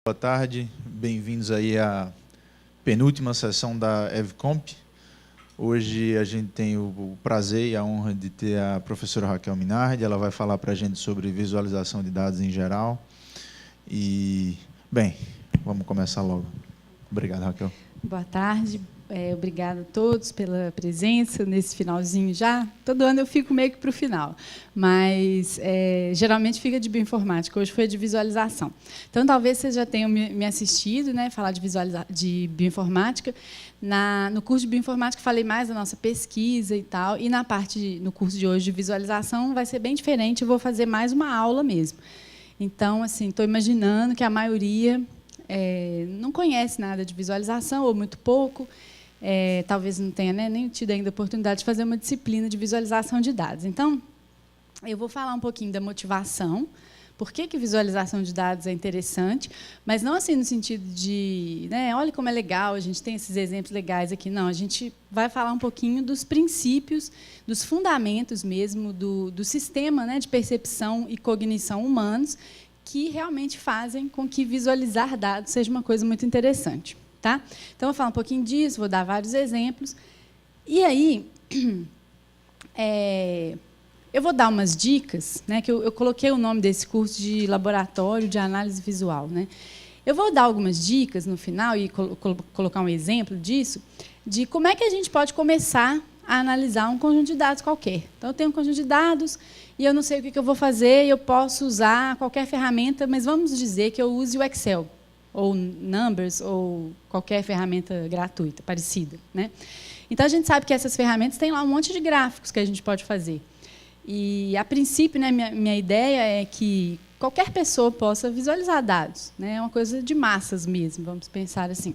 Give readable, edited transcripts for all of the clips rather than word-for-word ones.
Boa tarde, bem-vindos aí à penúltima sessão da EVComp. Hoje a gente tem o prazer e a honra de ter a professora Raquel Minardi. Ela vai falar para a gente sobre visualização de dados em geral. E, bem, vamos começar logo. Obrigado, Raquel. Boa tarde. Obrigada a todos pela presença nesse finalzinho já. Todo ano eu fico meio que para o final, mas geralmente fica de bioinformática. Hoje foi de visualização. Então, talvez vocês já tenham me assistido, né, falar de bioinformática. No curso de bioinformática, falei mais da nossa pesquisa e tal, e no curso de hoje de visualização vai ser bem diferente, eu vou fazer mais uma aula mesmo. Então, assim, estou imaginando que a maioria não conhece nada de visualização, ou muito pouco. Talvez não tenha nem tido ainda a oportunidade de fazer uma disciplina de visualização de dados. Então, eu vou falar um pouquinho da motivação, por que visualização de dados é interessante, mas não assim no sentido de, olha como é legal, a gente tem esses exemplos legais aqui. Não, a gente vai falar um pouquinho dos princípios, dos fundamentos mesmo do sistema, de percepção e cognição humanos, que realmente fazem com que visualizar dados seja uma coisa muito interessante. Tá? Então, vou falar um pouquinho disso, vou dar vários exemplos. E aí, eu vou dar umas dicas, que eu coloquei o nome desse curso de Laboratório de Análise Visual. Eu vou dar algumas dicas no final e colocar um exemplo disso, de como é que a gente pode começar a analisar um conjunto de dados qualquer. Então, eu tenho um conjunto de dados e eu não sei o que eu vou fazer, e eu posso usar qualquer ferramenta, mas vamos dizer que eu use o Excel, ou Numbers, ou qualquer ferramenta gratuita, parecida. Então, a gente sabe que essas ferramentas têm lá um monte de gráficos que a gente pode fazer. E, a princípio, minha ideia é que qualquer pessoa possa visualizar dados. É uma coisa de massas mesmo, vamos pensar assim.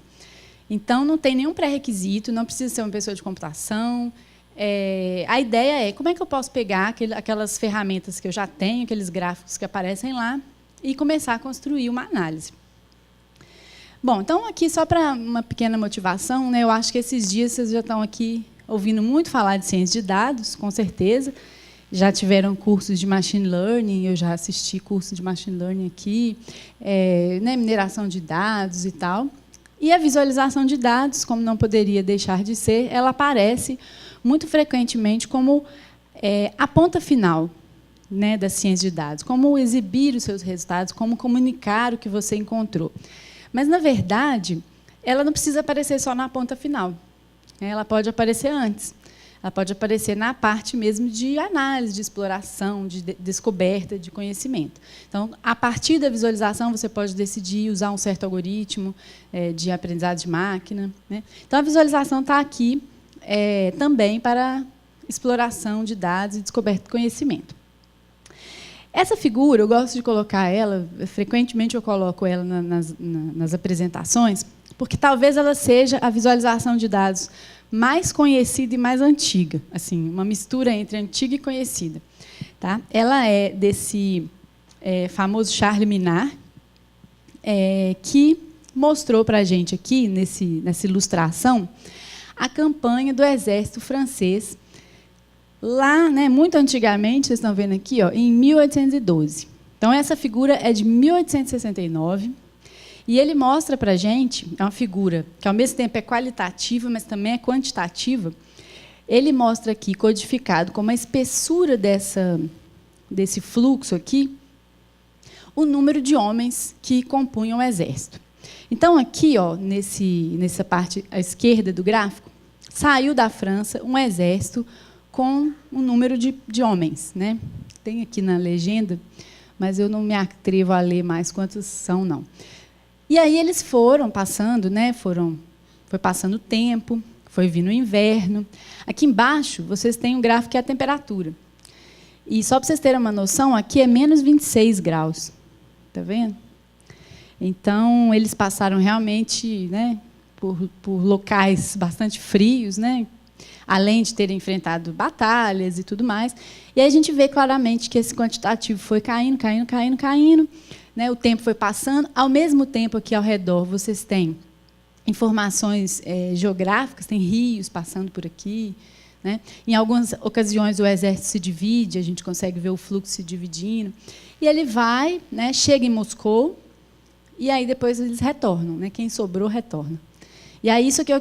Então, não tem nenhum pré-requisito, não precisa ser uma pessoa de computação. A ideia é como é que eu posso pegar aquelas ferramentas que eu já tenho, aqueles gráficos que aparecem lá, e começar a construir uma análise. Bom, então, aqui, só para uma pequena motivação, eu acho que esses dias vocês já estão aqui ouvindo muito falar de ciência de dados, com certeza. Já tiveram cursos de machine learning, eu já assisti curso de machine learning aqui, mineração de dados e tal. E a visualização de dados, como não poderia deixar de ser, ela aparece muito frequentemente como a ponta final da ciência de dados, como exibir os seus resultados, como comunicar o que você encontrou. Mas, na verdade, ela não precisa aparecer só na ponta final. Ela pode aparecer antes. Ela pode aparecer na parte mesmo de análise, de exploração, de descoberta de conhecimento. Então, a partir da visualização, você pode decidir usar um certo algoritmo de aprendizado de máquina. Então, a visualização está aqui também para exploração de dados e descoberta de conhecimento. Essa figura, eu gosto de colocar ela, frequentemente eu coloco ela nas apresentações, porque talvez ela seja a visualização de dados mais conhecida e mais antiga, assim, uma mistura entre antiga e conhecida. Tá? Ela é desse famoso Charles Minard, que mostrou para a gente aqui, nessa ilustração, a campanha do exército francês, lá, muito antigamente, vocês estão vendo aqui, em 1812. Então, essa figura é de 1869, e ele mostra para a gente, é uma figura que, ao mesmo tempo, é qualitativa, mas também é quantitativa. Ele mostra aqui, codificado, como a espessura desse fluxo aqui, o número de homens que compunham o exército. Então, aqui, nessa parte à esquerda do gráfico, saiu da França um exército com um número de homens. Tem aqui na legenda, mas eu não me atrevo a ler mais quantos são, não. E aí eles foram passando, foi passando o tempo, foi vindo o inverno. Aqui embaixo, vocês têm um gráfico que é a temperatura. E, só para vocês terem uma noção, aqui é menos 26 graus. Está vendo? Então, eles passaram realmente por locais bastante frios, além de terem enfrentado batalhas e tudo mais. E aí a gente vê claramente que esse quantitativo foi caindo, caindo, caindo, caindo. O tempo foi passando. Ao mesmo tempo, aqui ao redor, vocês têm informações geográficas, tem rios passando por aqui. Em algumas ocasiões, o exército se divide, a gente consegue ver o fluxo se dividindo. E ele vai, chega em Moscou, e aí depois eles retornam, né? Quem sobrou retorna. E aí isso aqui é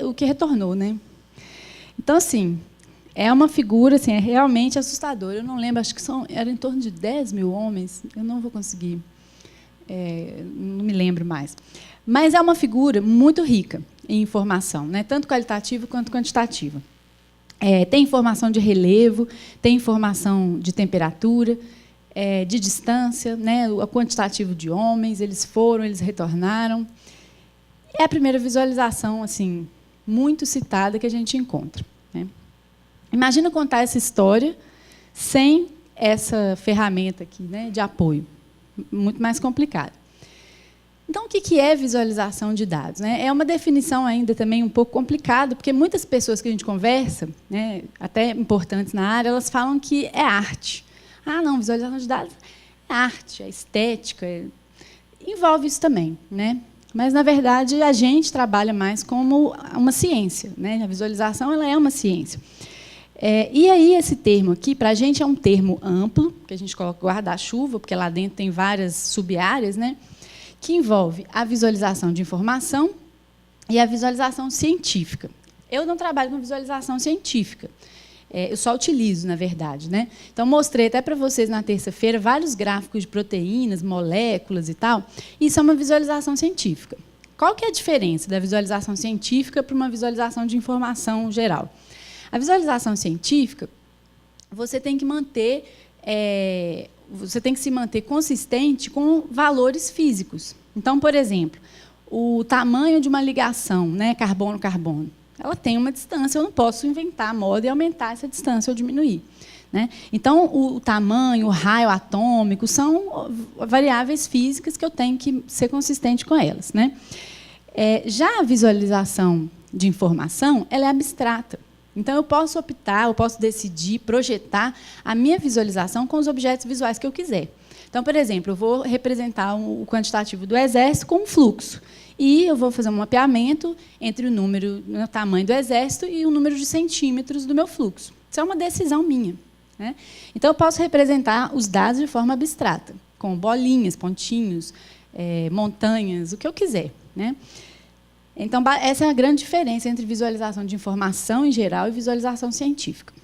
o que retornou, né? Então, assim, é uma figura, assim, é realmente assustadora. Eu não lembro, acho que era em torno de 10 mil homens. Eu não vou conseguir, não me lembro mais. Mas é uma figura muito rica em informação, né? Tanto qualitativa quanto quantitativa. Tem informação de relevo, tem informação de temperatura, de distância, né? O quantitativo de homens, eles foram, eles retornaram. É a primeira visualização assim, muito citada que a gente encontra, né? Imagina contar essa história sem essa ferramenta aqui, né, de apoio. Muito mais complicado. Então, o que é visualização de dados, né? É uma definição ainda também um pouco complicada, porque muitas pessoas que a gente conversa, né, até importantes na área, elas falam que é arte. Ah, não, visualização de dados é arte, é estética, envolve isso também, né? Mas, na verdade, a gente trabalha mais como uma ciência, né? A visualização ela é uma ciência. E aí, esse termo aqui, para a gente, é um termo amplo, que a gente coloca guarda-chuva, porque lá dentro tem várias sub-áreas, né? Que envolve a visualização de informação e a visualização científica. Eu não trabalho com visualização científica. Eu só utilizo, na verdade, né? Então, mostrei até para vocês, na terça-feira, vários gráficos de proteínas, moléculas e tal. Isso é uma visualização científica. Qual que é a diferença da visualização científica para uma visualização de informação geral? A visualização científica, você tem que se manter consistente com valores físicos. Então, por exemplo, o tamanho de uma ligação, né, carbono-carbono, ela tem uma distância, eu não posso inventar a moda e aumentar essa distância ou diminuir, né? Então, o tamanho, o raio atômico, são variáveis físicas que eu tenho que ser consistente com elas, né? Já a visualização de informação, ela é abstrata. Então, eu posso optar, eu posso decidir, projetar a minha visualização com os objetos visuais que eu quiser. Então, por exemplo, eu vou representar o quantitativo do Exército com um fluxo. E eu vou fazer um mapeamento entre o tamanho do Exército e o número de centímetros do meu fluxo. Isso é uma decisão minha, né? Então, eu posso representar os dados de forma abstrata, com bolinhas, pontinhos, montanhas, o que eu quiser, né? Então, essa é a grande diferença entre visualização de informação em geral e visualização científica.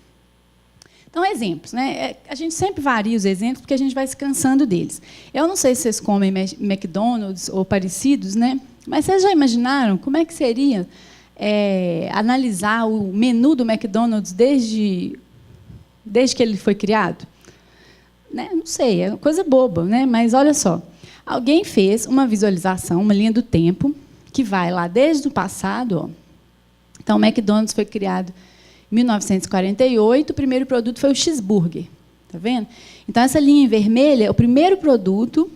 Então, exemplos, né? A gente sempre varia os exemplos porque a gente vai se cansando deles. Eu não sei se vocês comem McDonald's ou parecidos, né? Mas vocês já imaginaram como é que seria analisar o menu do McDonald's desde que ele foi criado? Né? Não sei, é uma coisa boba, né? Mas olha só. Alguém fez uma visualização, uma linha do tempo, que vai lá desde o passado. Ó. Então, o McDonald's foi criado em 1948, o primeiro produto foi o cheeseburger. Tá vendo? Então, essa linha em vermelha é o primeiro produto,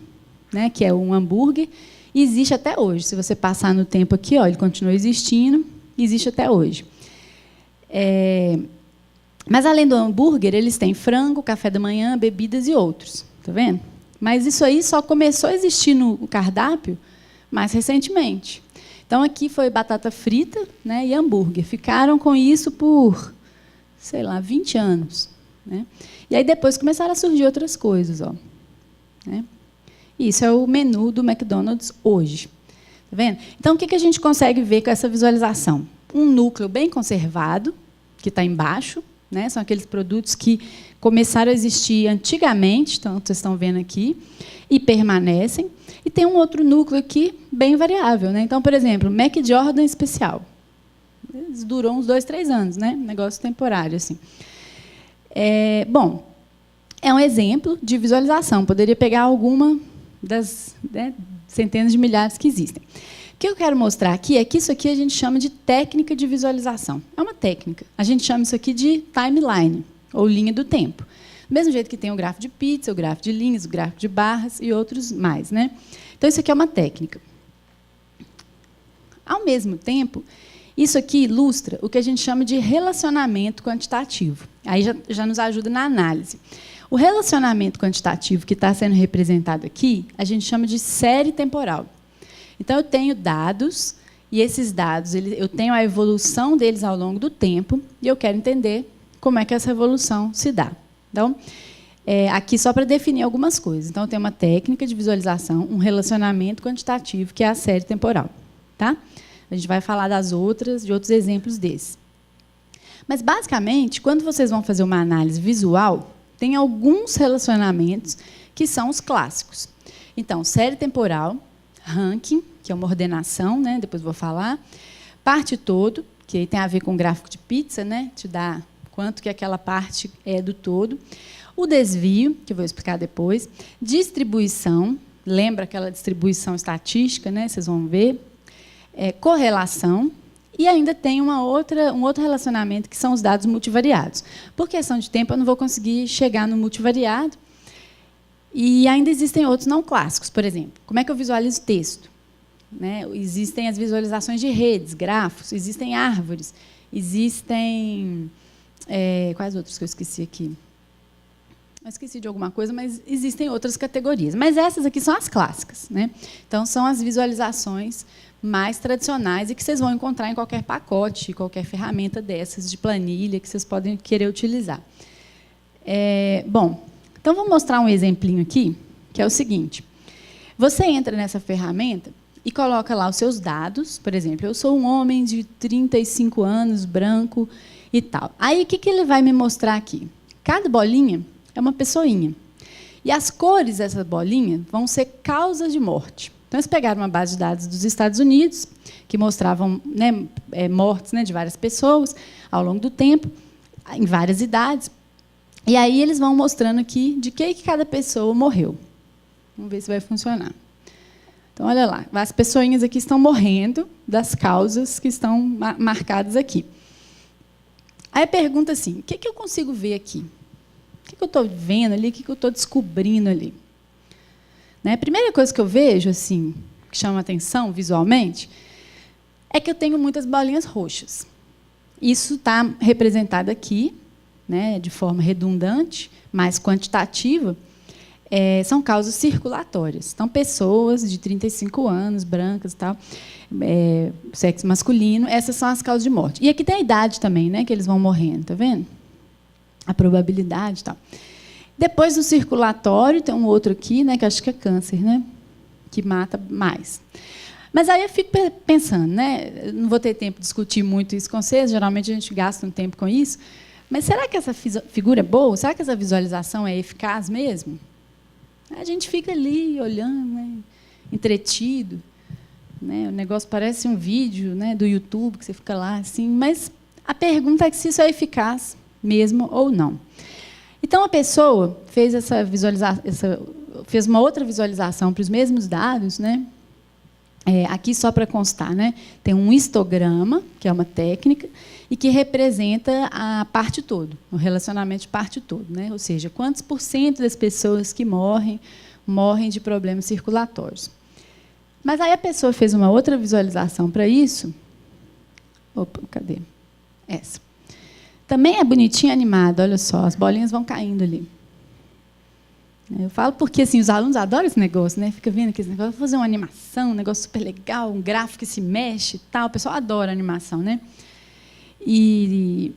né, que é um hambúrguer, e existe até hoje. Se você passar no tempo aqui, ó, ele continua existindo, existe até hoje. Mas, além do hambúrguer, eles têm frango, café da manhã, bebidas e outros. Tá vendo? Mas isso aí só começou a existir no cardápio mais recentemente. Então, aqui foi batata frita, né, e hambúrguer. Ficaram com isso por, sei lá, 20 anos. Né? E aí, depois, começaram a surgir outras coisas. Ó, né? Isso é o menu do McDonald's hoje. Tá vendo? Então, o que a gente consegue ver com essa visualização? Um núcleo bem conservado, que está embaixo, né? São aqueles produtos que começaram a existir antigamente, então, vocês estão vendo aqui, e permanecem. E tem um outro núcleo aqui, bem variável. Né? Então, por exemplo, Mac Jordan especial. Durou uns 2, 3 anos, né? Negócio temporário. Assim. Bom, é um exemplo de visualização. Poderia pegar alguma das centenas de milhares que existem. O que eu quero mostrar aqui é que isso aqui a gente chama de técnica de visualização. É uma técnica. A gente chama isso aqui de timeline, ou linha do tempo. Do mesmo jeito que tem o gráfico de pizza, o gráfico de linhas, o gráfico de barras e outros mais. Né? Então, isso aqui é uma técnica. Ao mesmo tempo, isso aqui ilustra o que a gente chama de relacionamento quantitativo. Aí já nos ajuda na análise. O relacionamento quantitativo que está sendo representado aqui, a gente chama de série temporal. Então, eu tenho dados, e esses dados eu tenho a evolução deles ao longo do tempo, e eu quero entender como é que essa evolução se dá. Então, aqui só para definir algumas coisas. Então, tem uma técnica de visualização, um relacionamento quantitativo, que é a série temporal. Tá? A gente vai falar de outros exemplos desses. Mas, basicamente, quando vocês vão fazer uma análise visual, tem alguns relacionamentos que são os clássicos. Então, série temporal, ranking, que é uma ordenação, né? Depois vou falar, parte todo, que aí tem a ver com o gráfico de pizza, né? Te dá quanto que aquela parte é do todo. O desvio, que eu vou explicar depois. Distribuição, lembra aquela distribuição estatística, né? Vocês vão ver. Correlação. E ainda tem um outro relacionamento, que são os dados multivariados. Por questão de tempo, eu não vou conseguir chegar no multivariado. E ainda existem outros não clássicos. Por exemplo, como é que eu visualizo texto? Né? Existem as visualizações de redes, grafos, existem árvores, existem... quais outros que eu esqueci aqui? Eu esqueci de alguma coisa, mas existem outras categorias. Mas essas aqui são as clássicas. Né? Então, são as visualizações mais tradicionais e que vocês vão encontrar em qualquer pacote, qualquer ferramenta dessas de planilha que vocês podem querer utilizar. Bom, então, vou mostrar um exemplinho aqui, que é o seguinte. Você entra nessa ferramenta e coloca lá os seus dados. Por exemplo, eu sou um homem de 35 anos, branco e tal. Aí, o que ele vai me mostrar aqui? Cada bolinha é uma pessoinha. E as cores dessa bolinha vão ser causas de morte. Então, eles pegaram uma base de dados dos Estados Unidos, que mostravam, né, mortes, né, de várias pessoas ao longo do tempo, em várias idades. E aí eles vão mostrando aqui de que cada pessoa morreu. Vamos ver se vai funcionar. Então, olha lá. As pessoinhas aqui estão morrendo das causas que estão marcadas aqui. Aí pergunta assim, o que eu consigo ver aqui? O que eu estou vendo ali? O que eu estou descobrindo ali? Né? A primeira coisa que eu vejo, assim, que chama a atenção visualmente, é que eu tenho muitas bolinhas roxas. Isso está representado aqui, né, de forma redundante, mais quantitativa, são causas circulatórias. Então, pessoas de 35 anos, brancas, tal, sexo masculino, essas são as causas de morte. E aqui tem a idade também, né, que eles vão morrendo, tá vendo? A probabilidade e tal. Depois do circulatório, tem um outro aqui, né, que acho que é câncer, né, que mata mais. Mas aí eu fico pensando, né, eu não vou ter tempo de discutir muito isso com vocês, geralmente a gente gasta um tempo com isso, mas será que essa figura é boa? Será que essa visualização é eficaz mesmo? A gente fica ali olhando, né, entretido, né, o negócio parece um vídeo, né, do YouTube, que você fica lá assim, mas a pergunta é se isso é eficaz mesmo ou não. Então, a pessoa fez fez uma outra visualização para os mesmos dados, né? Aqui, só para constar, né? Tem um histograma, que é uma técnica, e que representa a parte todo, o relacionamento de parte todo, né? Ou seja, quantos % das pessoas que morrem de problemas circulatórios. Mas aí a pessoa fez uma outra visualização para isso. Opa, cadê? Essa. Também é bonitinho, animado, olha só, as bolinhas vão caindo ali. Eu falo porque assim, os alunos adoram esse negócio, né? Fica vendo aqui esse negócio, vou fazer uma animação, um negócio super legal, um gráfico que se mexe e tal. O pessoal adora animação, né? E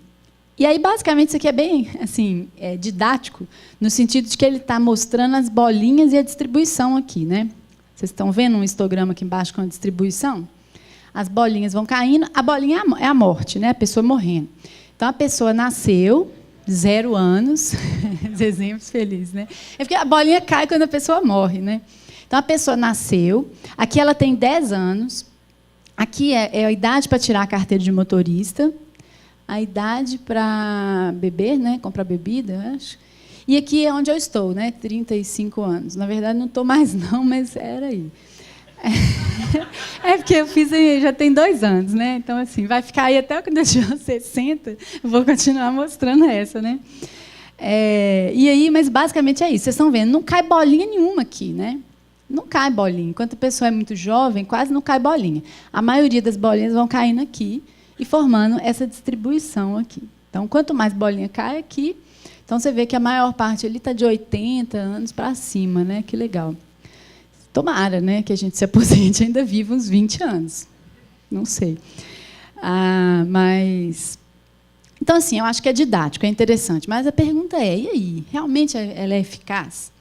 aí, basicamente, isso aqui é bem assim, didático, no sentido de que ele está mostrando as bolinhas e a distribuição aqui, né? Vocês estão vendo um histograma aqui embaixo com a distribuição? As bolinhas vão caindo, a bolinha é a morte, né? A pessoa morrendo. Então, a pessoa nasceu, 0 anos, os exemplos felizes, né? É porque a bolinha cai quando a pessoa morre, né? Então, a pessoa nasceu, aqui ela tem 10 anos, aqui é a idade para tirar a carteira de motorista, a idade para beber, né? Comprar bebida, eu acho. E aqui é onde eu estou, né? 35 anos. Na verdade, não estou mais, não, mas era aí. Porque eu fiz já tem 2 anos, né? Então, assim, vai ficar aí até quando eu tiver 60, eu vou continuar mostrando essa, né? E aí, mas basicamente é isso. Vocês estão vendo, não cai bolinha nenhuma aqui, né? Não cai bolinha. Enquanto a pessoa é muito jovem, quase não cai bolinha. A maioria das bolinhas vão caindo aqui e formando essa distribuição aqui. Então, quanto mais bolinha cai aqui, então você vê que a maior parte ali está de 80 anos para cima, né? Que legal. Tomara, né, que a gente se aposente ainda vivo uns 20 anos. Não sei. Mas... Então, assim, eu acho que é didático, é interessante. Mas a pergunta é, e aí? Realmente ela é eficaz?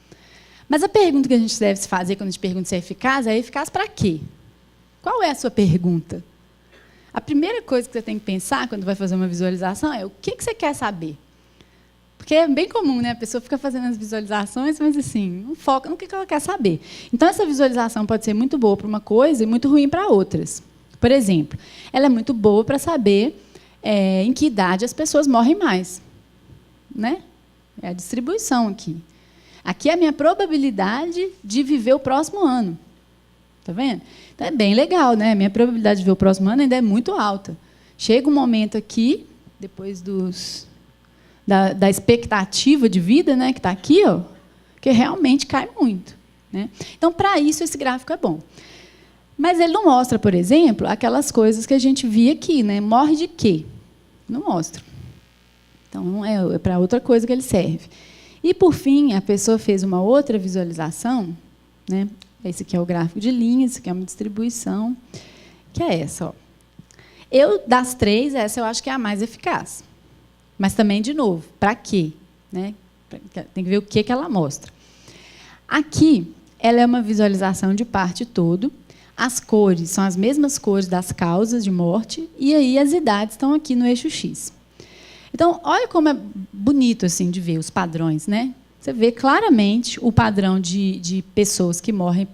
Mas a pergunta que a gente deve se fazer quando a gente pergunta se é eficaz para quê? Qual é a sua pergunta? A primeira coisa que você tem que pensar quando vai fazer uma visualização é o que você quer saber. Porque é bem comum, né? A pessoa fica fazendo as visualizações, mas assim, não foca no que ela quer saber. Então, essa visualização pode ser muito boa para uma coisa e muito ruim para outras. Por exemplo, ela é muito boa para saber em que idade as pessoas morrem mais. Né? É a distribuição aqui. Aqui é a minha probabilidade de viver o próximo ano. Está vendo? Então, é bem legal, né? A minha probabilidade de viver o próximo ano ainda é muito alta. Chega um momento aqui, depois da expectativa de vida, né, que está aqui, ó, que realmente cai muito. Né? Então, para isso, esse gráfico é bom. Mas ele não mostra, por exemplo, aquelas coisas que a gente via aqui. Né? Morre de quê? Não mostra. Então, é para outra coisa que ele serve. E, por fim, a pessoa fez uma outra visualização. Né? Esse aqui é o gráfico de linhas, esse aqui é uma distribuição, que é essa. Ó. Das três, essa eu acho que é a mais eficaz. Mas também, de novo, para quê? Né? Tem que ver o que ela mostra. Aqui, ela é uma visualização de parte todo. As cores são as mesmas cores das causas de morte, e aí as idades estão aqui no eixo X. Então, olha como é bonito assim, de ver os padrões. Né? Você vê claramente o padrão de pessoas que morrem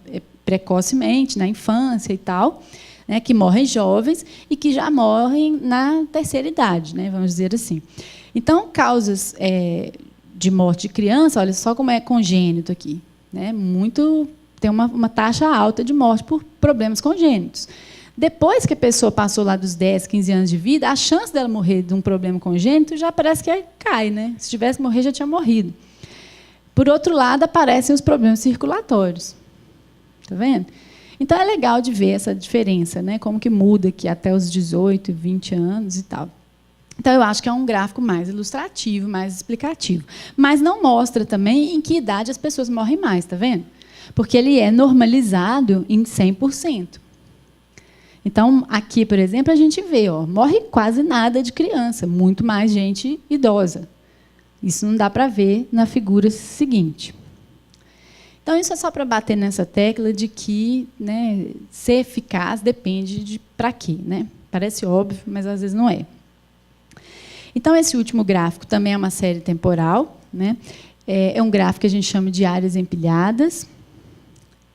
precocemente, na infância e tal, né, que morrem jovens e que já morrem na terceira idade, né, vamos dizer assim. Então, causas de morte de criança, olha só como é congênito aqui. Né, tem uma taxa alta de morte por problemas congênitos. Depois que a pessoa passou lá dos 10, 15 anos de vida, a chance dela morrer de um problema congênito já parece que cai. Né? Se tivesse que morrer, já tinha morrido. Por outro lado, aparecem os problemas circulatórios. Está vendo? Então, é legal de ver essa diferença, né? Como que muda aqui até os 18, 20 anos e tal. Então, eu acho que é um gráfico mais ilustrativo, mais explicativo. Mas não mostra também em que idade as pessoas morrem mais, está vendo? Porque ele é normalizado em 100%. Então, aqui, por exemplo, a gente vê, ó, morre quase nada de criança, muito mais gente idosa. Isso não dá para ver na figura seguinte. Então, isso é só para bater nessa tecla de que, né, ser eficaz depende de para quê. Né? Parece óbvio, mas às vezes não é. Então, esse último gráfico também é uma série temporal. Né? É um gráfico que a gente chama de áreas empilhadas.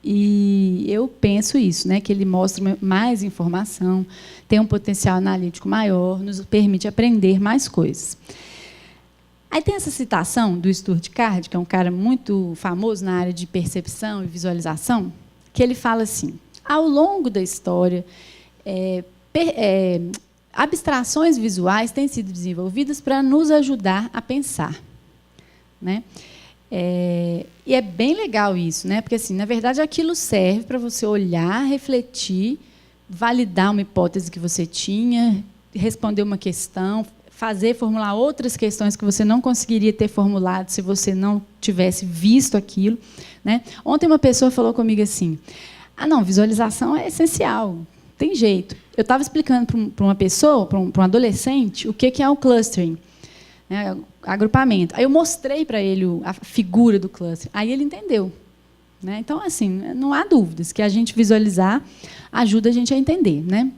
E eu penso isso, né, que ele mostra mais informação, tem um potencial analítico maior, nos permite aprender mais coisas. Aí tem essa citação do Stuart Card, que é um cara muito famoso na área de percepção e visualização, que ele fala assim: ao longo da história, abstrações visuais têm sido desenvolvidas para nos ajudar a pensar. Né? E é bem legal isso, né? Porque, assim, na verdade, aquilo serve para você olhar, refletir, validar uma hipótese que você tinha, responder uma questão, formular outras questões que você não conseguiria ter formulado se você não tivesse visto aquilo. Né? Ontem uma pessoa falou comigo assim: não, visualização é essencial, tem jeito. Eu estava explicando para uma pessoa, para um adolescente, o que é o clustering. Né, agrupamento. Aí eu mostrei para ele a figura do cluster. Aí ele entendeu. Né? Então, assim, não há dúvidas que a gente visualizar ajuda a gente a entender. Né?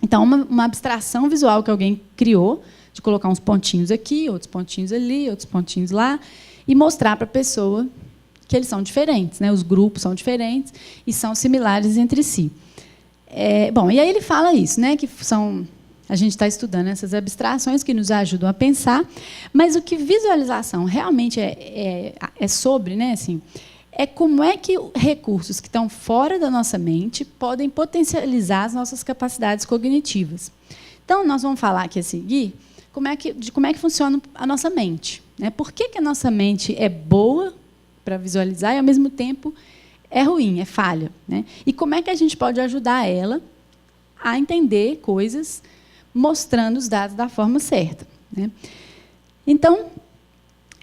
Então, uma abstração visual que alguém criou, de colocar uns pontinhos aqui, outros pontinhos ali, outros pontinhos lá, e mostrar para a pessoa que eles são diferentes. Né? Os grupos são diferentes e são similares entre si. Bom, e aí ele fala isso, né? Que são... A gente está estudando essas abstrações que nos ajudam a pensar, mas o que visualização realmente é sobre, né, assim, é como é que recursos que estão fora da nossa mente podem potencializar as nossas capacidades cognitivas. Então, nós vamos falar aqui a seguir de como é que funciona a nossa mente. Né? Por que a nossa mente é boa para visualizar e, ao mesmo tempo, é ruim, é falha. Né? E como é que a gente pode ajudar ela a entender coisas mostrando os dados da forma certa. Né? Então,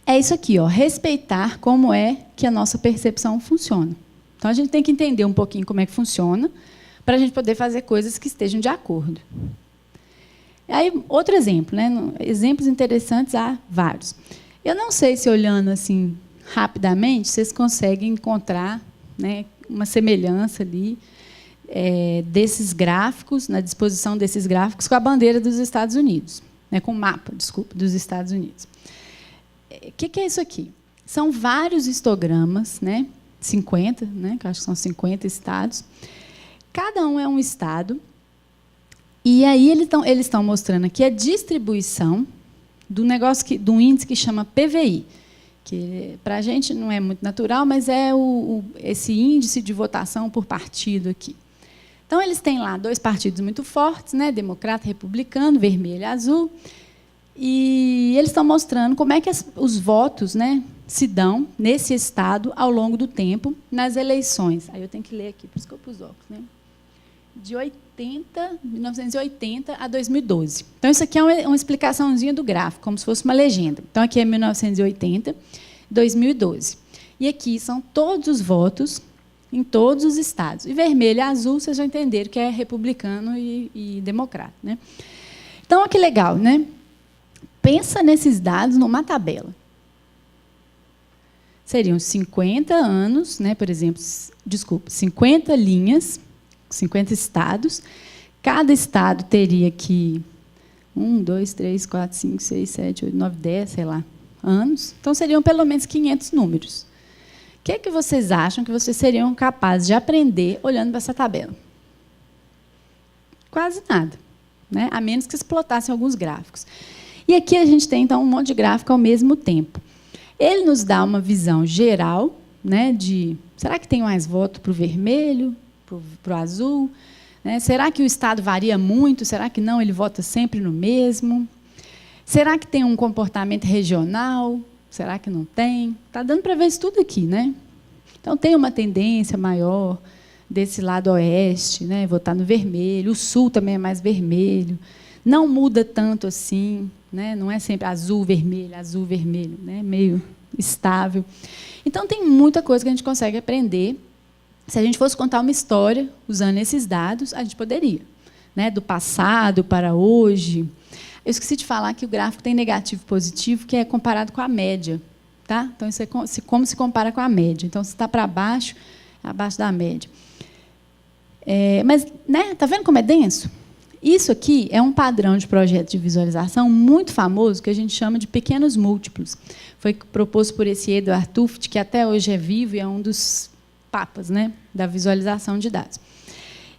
é isso aqui, ó, respeitar como é que a nossa percepção funciona. Então, a gente tem que entender um pouquinho como é que funciona para a gente poder fazer coisas que estejam de acordo. Aí, outro exemplo, né? Exemplos interessantes há vários. Eu não sei se, olhando assim rapidamente, vocês conseguem encontrar, né, uma semelhança ali desses gráficos, na disposição desses gráficos, com a bandeira dos Estados Unidos, né, com o mapa, desculpa, dos Estados Unidos. O que é isso aqui? São vários histogramas, né, 50, né, que eu acho que são 50 estados. Cada um é um estado. E aí eles estão mostrando aqui a distribuição do negócio do índice que chama PVI, que para a gente não é muito natural, mas é esse índice de votação por partido aqui. Então, eles têm lá 2 partidos muito fortes, né, democrata e republicano, vermelho e azul, e eles estão mostrando como é que os votos, né, se dão nesse estado ao longo do tempo, nas eleições. Aí eu tenho que ler aqui, por isso que eu pus óculos, né? De 1980 a 2012. Então, isso aqui é uma explicaçãozinha do gráfico, como se fosse uma legenda. Então, aqui é 1980, 2012. E aqui são todos os votos em todos os estados. E vermelho e azul, vocês já entenderam que é republicano e democrata, né? Então, olha que legal, né? Pensa nesses dados numa tabela. Seriam 50 anos, né, por exemplo, 50 linhas, 50 estados. Cada estado teria aqui 1, 2, 3, 4, 5, 6, 7, 8, 9, 10, sei lá, anos. Então, seriam pelo menos 500 números. O que é que vocês acham que vocês seriam capazes de aprender olhando para essa tabela? Quase nada, né? A menos que explotassem alguns gráficos. E aqui a gente tem, então, um monte de gráfico ao mesmo tempo. Ele nos dá uma visão geral, né, de será que tem mais voto para o vermelho, para o azul? Né? Será que o estado varia muito? Será que não? Ele vota sempre no mesmo? Será que tem um comportamento regional? Será que não tem? Está dando para ver isso tudo aqui, né? Então, tem uma tendência maior desse lado oeste, né, votar no vermelho. O sul também é mais vermelho. Não muda tanto assim, né? Não é sempre azul, vermelho, né? Meio estável. Então, tem muita coisa que a gente consegue aprender. Se a gente fosse contar uma história usando esses dados, a gente poderia, né? Do passado para hoje. Eu esqueci de falar que o gráfico tem negativo e positivo, que é comparado com a média. Tá? Então, isso é como se compara com a média. Então, se está para baixo, é abaixo da média. Mas, né, tá vendo como é denso? Isso aqui é um padrão de projeto de visualização muito famoso, que a gente chama de pequenos múltiplos. Foi proposto por esse Edward Tufte, que até hoje é vivo e é um dos papas, né, da visualização de dados.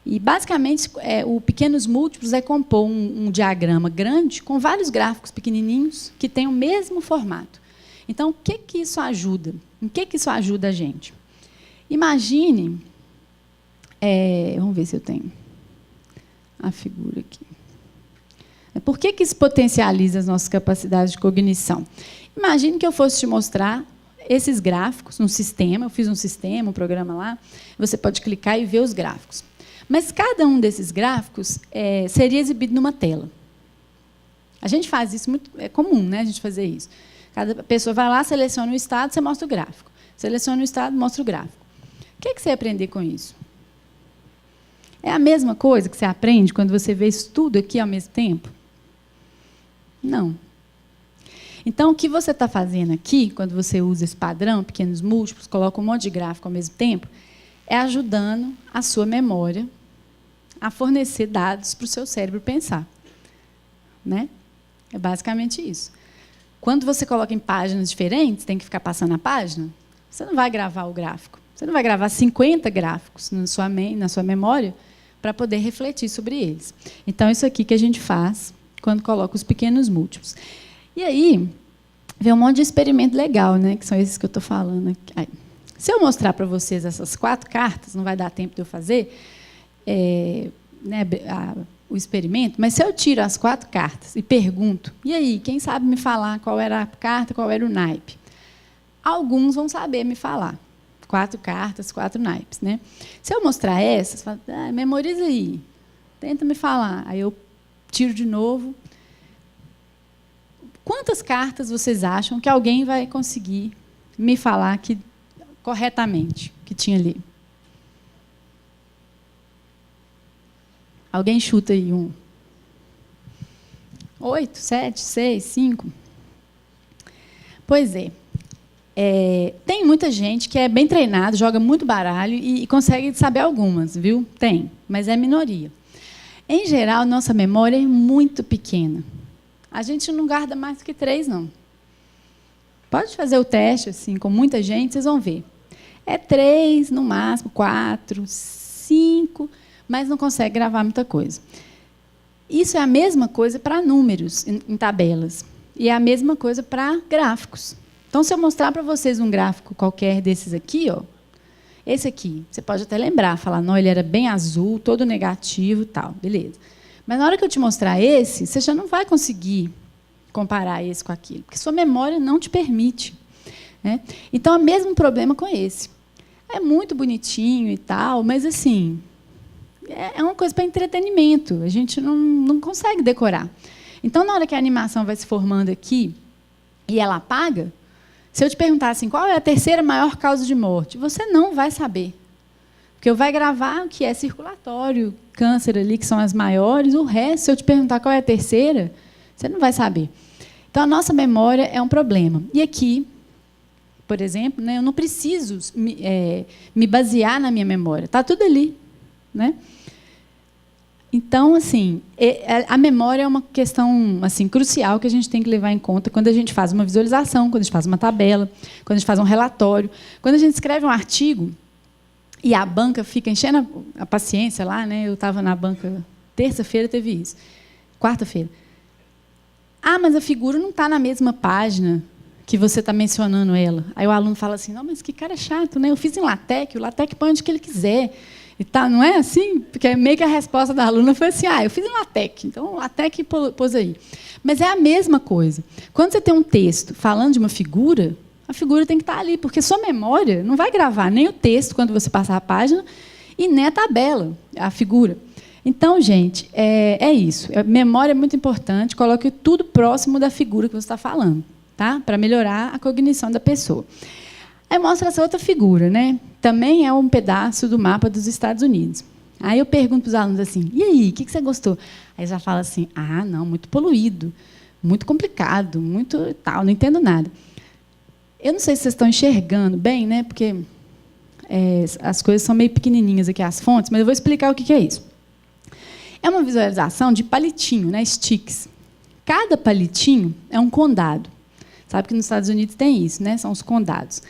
E, basicamente, o pequenos múltiplos é compor um diagrama grande com vários gráficos pequenininhos que têm o mesmo formato. Então, o que isso ajuda? Em que isso ajuda a gente? Imagine... vamos ver se eu tenho a figura aqui. Por que isso potencializa as nossas capacidades de cognição? Imagine que eu fosse te mostrar esses gráficos no sistema. Eu fiz um sistema, um programa lá. Você pode clicar e ver os gráficos. Mas cada um desses gráficos seria exibido numa tela. A gente faz isso, é comum, né, a gente fazer isso. Cada pessoa vai lá, seleciona o estado, você mostra o gráfico. Seleciona o estado, mostra o gráfico. O que você vai aprender com isso? É a mesma coisa que você aprende quando você vê isso tudo aqui ao mesmo tempo? Não. Então, o que você está fazendo aqui, quando você usa esse padrão, pequenos múltiplos, coloca um monte de gráfico ao mesmo tempo, é ajudando a sua memória a fornecer dados para o seu cérebro pensar. Né? É basicamente isso. Quando você coloca em páginas diferentes, tem que ficar passando a página, você não vai gravar o gráfico. Você não vai gravar 50 gráficos na sua memória para poder refletir sobre eles. Então, isso aqui que a gente faz quando coloca os pequenos múltiplos. E aí, vem um monte de experimento legal, né, que são esses que eu estou falando aqui. Aí, se eu mostrar para vocês essas 4 cartas, não vai dar tempo de eu fazer né, o experimento, mas se eu tiro as 4 cartas e pergunto, e aí, quem sabe me falar qual era a carta, qual era o naipe? Alguns vão saber me falar. 4 cartas, 4 naipes, né? Se eu mostrar essas, fala, memoriza aí, tenta me falar. Aí eu tiro de novo. Quantas cartas vocês acham que alguém vai conseguir me falar corretamente que tinha ali? Alguém chuta aí um. 8, 7, 6, 5. Pois é. Tem muita gente que é bem treinado, joga muito baralho e consegue saber algumas, viu? Tem, mas é minoria. Em geral, nossa memória é muito pequena. A gente não guarda mais do que 3, não. Pode fazer o teste assim, com muita gente, vocês vão ver. É 3, no máximo, 4, 5, mas não consegue gravar muita coisa. Isso é a mesma coisa para números em tabelas. E é a mesma coisa para gráficos. Então, se eu mostrar para vocês um gráfico qualquer desses aqui, ó, esse aqui, você pode até lembrar, falar, não, ele era bem azul, todo negativo e tal, beleza. Mas na hora que eu te mostrar esse, você já não vai conseguir comparar esse com aquilo, porque sua memória não te permite, né? Então, é o mesmo problema com esse. É muito bonitinho e tal, mas, assim, é uma coisa para entretenimento. A gente não consegue decorar. Então, na hora que a animação vai se formando aqui e ela apaga, se eu te perguntar assim, qual é a terceira maior causa de morte, você não vai saber. Porque eu vai gravar o que é circulatório, câncer ali, que são as maiores, o resto, se eu te perguntar qual é a terceira, você não vai saber. Então, a nossa memória é um problema. E aqui, por exemplo, né, eu não preciso me basear na minha memória. Está tudo ali, né? Então, assim, a memória é uma questão assim, crucial que a gente tem que levar em conta quando a gente faz uma visualização, quando a gente faz uma tabela, quando a gente faz um relatório. Quando a gente escreve um artigo e a banca fica enchendo a paciência lá, né? Eu estava na banca, terça-feira teve isso, quarta-feira. Ah, mas a figura não está na mesma página que você está mencionando ela. Aí o aluno fala assim, não, mas que cara chato, né? Eu fiz em LaTeX, o LaTeX põe onde que ele quiser. E tá, não é assim? Porque meio que a resposta da aluna foi assim, eu fiz em LaTeX, então LaTeX pôs aí. Mas é a mesma coisa. Quando você tem um texto falando de uma figura, a figura tem que estar ali, porque sua memória não vai gravar nem o texto quando você passar a página e nem a tabela, a figura. Então, gente, é isso. A memória é muito importante, coloque tudo próximo da figura que você está falando, tá? Para melhorar a cognição da pessoa. Aí mostra essa outra figura, né? Também é um pedaço do mapa dos Estados Unidos. Aí eu pergunto para os alunos assim, e aí, o que você gostou? Aí já fala assim, não, muito poluído, muito complicado, muito tal, não entendo nada. Eu não sei se vocês estão enxergando bem, né? Porque as coisas são meio pequenininhas aqui, as fontes, mas eu vou explicar o que é isso. É uma visualização de palitinho, né? Sticks. Cada palitinho é um condado. Sabe que nos Estados Unidos tem isso, né? São os condados.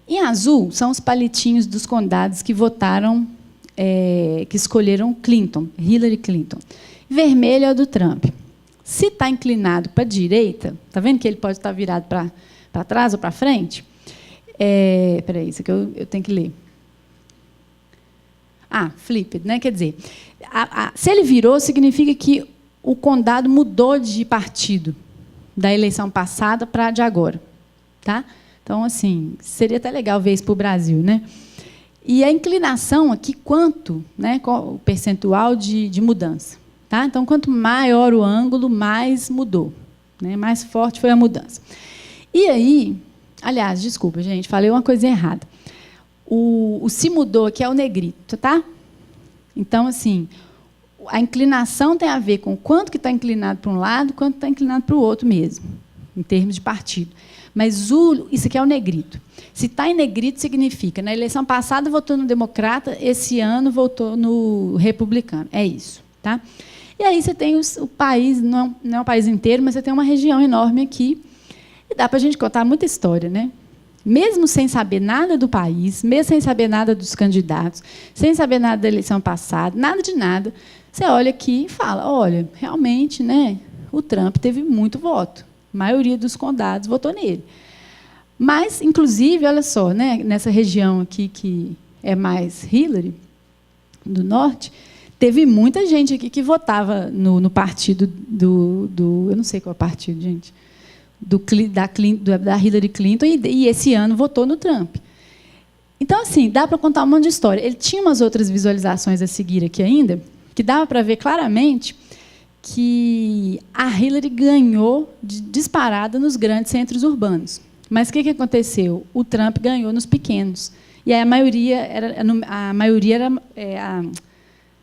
Em azul, são os palitinhos dos condados que votaram, que escolheram Clinton, Hillary Clinton. Vermelho é o do Trump. Se está inclinado para a direita, está vendo que ele pode estar virado para trás ou para frente? Espera aí, isso aqui eu tenho que ler. Flipped, né? Quer dizer, se ele virou, significa que o condado mudou de partido da eleição passada para a de agora. Tá? Então, assim, seria até legal ver isso para o Brasil, né? E a inclinação aqui, quanto, né, qual o percentual de mudança. Tá? Então, quanto maior o ângulo, mais mudou, né? Mais forte foi a mudança. E aí, aliás, desculpa, gente, falei uma coisa errada. O se mudou aqui é o negrito, tá? Então, assim, a inclinação tem a ver com quanto que está inclinado para um lado, quanto está inclinado para o outro mesmo, em termos de partido. Mas isso aqui é o negrito. Se está em negrito, significa, na eleição passada votou no democrata, esse ano votou no republicano. É isso. Tá? E aí você tem o país, não é o país inteiro, mas você tem uma região enorme aqui. E dá para a gente contar muita história, né? Mesmo sem saber nada do país, mesmo sem saber nada dos candidatos, sem saber nada da eleição passada, nada de nada, você olha aqui e fala, olha, realmente, né, o Trump teve muito voto. A maioria dos condados votou nele. Mas, inclusive, olha só, né, nessa região aqui que é mais Hillary, do norte, teve muita gente aqui que votava no partido do eu não sei qual é o partido, gente, da Hillary Clinton, e esse ano votou no Trump. Então, assim, dá para contar um monte de história. Ele tinha umas outras visualizações a seguir aqui ainda, que dava para ver claramente que a Hillary ganhou disparada nos grandes centros urbanos. Mas o que aconteceu? O Trump ganhou nos pequenos. E aí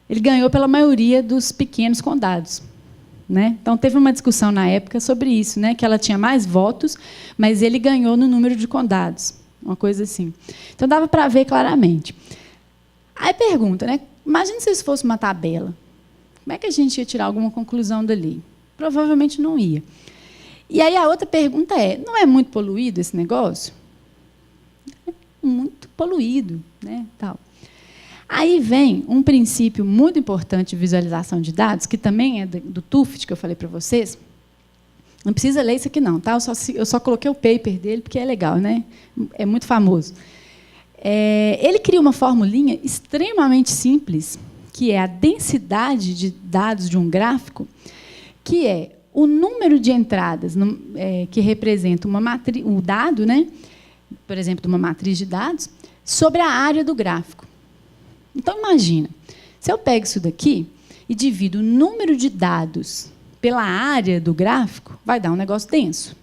ele ganhou pela maioria dos pequenos condados. né? Então, teve uma discussão na época sobre isso, né? Que ela tinha mais votos, mas ele ganhou no número de condados, uma coisa assim. Então, dava para ver claramente. Aí pergunta, né? Imagina se isso fosse uma tabela. Como é que a gente ia tirar alguma conclusão dali? Provavelmente não ia. E aí a outra pergunta é, não é muito poluído esse negócio? É muito poluído, né? Tal. Aí vem um princípio muito importante de visualização de dados, que também é do Tufte, que eu falei para vocês. Não precisa ler isso aqui, não, tá? Eu só coloquei o paper dele, porque é legal, né? É muito famoso. Ele cria uma formulinha extremamente simples, que é a densidade de dados de um gráfico, que é o número de entradas que representa o dado, né? Por exemplo, de uma matriz de dados, sobre a área do gráfico. Então, imagina, se eu pego isso daqui e divido o número de dados pela área do gráfico, vai dar um negócio denso.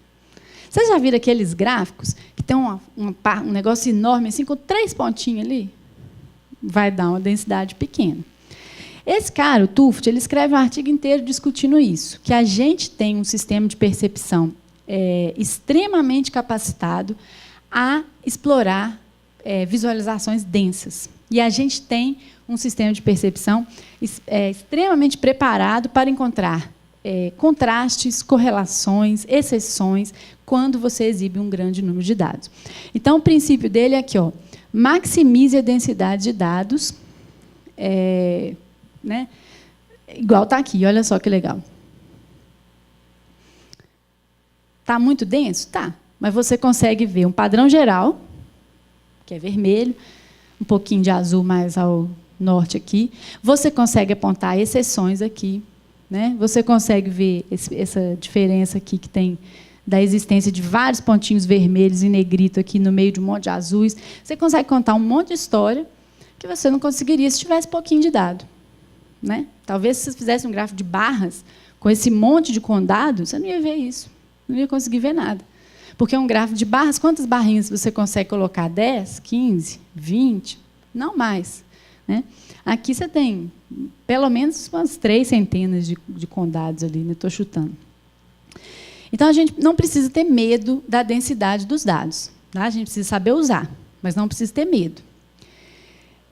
Vocês já viram aqueles gráficos que tem um negócio enorme, assim, com 3 pontinhos ali? Vai dar uma densidade pequena. Esse cara, o Tufte, ele escreve um artigo inteiro discutindo isso, que a gente tem um sistema de percepção extremamente capacitado a explorar visualizações densas. E a gente tem um sistema de percepção extremamente preparado para encontrar contrastes, correlações, exceções, quando você exibe um grande número de dados. Então, o princípio dele é aqui, ó, maximize a densidade de dados, né? Igual está aqui, olha só que legal. Está muito denso? Tá, mas você consegue ver um padrão geral, que é vermelho, um pouquinho de azul mais ao norte aqui. Você consegue apontar exceções aqui, né? Você consegue ver essa diferença aqui que tem da existência de vários pontinhos vermelhos e negrito aqui no meio de um monte de azuis. Você consegue contar um monte de história que você não conseguiria se tivesse pouquinho de dado, né? Talvez se você fizesse um gráfico de barras com esse monte de condados, você não ia ver isso, não ia conseguir ver nada. Porque um gráfico de barras, quantas barrinhas você consegue colocar? 10, 15, 20? Não mais, né? Aqui você tem pelo menos umas 3 centenas de condados ali, né? Estou chutando. Então, a gente não precisa ter medo da densidade dos dados. Tá? A gente precisa saber usar, mas não precisa ter medo.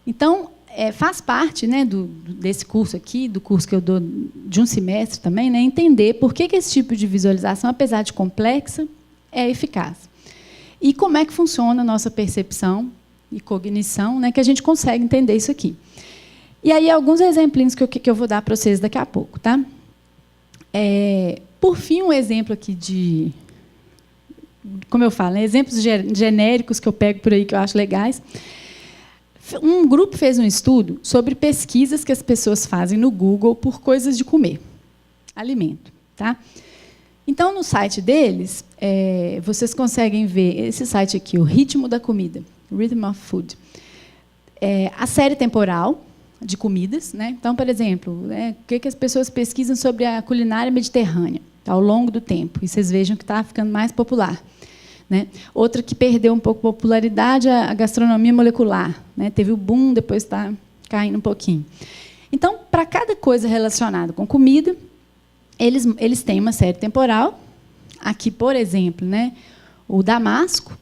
Então, faz parte, né, desse curso aqui, do curso que eu dou de um semestre também, né, entender por que esse tipo de visualização, apesar de complexa, é eficaz. E como é que funciona a nossa percepção e cognição, né, que a gente consegue entender isso aqui. E aí, alguns exemplinhos que eu vou dar para vocês daqui a pouco. Tá? Por fim, um exemplo aqui de... Como eu falo, né, exemplos genéricos que eu pego por aí, que eu acho legais. Um grupo fez um estudo sobre pesquisas que as pessoas fazem no Google por coisas de comer, alimento. Tá? Então, no site deles, vocês conseguem ver esse site aqui, o Ritmo da Comida, Rhythm of Food. A série temporal de comidas. Né? Então, por exemplo, o que as pessoas pesquisam sobre a culinária mediterrânea ao longo do tempo. E vocês vejam que está ficando mais popular. Né? Outra que perdeu um pouco de popularidade é a gastronomia molecular. Né? Teve o boom, depois está caindo um pouquinho. Então, para cada coisa relacionada com comida, eles têm uma série temporal. Aqui, por exemplo, né, o Damasco.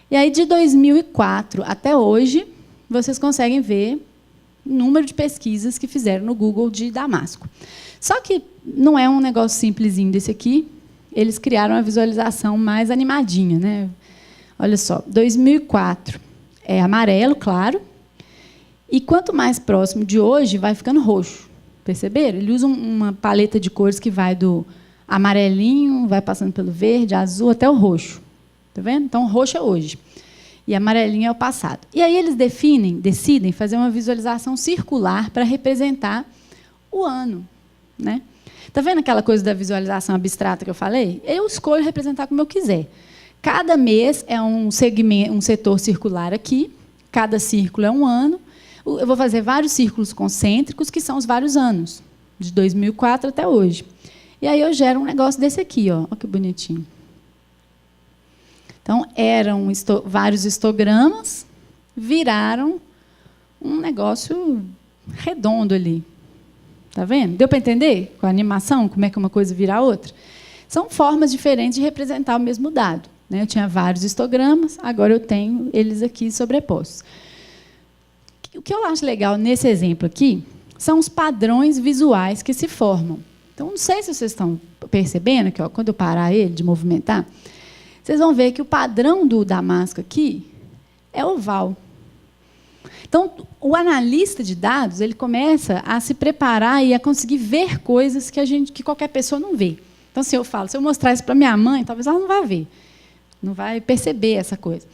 E aí, de 2004 até hoje, vocês conseguem ver o número de pesquisas que fizeram no Google de Damasco. Só que não é um negócio simplesinho desse aqui. Eles criaram uma visualização mais animadinha. Né? Olha só, 2004 é amarelo, claro. E quanto mais próximo de hoje, vai ficando roxo. Perceberam? Ele usa uma paleta de cores que vai do amarelinho, vai passando pelo verde, azul, até o roxo. Está vendo? Então, o roxo é hoje. E amarelinho é o passado. E aí eles decidem fazer uma visualização circular para representar o ano. Né? Está vendo aquela coisa da visualização abstrata que eu falei? Eu escolho representar como eu quiser. Cada mês é um segmento, um setor circular aqui, cada círculo é um ano. Eu vou fazer vários círculos concêntricos, que são os vários anos, de 2004 até hoje. E aí eu gero um negócio desse aqui, ó. Olha que bonitinho. Então, eram vários histogramas, viraram um negócio redondo ali. Tá vendo? Deu para entender com a animação como é que uma coisa vira a outra? São formas diferentes de representar o mesmo dado, né? Eu tinha vários histogramas, agora eu tenho eles aqui sobrepostos. O que eu acho legal nesse exemplo aqui são os padrões visuais que se formam. Então, não sei se vocês estão percebendo que, ó, quando eu parar ele de movimentar, vocês vão ver que o padrão do Damasco aqui é oval. Então, o analista de dados ele começa a se preparar e a conseguir ver coisas que qualquer pessoa não vê. Então, se eu mostrar isso para minha mãe, talvez ela não vá ver, não vai perceber essa coisa.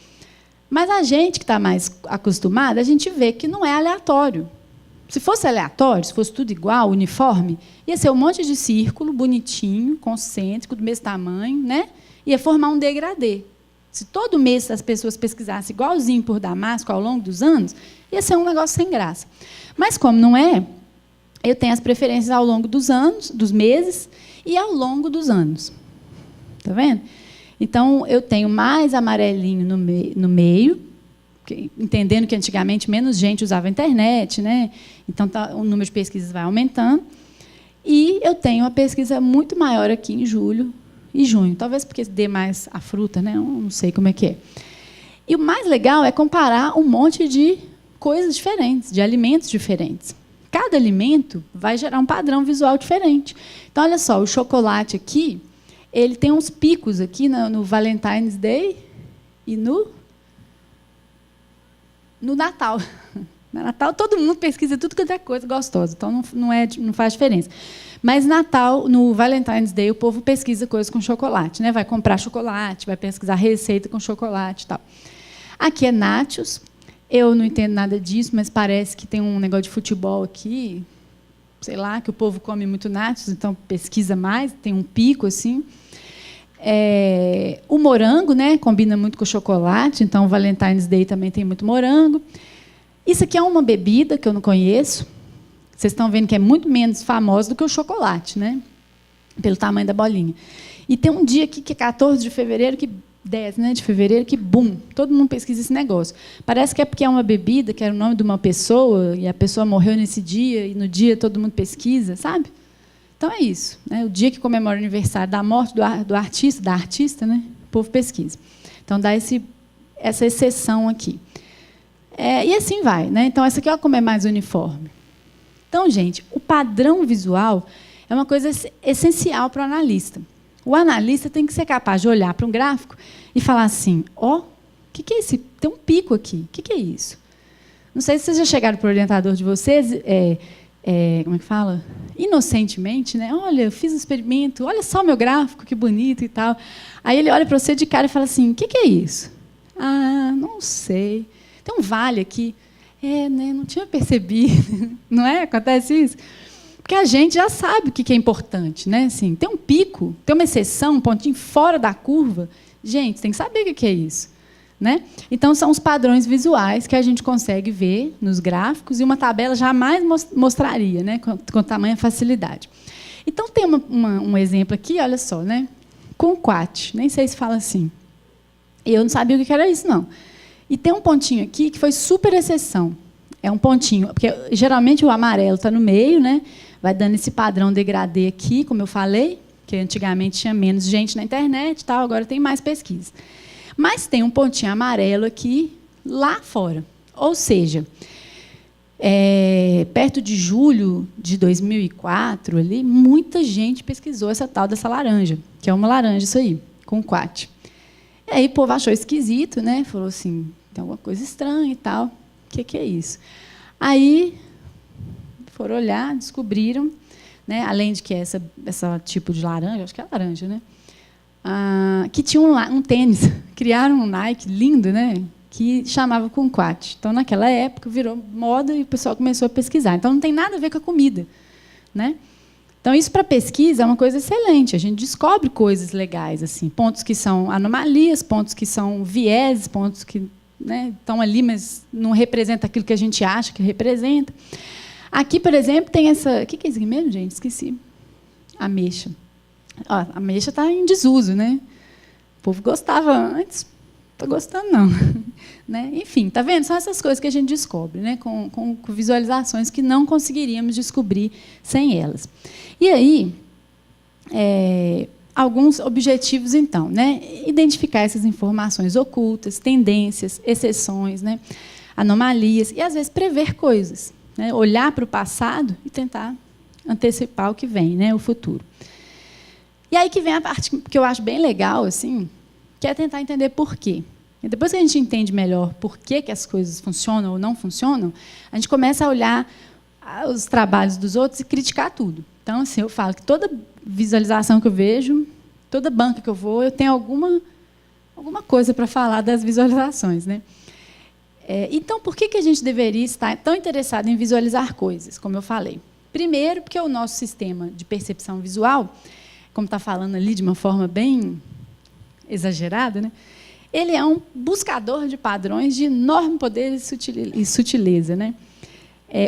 Mas a gente que está mais acostumada, a gente vê que não é aleatório. Se fosse aleatório, se fosse tudo igual, uniforme, ia ser um monte de círculo bonitinho, concêntrico, do mesmo tamanho, né? Ia formar um degradê. Se todo mês as pessoas pesquisassem igualzinho por Damasco ao longo dos anos, ia ser um negócio sem graça. Mas, como não é, eu tenho as preferências ao longo dos anos, dos meses, e ao longo dos anos. Está vendo? Então, eu tenho mais amarelinho no meio, entendendo que antigamente menos gente usava a internet, né? Então o número de pesquisas vai aumentando. E eu tenho uma pesquisa muito maior aqui em julho e junho, talvez porque dê mais a fruta, né? Eu não sei como é que é. E o mais legal é comparar um monte de coisas diferentes, de alimentos diferentes. Cada alimento vai gerar um padrão visual diferente. Então, olha só, o chocolate aqui, ele tem uns picos aqui no Valentine's Day e no Natal. No Natal, todo mundo pesquisa tudo quanto é coisa gostosa, então não faz diferença. Mas Natal, no Valentine's Day, o povo pesquisa coisas com chocolate, né? Vai comprar chocolate, vai pesquisar receita com chocolate e tal. Aqui é nachos. Eu não entendo nada disso, mas parece que tem um negócio de futebol aqui, sei lá, que o povo come muito nachos, então pesquisa mais, tem um pico assim. O morango, né, combina muito com o chocolate, então o Valentine's Day também tem muito morango. Isso aqui é uma bebida que eu não conheço. Vocês estão vendo que é muito menos famosa do que o chocolate, né? Pelo tamanho da bolinha. E tem um dia aqui que é 14 de fevereiro, que 10, né, de fevereiro, que bum, todo mundo pesquisa esse negócio. Parece que é porque é uma bebida, que era o nome de uma pessoa, e a pessoa morreu nesse dia, e no dia todo mundo pesquisa, sabe? Então é isso, né? O dia que comemora o aniversário da morte do artista, da artista, né? O povo pesquisa. Então dá essa exceção aqui. E assim vai, né? Então essa aqui é como é mais uniforme. Então, gente, o padrão visual é uma coisa essencial para o analista. O analista tem que ser capaz de olhar para um gráfico e falar assim: ó, o que é esse? Tem um pico aqui. O que é isso? Não sei se vocês já chegaram para o orientador de vocês. Como é que fala? Inocentemente, né? Olha, eu fiz um experimento, olha só o meu gráfico, que bonito e tal. Aí ele olha para você de cara e fala assim: o que é isso? Ah, não sei. Tem um vale aqui. Né? Não tinha percebido. Não é? Acontece isso? Porque a gente já sabe o que é importante, né? Assim, tem um pico, tem uma exceção, um pontinho fora da curva. Gente, tem que saber o que é isso. Né? Então, são os padrões visuais que a gente consegue ver nos gráficos e uma tabela jamais mostraria, né? Com tamanha facilidade. Então, tem um exemplo aqui, olha só, né? Conquat, nem sei se fala assim. Eu não sabia o que era isso, não. E tem um pontinho aqui que foi super exceção. É um pontinho, porque geralmente o amarelo está no meio, né? Vai dando esse padrão degradê aqui, como eu falei, que antigamente tinha menos gente na internet e tal, agora tem mais pesquisa. Mas tem um pontinho amarelo aqui, lá fora. Ou seja, perto de julho de 2004, ali, muita gente pesquisou essa tal dessa laranja, que é uma laranja isso aí, conquat. E aí o povo achou esquisito, né? Falou assim, tem alguma coisa estranha e tal. O que é isso? Aí foram olhar, descobriram, né? Além de que essa tipo de laranja, acho que é laranja, né? Que tinha um tênis, criaram um Nike lindo, né? Que chamava Conquat. Então, naquela época, virou moda e o pessoal começou a pesquisar. Então, não tem nada a ver com a comida, né? Então, isso para pesquisa é uma coisa excelente. A gente descobre coisas legais, assim, pontos que são anomalias, pontos que são vieses, pontos que, né, estão ali, mas não representa aquilo que a gente acha que representa. Aqui, por exemplo, tem essa... O que é isso aqui mesmo, gente? Esqueci. Ameixa. Ó, a ameixa está em desuso, né? O povo gostava antes, estou gostando, não. Né? Enfim, tá vendo? São essas coisas que a gente descobre, né? com visualizações que não conseguiríamos descobrir sem elas. E aí, alguns objetivos, então, né? Identificar essas informações ocultas, tendências, exceções, né? Anomalias, e, às vezes, prever coisas. Né? Olhar para o passado e tentar antecipar o que vem, né? O futuro. E aí que vem a parte que eu acho bem legal, assim, que é tentar entender por quê. E depois que a gente entende melhor por que as coisas funcionam ou não funcionam, a gente começa a olhar os trabalhos dos outros e criticar tudo. Então, assim, eu falo que toda visualização que eu vejo, toda banca que eu vou, eu tenho alguma coisa para falar das visualizações, né? Então, por que a gente deveria estar tão interessado em visualizar coisas, como eu falei? Primeiro, porque o nosso sistema de percepção visual, como está falando ali de uma forma bem exagerada, né? Ele é um buscador de padrões de enorme poder e sutileza, né?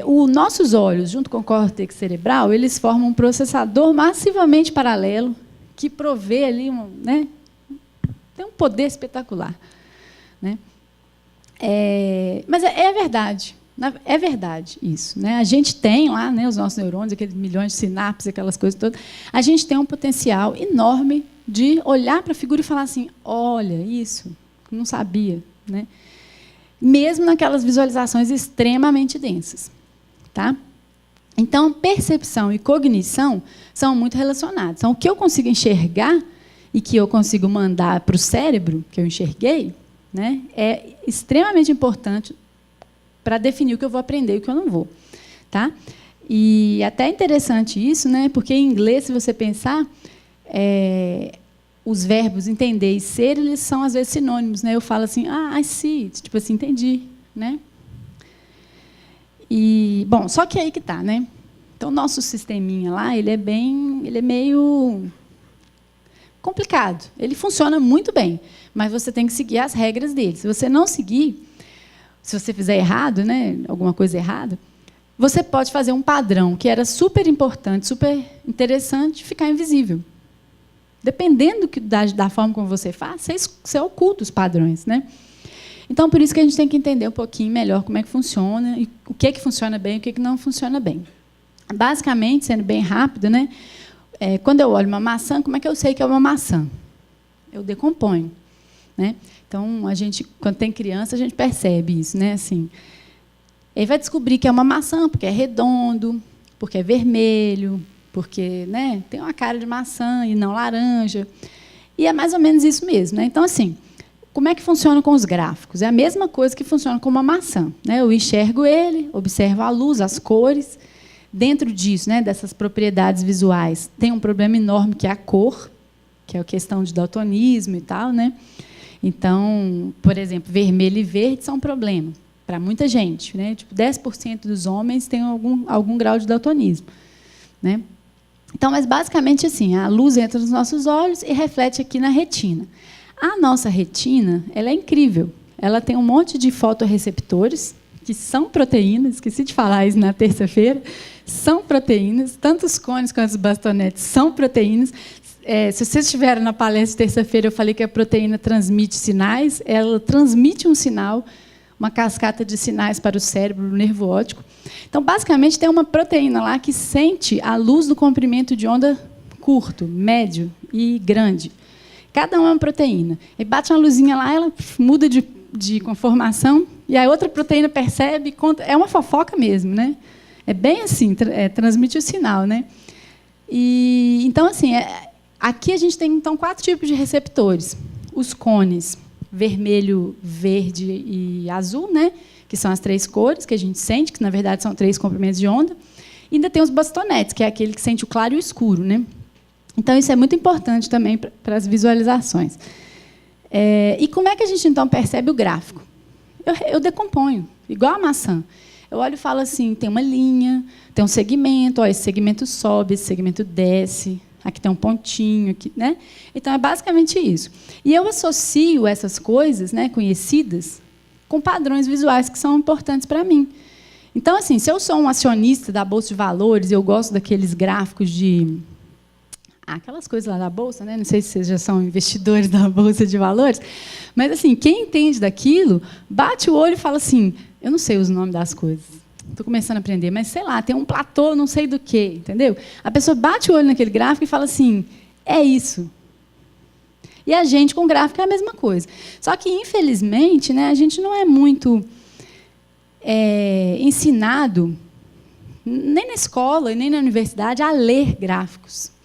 Os nossos olhos, junto com o córtex cerebral, eles formam um processador massivamente paralelo que provê ali né? Tem um poder espetacular, né? Mas é verdade. É verdade isso. Né? A gente tem lá, né, os nossos neurônios, aqueles milhões de sinapses, aquelas coisas todas. A gente tem um potencial enorme de olhar para a figura e falar assim, olha, isso, não sabia. Né? Mesmo naquelas visualizações extremamente densas. Tá? Então, percepção e cognição são muito relacionados. Então, o que eu consigo enxergar e que eu consigo mandar para o cérebro, que eu enxerguei, né, é extremamente importante para definir o que eu vou aprender e o que eu não vou. Tá? E até é interessante isso, né, porque em inglês, se você pensar, os verbos entender e ser, eles são, às vezes, sinônimos. Né? Eu falo assim, I see, tipo assim, entendi. Né? E, bom, só que aí que está. Né? Então, o nosso sisteminha lá, ele é meio complicado. Ele funciona muito bem, mas você tem que seguir as regras dele. Se você não seguir, se você fizer errado, né, alguma coisa errada, você pode fazer um padrão que era super importante, super interessante, ficar invisível. Dependendo da forma como você faz, você oculta os padrões. Né? Então, por isso que a gente tem que entender um pouquinho melhor como é que funciona, e o que funciona bem e o que não funciona bem. Basicamente, sendo bem rápido, né, quando eu olho uma maçã, como é que eu sei que é uma maçã? Eu decomponho. Né? Então, quando tem criança, a gente percebe isso. Né? Assim, ele vai descobrir que é uma maçã, porque é redondo, porque é vermelho, porque, né, tem uma cara de maçã e não laranja. E é mais ou menos isso mesmo. Né? Então, assim, como é que funciona com os gráficos? É a mesma coisa que funciona com uma maçã. Né? Eu enxergo ele, observo a luz, as cores. Dentro disso, né, dessas propriedades visuais, tem um problema enorme, que é a cor, que é a questão de daltonismo e tal. Né? Então, por exemplo, vermelho e verde são um problema para muita gente. Né? Tipo, 10% dos homens têm algum grau de daltonismo. Né? Então, mas basicamente assim, a luz entra nos nossos olhos e reflete aqui na retina. A nossa retina, ela é incrível. Ela tem um monte de fotorreceptores, que são proteínas, esqueci de falar isso na terça-feira, são proteínas, tanto os cones quanto os bastonetes são proteínas. Se vocês estiveram na palestra de terça-feira, eu falei que a proteína transmite sinais, ela transmite um sinal, uma cascata de sinais para o cérebro, o nervo óptico. Então, basicamente, tem uma proteína lá que sente a luz do comprimento de onda curto, médio e grande. Cada uma é uma proteína. E bate uma luzinha lá, ela muda de conformação, e a outra proteína percebe, conta. É uma fofoca mesmo, né? É bem assim, transmite o sinal, né? E então, assim, aqui a gente tem então 4 tipos de receptores: os cones, vermelho, verde e azul, né? Que são as 3 cores que a gente sente, que na verdade são 3 comprimentos de onda. E ainda tem os bastonetes, que é aquele que sente o claro e o escuro, né? Então isso é muito importante também para as visualizações. E como é que a gente então percebe o gráfico? Eu decomponho, igual a maçã. Eu olho e falo assim, tem uma linha, tem um segmento, ó, esse segmento sobe, esse segmento desce, aqui tem um pontinho, aqui, né? Então é basicamente isso. E eu associo essas coisas, né, conhecidas, com padrões visuais que são importantes para mim. Então, assim, se eu sou um acionista da Bolsa de Valores e eu gosto daqueles gráficos de Aquelas coisas lá da Bolsa, né? Não sei se vocês já são investidores da Bolsa de Valores, mas, assim, quem entende daquilo, bate o olho e fala assim, eu não sei os nomes das coisas, estou começando a aprender, mas, sei lá, tem um platô, não sei do quê, entendeu? A pessoa bate o olho naquele gráfico e fala assim, é isso. E a gente, com gráfico, é a mesma coisa. Só que, infelizmente, né, a gente não é muito ensinado, nem na escola, nem na universidade, a ler gráficos.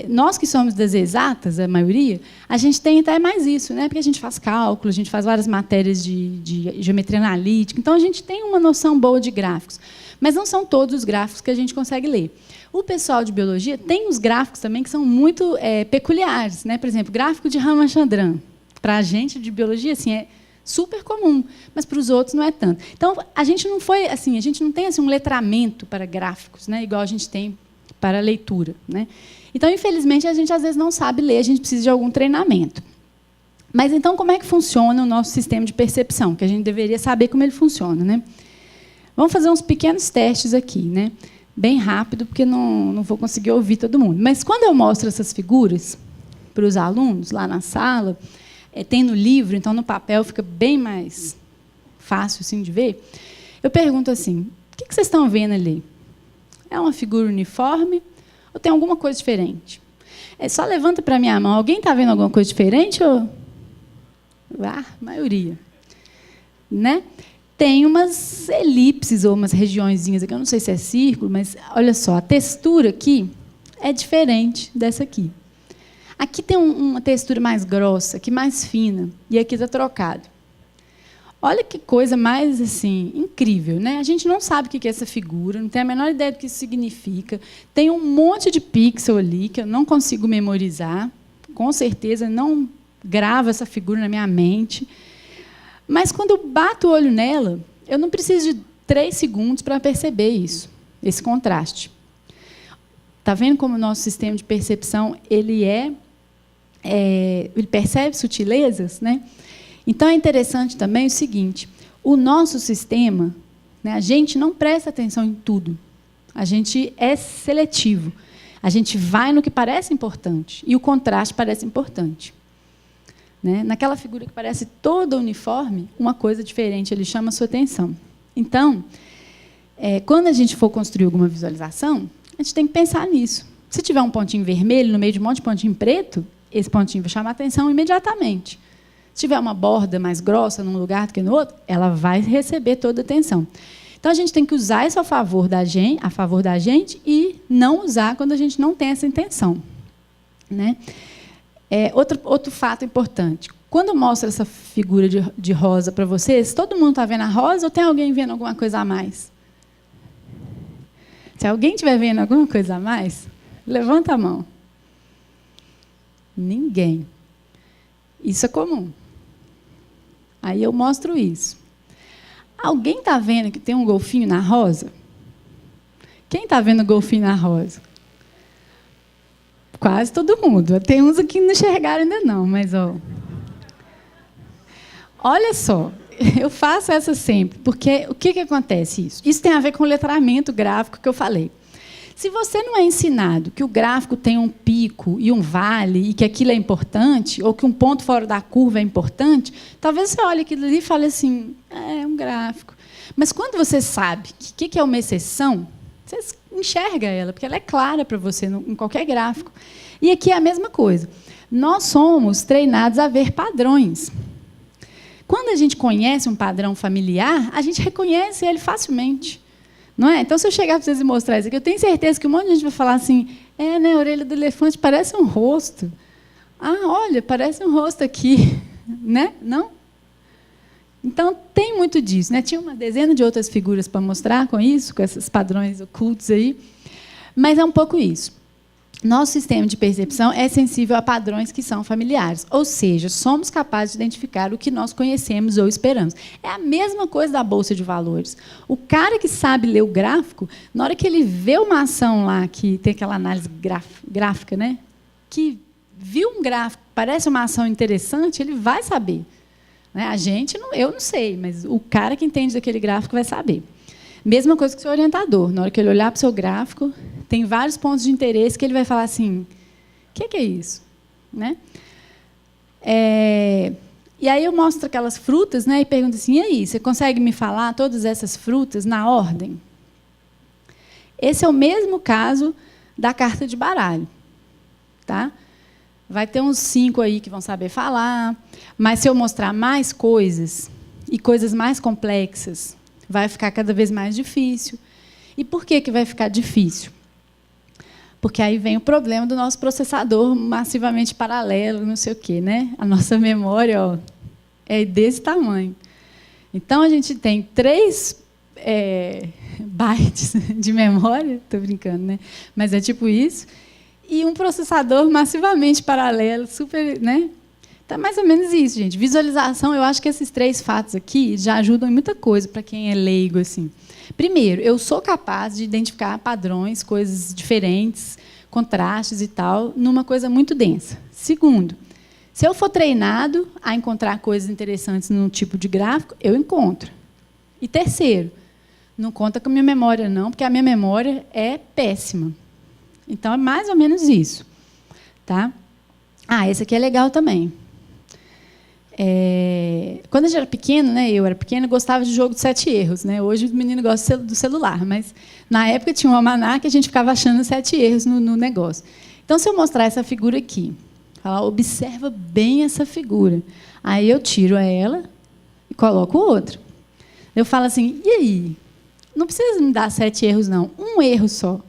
Nós que somos das exatas, a maioria, a gente tem até mais isso, né? Porque a gente faz cálculo, a gente faz várias matérias de geometria analítica, então a gente tem uma noção boa de gráficos, mas não são todos os gráficos que a gente consegue ler. O pessoal de biologia tem os gráficos também que são muito peculiares, né? Por exemplo, gráfico de Ramachandran. Para a gente de biologia, assim, é super comum, mas para os outros não é tanto. Então, a gente não foi assim, a gente não tem assim, um letramento para gráficos, né? Igual a gente tem para a leitura, né? Então, infelizmente, a gente às vezes não sabe ler, a gente precisa de algum treinamento. Mas então, como é que funciona o nosso sistema de percepção? Que a gente deveria saber como ele funciona, né? Vamos fazer uns pequenos testes aqui, né? Bem rápido, porque não vou conseguir ouvir todo mundo. Mas quando eu mostro essas figuras para os alunos lá na sala, tem no livro, então no papel fica bem mais fácil assim, de ver, eu pergunto assim, o que vocês estão vendo ali? É uma figura uniforme ou tem alguma coisa diferente? Só levanta para a minha mão. Alguém está vendo alguma coisa diferente? Ou... a maioria. Né? Tem umas elipses ou umas regiõezinhas aqui, eu não sei se é círculo, mas olha só, a textura aqui é diferente dessa aqui. Aqui tem uma textura mais grossa, aqui mais fina, e aqui está trocado. Olha que coisa mais assim incrível, né? A gente não sabe o que é essa figura, não tem a menor ideia do que isso significa. Tem um monte de pixel ali que eu não consigo memorizar, com certeza não gravo essa figura na minha mente. Mas quando eu bato o olho nela, eu não preciso de 3 segundos para perceber isso, esse contraste. Está vendo como o nosso sistema de percepção ele percebe sutilezas, né? Então, é interessante também o seguinte, o nosso sistema, né, a gente não presta atenção em tudo. A gente é seletivo. A gente vai no que parece importante, e o contraste parece importante. Né? Naquela figura que parece toda uniforme, uma coisa diferente ele chama a sua atenção. Então, quando a gente for construir alguma visualização, a gente tem que pensar nisso. Se tiver um pontinho vermelho no meio de um monte de pontinho preto, esse pontinho vai chamar a atenção imediatamente. Se tiver uma borda mais grossa num lugar do que no outro, ela vai receber toda a atenção. Então, a gente tem que usar isso a favor da gente e não usar quando a gente não tem essa intenção. Né? Outro fato importante. Quando eu mostro essa figura de rosa para vocês, todo mundo está vendo a rosa ou tem alguém vendo alguma coisa a mais? Se alguém estiver vendo alguma coisa a mais, levanta a mão. Ninguém. Isso é comum. Aí eu mostro isso. Alguém está vendo que tem um golfinho na rosa? Quem está vendo o golfinho na rosa? Quase todo mundo. Tem uns aqui que não enxergaram ainda não, mas... Olha só, eu faço essa sempre, porque o que acontece isso? Isso tem a ver com o letramento gráfico que eu falei. Se você não é ensinado que o gráfico tem um pico e um vale, e que aquilo é importante, ou que um ponto fora da curva é importante, talvez você olhe aquilo ali e fale assim, é um gráfico. Mas quando você sabe que é uma exceção, você enxerga ela, porque ela é clara para você em qualquer gráfico. E aqui é a mesma coisa. Nós somos treinados a ver padrões. Quando a gente conhece um padrão familiar, a gente reconhece ele facilmente. Não é? Então, se eu chegar para vocês e mostrar isso aqui, eu tenho certeza que um monte de gente vai falar assim, né, a orelha do elefante parece um rosto. Ah, olha, parece um rosto aqui. Né? Não? Então, tem muito disso. Né? Tinha uma dezena de outras figuras para mostrar com isso, com esses padrões ocultos aí. Mas é um pouco isso. Nosso sistema de percepção é sensível a padrões que são familiares, ou seja, somos capazes de identificar o que nós conhecemos ou esperamos. É a mesma coisa da Bolsa de Valores. O cara que sabe ler o gráfico, na hora que ele vê uma ação lá, que tem aquela análise gráfica, né, que viu um gráfico, parece uma ação interessante, ele vai saber. Né? A gente, eu não sei, mas o cara que entende daquele gráfico vai saber. Mesma coisa que o seu orientador. Na hora que ele olhar para o seu gráfico, tem vários pontos de interesse que ele vai falar assim, que é isso? Né? E aí eu mostro aquelas frutas, né, e pergunto assim, e aí, você consegue me falar todas essas frutas na ordem? Esse é o mesmo caso da carta de baralho. Tá? Vai ter uns 5 aí que vão saber falar, mas se eu mostrar mais coisas, e coisas mais complexas, vai ficar cada vez mais difícil. E por que vai ficar difícil? Porque aí vem o problema do nosso processador massivamente paralelo, não sei o quê, né? A nossa memória, ó, é desse tamanho. Então, a gente tem 3 bytes de memória, estou brincando, né? Mas é tipo isso, e um processador massivamente paralelo, super, né? Então, é mais ou menos isso, gente. Visualização, eu acho que esses 3 fatos aqui já ajudam em muita coisa para quem é leigo, assim. Primeiro, eu sou capaz de identificar padrões, coisas diferentes, contrastes e tal, numa coisa muito densa. Segundo, se eu for treinado a encontrar coisas interessantes num tipo de gráfico, eu encontro. E terceiro, não conta com a minha memória, não, porque a minha memória é péssima. Então, é mais ou menos isso. Tá? Esse aqui é legal também. Quando a gente era pequeno, né, eu era pequena, gostava de jogo de 7 erros. Né? Hoje os meninos gostam do celular, mas na época tinha um almanaque que a gente ficava achando 7 erros no negócio. Então, se eu mostrar essa figura aqui, falar, observa bem essa figura. Aí eu tiro ela e coloco outra. Eu falo assim, e aí? Não precisa me dar 7 erros, não. Um erro só.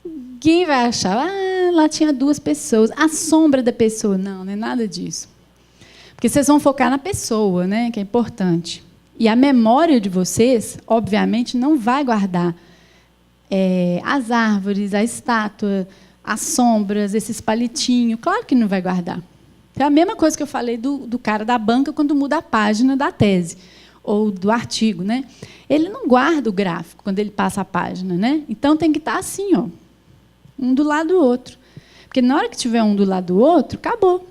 Ninguém vai achar, lá tinha 2 pessoas. A sombra da pessoa. Não é nada disso. Porque vocês vão focar na pessoa, né, que é importante. E a memória de vocês, obviamente, não vai guardar as árvores, a estátua, as sombras, esses palitinhos. Claro que não vai guardar. É a mesma coisa que eu falei do cara da banca quando muda a página da tese ou do artigo. Né? Ele não guarda o gráfico quando ele passa a página. Né? Então, tem que estar assim, ó, um do lado do outro. Porque, na hora que tiver um do lado do outro, acabou.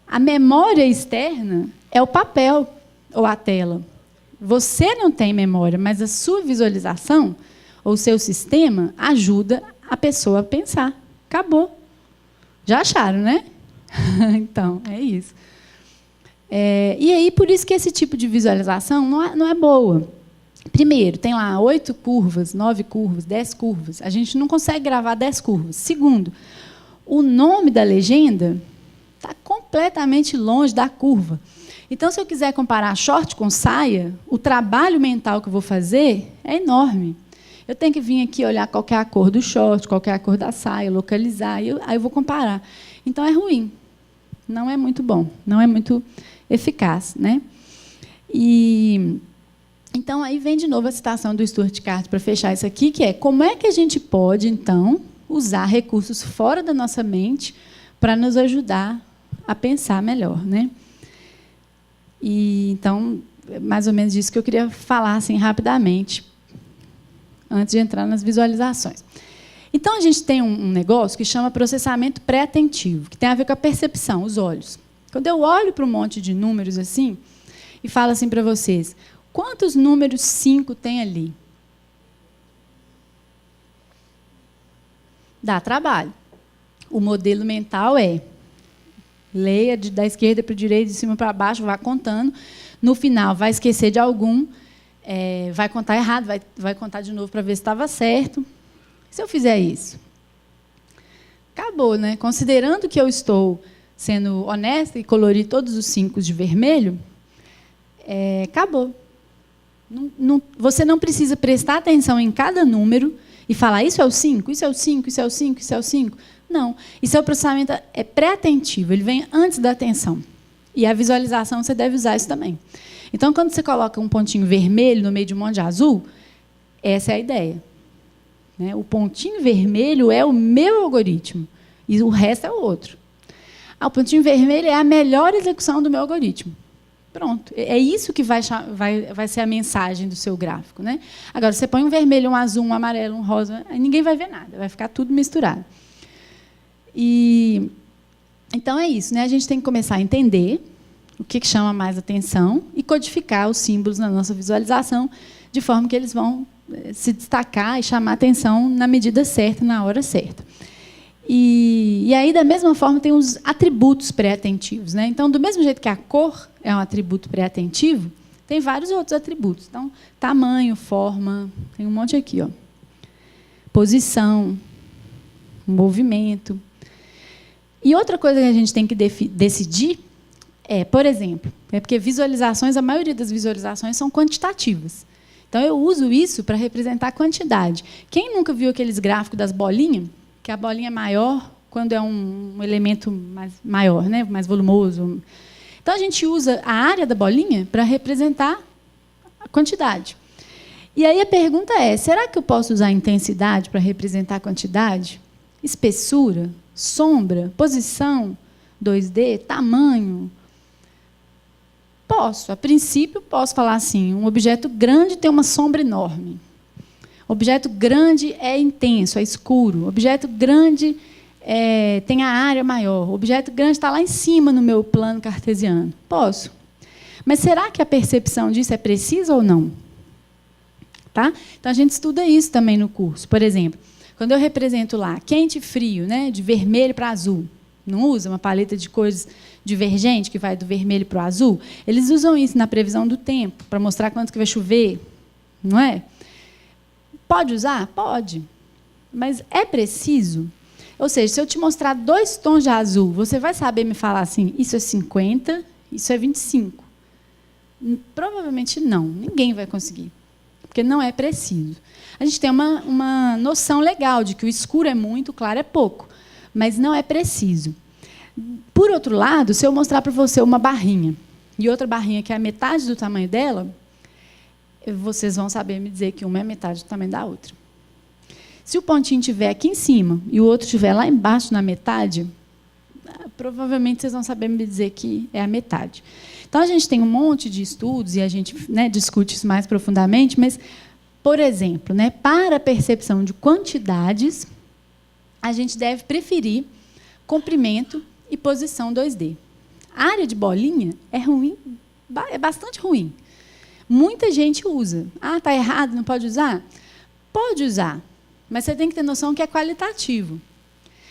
A memória externa é o papel ou a tela. Você não tem memória, mas a sua visualização ou o seu sistema ajuda a pessoa a pensar. Acabou. Já acharam, né? Então, é isso. E aí, por isso que esse tipo de visualização não é boa. Primeiro, tem lá 8 curvas, 9 curvas, 10 curvas. A gente não consegue gravar 10 curvas. Segundo, o nome da legenda está completamente longe da curva. Então, se eu quiser comparar short com saia, o trabalho mental que eu vou fazer é enorme. Eu tenho que vir aqui olhar qual é a cor do short, qual é a cor da saia, localizar, aí eu vou comparar. Então, é ruim. Não é muito bom, não é muito eficaz. Né? Então, aí vem de novo a citação do Stuart Card para fechar isso aqui, que é como é que a gente pode, então, usar recursos fora da nossa mente para nos ajudar a pensar melhor. Né? Então, é mais ou menos isso que eu queria falar assim, rapidamente, antes de entrar nas visualizações. Então, a gente tem um negócio que chama processamento pré-atentivo, que tem a ver com a percepção, os olhos. Quando eu olho para um monte de números assim, e falo assim para vocês, quantos números 5 tem ali? Dá trabalho. O modelo mental é leia da esquerda para a direita, de cima para baixo, vá contando. No final, vai esquecer de algum, vai contar errado, vai contar de novo para ver se estava certo. Se eu fizer isso, acabou, né? Considerando que eu estou sendo honesta e colori todos os 5 de vermelho, acabou. Você não precisa prestar atenção em cada número e falar isso é o 5, isso é o 5, isso é o 5, isso é o 5. Não. Isso é o processamento pré-atentivo, ele vem antes da atenção. E a visualização, você deve usar isso também. Então, quando você coloca um pontinho vermelho no meio de um monte de azul, essa é a ideia. Né? O pontinho vermelho é o meu algoritmo, e o resto é o outro. O pontinho vermelho é a melhor execução do meu algoritmo. Pronto. É isso que vai ser a mensagem do seu gráfico. Né? Agora, você põe um vermelho, um azul, um amarelo, um rosa, aí ninguém vai ver nada, vai ficar tudo misturado. Então, é isso. Né? A gente tem que começar a entender o que chama mais atenção e codificar os símbolos na nossa visualização, de forma que eles vão se destacar e chamar atenção na medida certa, na hora certa. E aí, da mesma forma, tem os atributos pré-atentivos, né? Então, do mesmo jeito que a cor é um atributo pré-atentivo, tem vários outros atributos. Então, tamanho, forma, tem um monte aqui, ó. Posição, movimento. E outra coisa que a gente tem que decidir é, por exemplo, porque visualizações, a maioria das visualizações são quantitativas. Então, eu uso isso para representar a quantidade. Quem nunca viu aqueles gráficos das bolinhas, que a bolinha é maior quando é um elemento mais maior, né, mais volumoso? Então, a gente usa a área da bolinha para representar a quantidade. E aí a pergunta é, será que eu posso usar a intensidade para representar a quantidade? Espessura, sombra, posição, 2D, tamanho? Posso. A princípio, posso falar assim, um objeto grande tem uma sombra enorme. Objeto grande é intenso, é escuro. Objeto grande tem a área maior. Objeto grande está lá em cima no meu plano cartesiano. Posso. Mas será que a percepção disso é precisa ou não? Tá? Então, a gente estuda isso também no curso. Por exemplo, quando eu represento lá quente e frio, né, de vermelho para azul, não usa uma paleta de cores divergente, que vai do vermelho para o azul? Eles usam isso na previsão do tempo, para mostrar quanto que vai chover, não é? Pode usar? Pode. Mas é preciso? Ou seja, se eu te mostrar 2 tons de azul, você vai saber me falar assim, isso é 50, isso é 25? Provavelmente não, ninguém vai conseguir. Porque não é preciso. A gente tem uma noção legal de que o escuro é muito, o claro é pouco, mas não é preciso. Por outro lado, se eu mostrar para você uma barrinha e outra barrinha que é a metade do tamanho dela, vocês vão saber me dizer que uma é a metade do tamanho da outra. Se o pontinho estiver aqui em cima e o outro estiver lá embaixo na metade, provavelmente vocês vão saber me dizer que é a metade. Então, a gente tem um monte de estudos e a gente, né, discute isso mais profundamente, mas, por exemplo, né, para a percepção de quantidades, a gente deve preferir comprimento e posição 2D. A área de bolinha é ruim, é bastante ruim. Muita gente usa. Ah, está errado, não pode usar? Pode usar, mas você tem que ter noção que é qualitativo.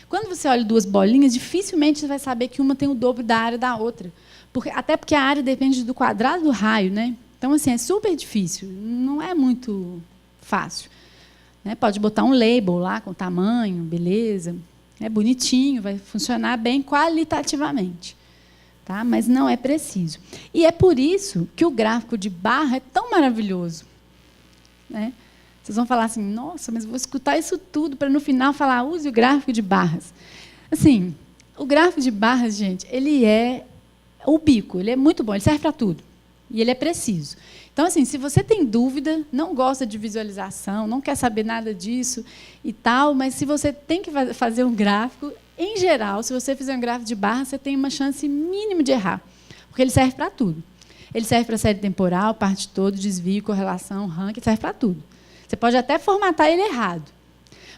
Quando você olha 2 bolinhas, dificilmente você vai saber que uma tem o dobro da área da outra. Até porque a área depende do quadrado do raio, né? Então, assim, é super difícil, não é muito fácil. Né? Pode botar um label lá com tamanho, beleza, é bonitinho, vai funcionar bem qualitativamente. Tá? Mas não é preciso. E é por isso que o gráfico de barra é tão maravilhoso. Né? Vocês vão falar assim, nossa, mas vou escutar isso tudo para, no final, falar, use o gráfico de barras. Assim, o gráfico de barras, gente, ele é o bico, ele é muito bom, ele serve para tudo. E ele é preciso. Então, assim, se você tem dúvida, não gosta de visualização, não quer saber nada disso e tal, mas se você tem que fazer um gráfico, em geral, se você fizer um gráfico de barra, você tem uma chance mínima de errar, porque ele serve para tudo. Ele serve para série temporal, parte todo, desvio, correlação, ranking, serve para tudo. Você pode até formatar ele errado,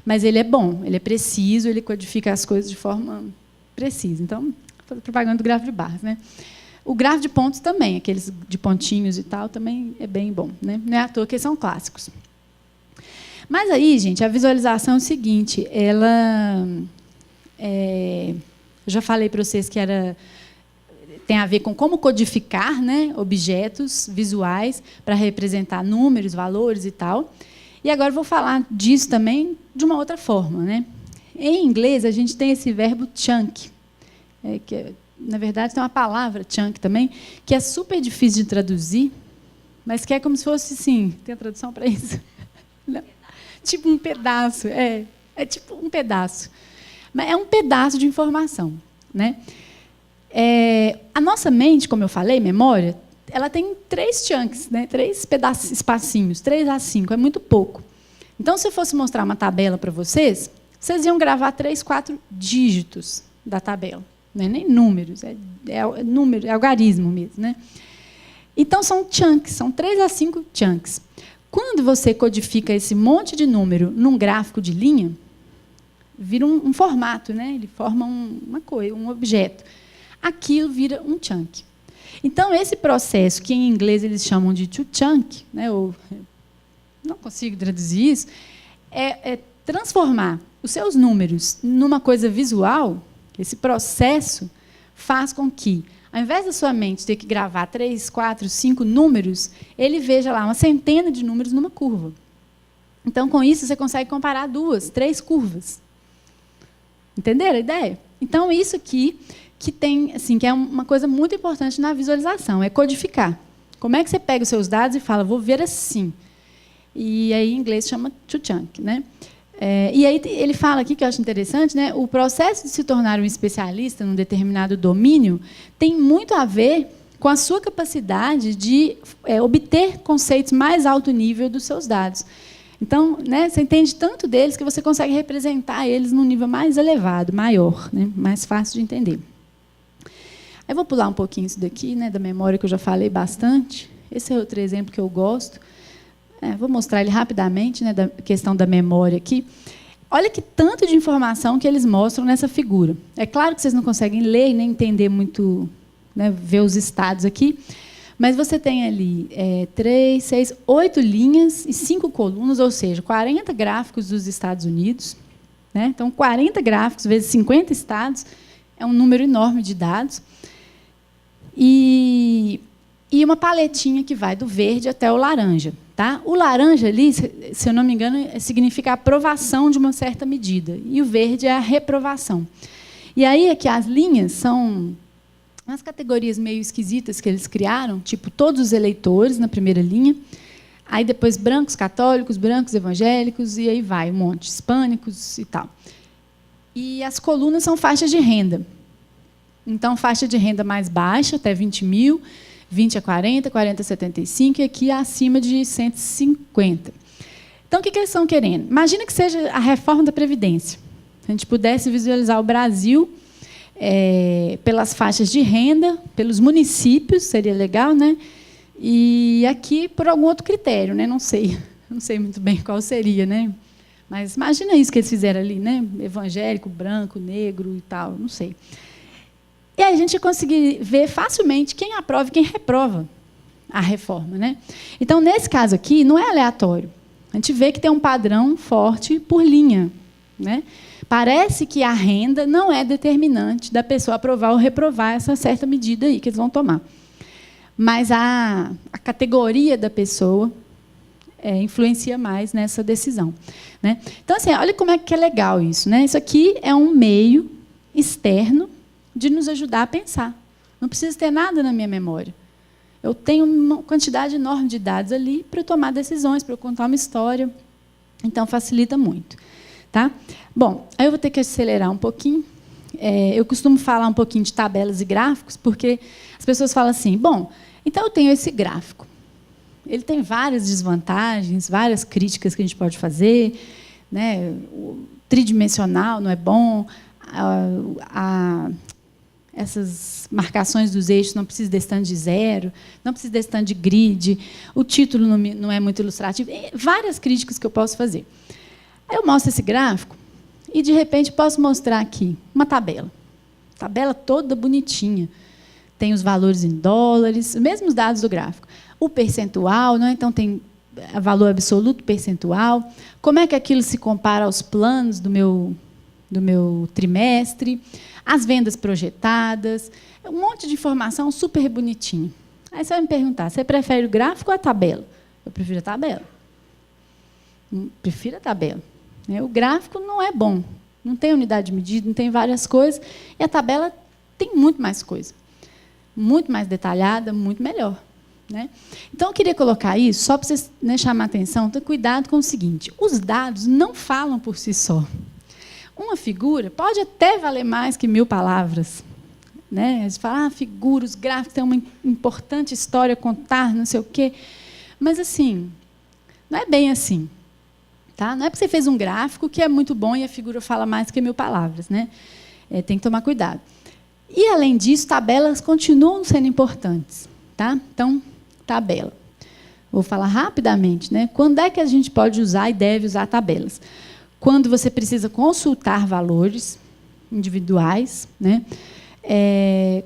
mas ele é bom, ele é preciso, ele codifica as coisas de forma precisa. Então, propaganda do gráfico de barras, né? O gráfico de pontos também, aqueles de pontinhos e tal, também é bem bom, né? Não é à toa que eles são clássicos. Mas aí, gente, a visualização é o seguinte, ela eu já falei para vocês que tem a ver com como codificar, né, objetos visuais para representar números, valores e tal. E agora vou falar disso também de uma outra forma, né? Em inglês, a gente tem esse verbo chunk, que, na verdade, tem uma palavra, chunk, também, que é super difícil de traduzir, mas que é como se fosse, assim, tem a tradução para isso? Não. Tipo um pedaço, é tipo um pedaço. Mas é um pedaço de informação. Né? A nossa mente, como eu falei, memória, ela tem 3 chunks, né? 3 espacinhos, 3 a 5, é muito pouco. Então, se eu fosse mostrar uma tabela para vocês, vocês iam gravar 3, 4 dígitos da tabela. Não é nem números, número, é algarismo mesmo. Né? Então, são chunks, são 3 a 5 chunks. Quando você codifica esse monte de número num gráfico de linha, vira um formato, né? Ele forma uma coisa, um objeto. Aquilo vira um chunk. Então, esse processo, que em inglês eles chamam de to chunk, né? Ou, não consigo traduzir isso, é transformar os seus números numa coisa visual, esse processo faz com que, ao invés da sua mente ter que gravar 3, 4, 5 números, ele veja lá uma centena de números numa curva. Então, com isso, você consegue comparar 2, 3 curvas. Entenderam a ideia? Então, isso aqui que tem, assim, que é uma coisa muito importante na visualização, é codificar. Como é que você pega os seus dados e fala, vou ver assim? E aí, em inglês, chama to chunk, né? E aí ele fala aqui, que eu acho interessante, né? O processo de se tornar um especialista num determinado domínio tem muito a ver com a sua capacidade de obter conceitos mais alto nível dos seus dados. Então, né, você entende tanto deles que você consegue representar eles num nível mais elevado, maior, né, mais fácil de entender. Eu vou pular um pouquinho isso daqui, né, da memória, que eu já falei bastante. Esse é outro exemplo que eu gosto. Vou mostrar ele rapidamente, né, da questão da memória aqui. Olha que tanto de informação que eles mostram nessa figura. É claro que vocês não conseguem ler e nem entender muito, né, ver os estados aqui, mas você tem ali 3, 6, 8 linhas e 5 colunas, ou seja, 40 gráficos dos Estados Unidos. Né? Então, 40 gráficos vezes 50 estados é um número enorme de dados. E uma paletinha que vai do verde até o laranja. Tá? O laranja ali, se eu não me engano, significa a aprovação de uma certa medida. E o verde é a reprovação. E aí aqui as linhas são umas categorias meio esquisitas que eles criaram, tipo todos os eleitores na primeira linha, aí depois brancos católicos, brancos evangélicos, e aí vai um monte, hispânicos e tal. E as colunas são faixas de renda. Então, faixa de renda mais baixa, até 20 mil, 20 a 40, 40 a 75, e aqui acima de 150. Então, o que eles estão querendo? Imagina que seja a reforma da Previdência. Se a gente pudesse visualizar o Brasil pelas faixas de renda, pelos municípios, seria legal, né? E aqui por algum outro critério, né? Não sei muito bem qual seria, né? Mas imagina isso que eles fizeram ali, né? Evangélico, branco, negro e tal, não sei. E aí a gente conseguir ver facilmente quem aprova e quem reprova a reforma, né? Então, nesse caso aqui, não é aleatório. A gente vê que tem um padrão forte por linha, né? Parece que a renda não é determinante da pessoa aprovar ou reprovar essa certa medida aí que eles vão tomar. Mas a categoria da pessoa influencia mais nessa decisão. Né? Então, assim, olha como é que é legal isso. Né? Isso aqui é um meio externo de nos ajudar a pensar. Não precisa ter nada na minha memória. Eu tenho uma quantidade enorme de dados ali para eu tomar decisões, para eu contar uma história. Então, facilita muito. Tá? Bom, aí eu vou ter que acelerar um pouquinho. Eu costumo falar um pouquinho de tabelas e gráficos, porque as pessoas falam assim, bom, então eu tenho esse gráfico. Ele tem várias desvantagens, várias críticas que a gente pode fazer. Né? O tridimensional não é bom, essas marcações dos eixos não precisa desse tanto de zero, não precisa desse tanto de grid, o título não é muito ilustrativo. Várias críticas que eu posso fazer. Aí eu mostro esse gráfico e, de repente, posso mostrar aqui uma tabela. Tabela toda bonitinha. Tem os valores em dólares, os mesmos dados do gráfico. O percentual, né? Então, tem valor absoluto, percentual. Como é que aquilo se compara aos planos do meu trimestre. As vendas projetadas. Um monte de informação super bonitinha. Aí você vai me perguntar, você prefere o gráfico ou a tabela? Eu prefiro a tabela. Prefiro a tabela. O gráfico não é bom, não tem unidade de medida, não tem várias coisas, e a tabela tem muito mais coisa, muito mais detalhada, muito melhor. Né? Então, eu queria colocar isso só para vocês, né, chamar a atenção. Então, cuidado com o seguinte, os dados não falam por si só. Uma figura pode até valer mais que 1000 palavras. Né? A gente fala, figura, os gráficos têm uma importante história a contar, não sei o quê. Mas, assim, não é bem assim. Tá? Não é porque você fez um gráfico que é muito bom e a figura fala mais que 1000 palavras. Né? Tem que tomar cuidado. E, além disso, tabelas continuam sendo importantes. Tá? Então, tabela. Vou falar rapidamente. Né? Quando é que a gente pode usar e deve usar tabelas? Quando você precisa consultar valores individuais. Né?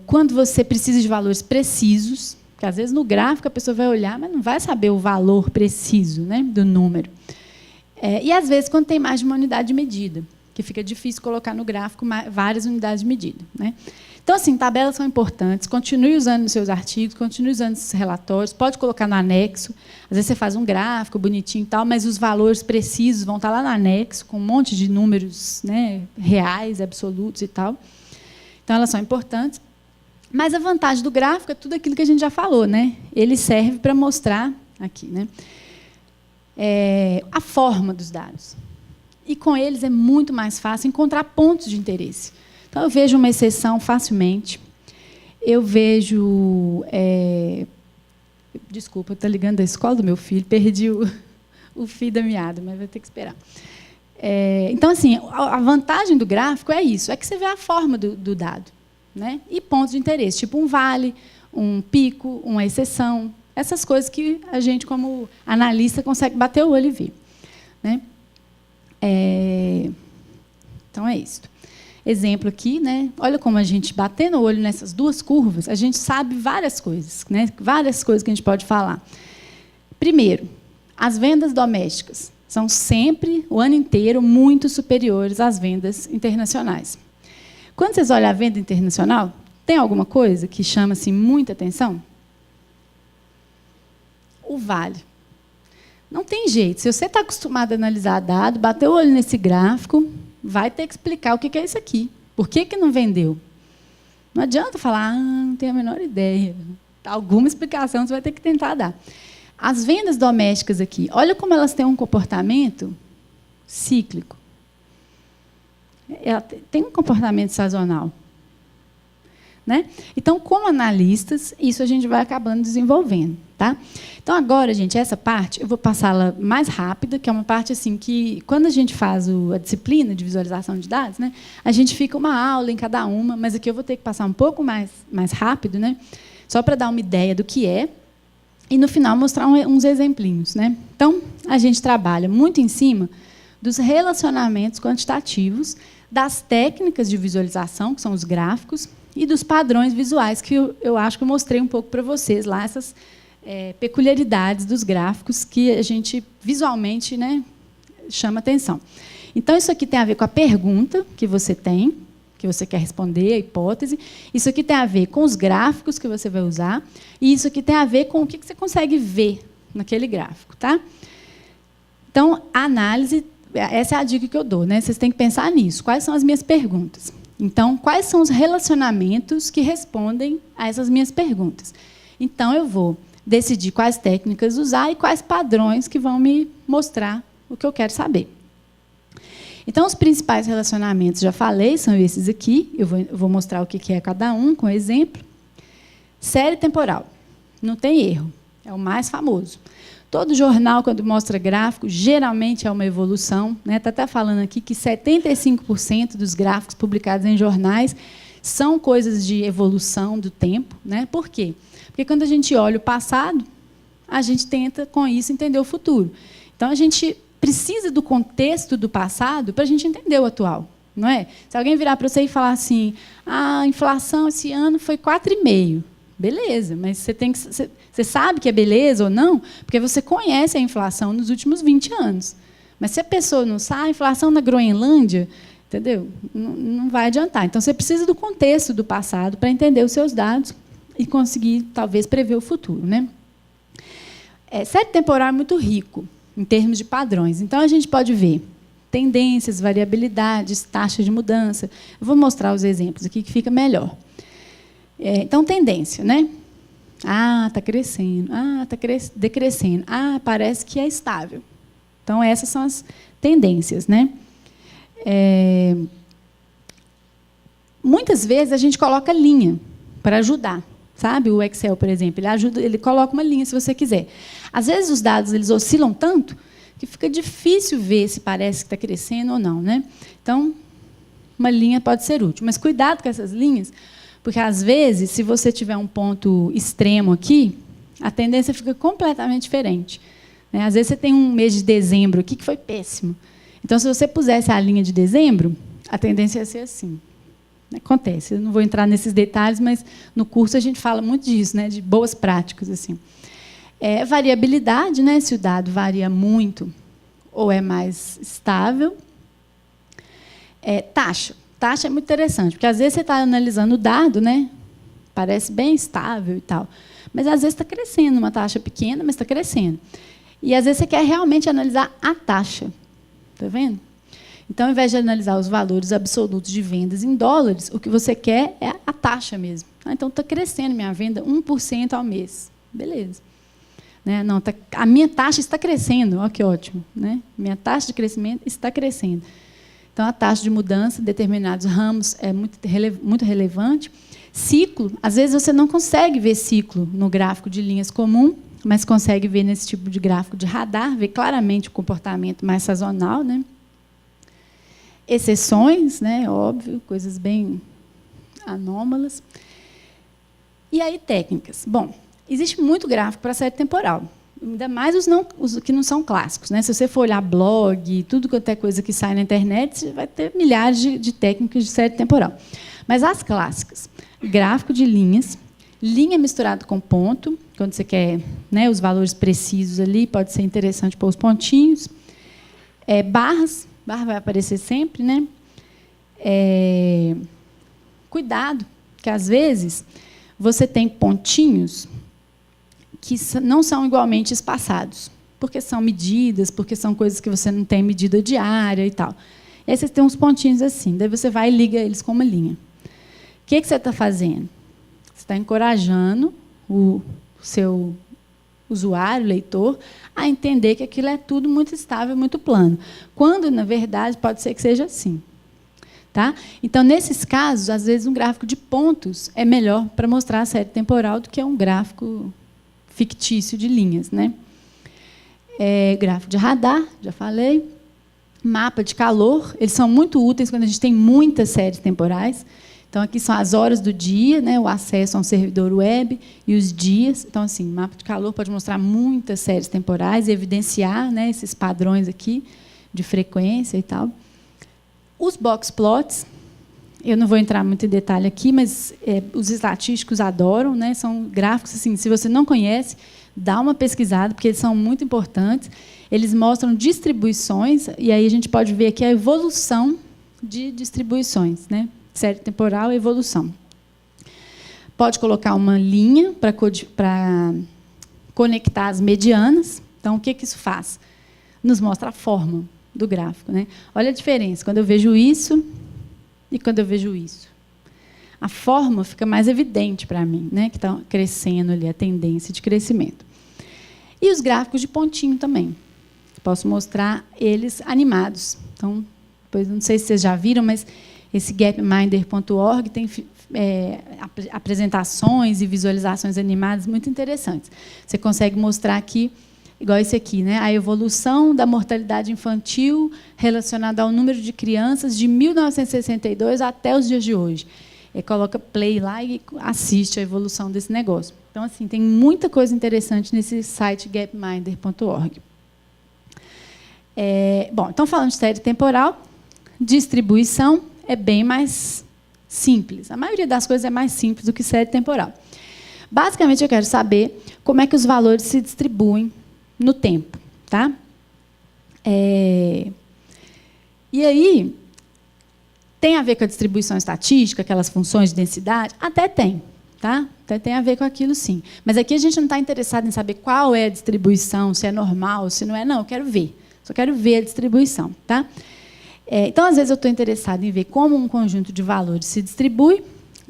Quando você precisa de valores precisos, porque, às vezes, no gráfico a pessoa vai olhar, mas não vai saber o valor preciso, né, do número. E, às vezes, quando tem mais de uma unidade de medida, porque fica difícil colocar no gráfico várias unidades de medida, né? Então, assim, tabelas são importantes, continue usando nos seus artigos, continue usando esses relatórios, pode colocar no anexo. Às vezes você faz um gráfico bonitinho e tal, mas os valores precisos vão estar lá no anexo, com um monte de números, né, reais, absolutos e tal. Então, elas são importantes. Mas a vantagem do gráfico é tudo aquilo que a gente já falou, né? Ele serve para mostrar aqui, né, a forma dos dados. E com eles é muito mais fácil encontrar pontos de interesse. Então, eu vejo uma exceção facilmente. Eu vejo... Desculpa, está ligando da escola do meu filho, perdi o fio da meada, mas vai ter que esperar. Então, assim, a vantagem do gráfico é isso, é que você vê a forma do dado, né? E pontos de interesse, tipo um vale, um pico, uma exceção, essas coisas que a gente, como analista, consegue bater o olho e ver, né? Então, é isso. Exemplo aqui, né? Olha como a gente, batendo o olho nessas duas curvas, a gente sabe várias coisas, né? Várias coisas que a gente pode falar. Primeiro, as vendas domésticas são sempre, o ano inteiro, muito superiores às vendas internacionais. Quando vocês olham a venda internacional, tem alguma coisa que chama assim, muita atenção? O vale. Não tem jeito. Se você está acostumado a analisar dado, bater o olho nesse gráfico, vai ter que explicar o que é isso aqui. Por que não vendeu? Não adianta falar, não tenho a menor ideia. Alguma explicação você vai ter que tentar dar. As vendas domésticas aqui, olha como elas têm um comportamento cíclico. Ela tem um comportamento sazonal, né? Então, como analistas, isso a gente vai acabando desenvolvendo, tá? Então, agora, gente, essa parte, eu vou passá-la mais rápida, que é uma parte assim que, quando a gente faz a disciplina de visualização de dados, né, a gente fica uma aula em cada uma, mas aqui eu vou ter que passar um pouco mais rápido, né, só para dar uma ideia do que é, e, no final, mostrar uns exemplinhos, né? Então, a gente trabalha muito em cima dos relacionamentos quantitativos, das técnicas de visualização, que são os gráficos, e dos padrões visuais, que eu acho que eu mostrei um pouco para vocês lá, essas peculiaridades dos gráficos que a gente, visualmente, né, chama atenção. Então, isso aqui tem a ver com a pergunta que você tem, que você quer responder, a hipótese. Isso aqui tem a ver com os gráficos que você vai usar. E isso aqui tem a ver com o que você consegue ver naquele gráfico, tá? Então, a análise, essa é a dica que eu dou, né? Vocês têm que pensar nisso. Quais são as minhas perguntas? Então, quais são os relacionamentos que respondem a essas minhas perguntas? Então, eu vou decidir quais técnicas usar e quais padrões que vão me mostrar o que eu quero saber. Então, os principais relacionamentos, já falei, são esses aqui. Eu vou mostrar o que é cada um, com exemplo. Série temporal. Não tem erro. É o mais famoso. Todo jornal, quando mostra gráfico, geralmente é uma evolução. Está até falando aqui que 75% dos gráficos publicados em jornais são coisas de evolução do tempo. Né? Por quê? Porque, quando a gente olha o passado, a gente tenta, com isso, entender o futuro. Então, a gente precisa do contexto do passado para a gente entender o atual, não é? Se alguém virar para você e falar assim, a inflação esse ano foi 4,5%, beleza, mas você sabe que é beleza ou não, porque você conhece a inflação nos últimos 20 anos. Mas se a pessoa não sabe, a inflação na Groenlândia, entendeu? Não vai adiantar. Então, você precisa do contexto do passado para entender os seus dados e conseguir, talvez, prever o futuro, né? Série temporal é muito rico em termos de padrões. Então, a gente pode ver tendências, variabilidades, taxas de mudança. Eu vou mostrar os exemplos aqui que fica melhor. Então, tendência, né? Está crescendo. Está decrescendo. Parece que é estável. Então, essas são as tendências, né? Muitas vezes, a gente coloca linha para ajudar. Sabe, o Excel, por exemplo, ele coloca uma linha, se você quiser. Às vezes, os dados eles oscilam tanto que fica difícil ver se parece que está crescendo ou não, né? Então, uma linha pode ser útil. Mas cuidado com essas linhas, porque, às vezes, se você tiver um ponto extremo aqui, a tendência fica completamente diferente. Né? Às vezes, você tem um mês de dezembro aqui que foi péssimo. Então, se você pusesse a linha de dezembro, a tendência ia ser assim. Acontece, eu não vou entrar nesses detalhes, mas no curso a gente fala muito disso, né, de boas práticas. Assim. Variabilidade, né, se o dado varia muito ou é mais estável. Taxa. Taxa é muito interessante, porque às vezes você está analisando o dado, né? Parece bem estável e tal, mas às vezes está crescendo, uma taxa pequena, mas está crescendo. E às vezes você quer realmente analisar a taxa. Está vendo? Então, ao invés de analisar os valores absolutos de vendas em dólares, o que você quer é a taxa mesmo. Então, está crescendo minha venda 1% ao mês. Beleza. Né? Não, a minha taxa está crescendo. Olha que ótimo. Né? Minha taxa de crescimento está crescendo. Então, a taxa de mudança em determinados ramos é muito relevante. Ciclo, às vezes você não consegue ver ciclo no gráfico de linhas comum, mas consegue ver nesse tipo de gráfico de radar, ver claramente o comportamento mais sazonal, né? Exceções, né? Óbvio, coisas bem anômalas. E aí, técnicas. Bom, existe muito gráfico para série temporal, ainda mais os que não são clássicos, né? Se você for olhar blog, tudo quanto é coisa que sai na internet, você vai ter milhares de técnicas de série temporal. Mas as clássicas, gráfico de linhas, linha misturado com ponto, quando você quer, né, os valores precisos ali, pode ser interessante pôr os pontinhos. Barras, barra vai aparecer sempre, né? Cuidado, que às vezes você tem pontinhos que não são igualmente espaçados, porque são medidas, porque são coisas que você não tem medida diária e tal. E aí você tem uns pontinhos assim, daí você vai e liga eles com uma linha. O que você está fazendo? Você está encorajando o seu usuário, leitor, a entender que aquilo é tudo muito estável, muito plano. Quando, na verdade, pode ser que seja assim. Tá? Então, nesses casos, às vezes, um gráfico de pontos é melhor para mostrar a série temporal do que um gráfico fictício de linhas. Né? Gráfico de radar, já falei. Mapa de calor, eles são muito úteis quando a gente tem muitas séries temporais. Então, aqui são as horas do dia, né, o acesso a um servidor web e os dias. Então, assim, mapa de calor pode mostrar muitas séries temporais e evidenciar, né, esses padrões aqui de frequência e tal. Os box plots, eu não vou entrar muito em detalhe aqui, mas os estatísticos adoram, né, são gráficos, assim, se você não conhece, dá uma pesquisada, porque eles são muito importantes. Eles mostram distribuições, e aí a gente pode ver aqui a evolução de distribuições, né? Série temporal e evolução. Pode colocar uma linha para conectar as medianas. Então, o que isso faz? Nos mostra a forma do gráfico. Né? Olha a diferença, quando eu vejo isso e quando eu vejo isso. A forma fica mais evidente para mim, né? Que está crescendo ali, a tendência de crescimento. E os gráficos de pontinho também. Posso mostrar eles animados. Então, depois, não sei se vocês já viram, mas esse gapminder.org tem apresentações e visualizações animadas muito interessantes. Você consegue mostrar aqui, igual esse aqui, né, a evolução da mortalidade infantil relacionada ao número de crianças de 1962 até os dias de hoje. Coloca play lá e assiste a evolução desse negócio. Então, assim, tem muita coisa interessante nesse site gapminder.org. Bom, então, falando de série temporal, distribuição é bem mais simples. A maioria das coisas é mais simples do que série temporal. Basicamente, eu quero saber como é que os valores se distribuem no tempo. Tá? E aí, tem a ver com a distribuição estatística, aquelas funções de densidade? Até tem. Tá? Até tem a ver com aquilo, sim. Mas aqui a gente não está interessado em saber qual é a distribuição, se é normal, se não é. Não, eu quero ver. Só quero ver a distribuição. Tá? Então, às vezes, eu estou interessado em ver como um conjunto de valores se distribui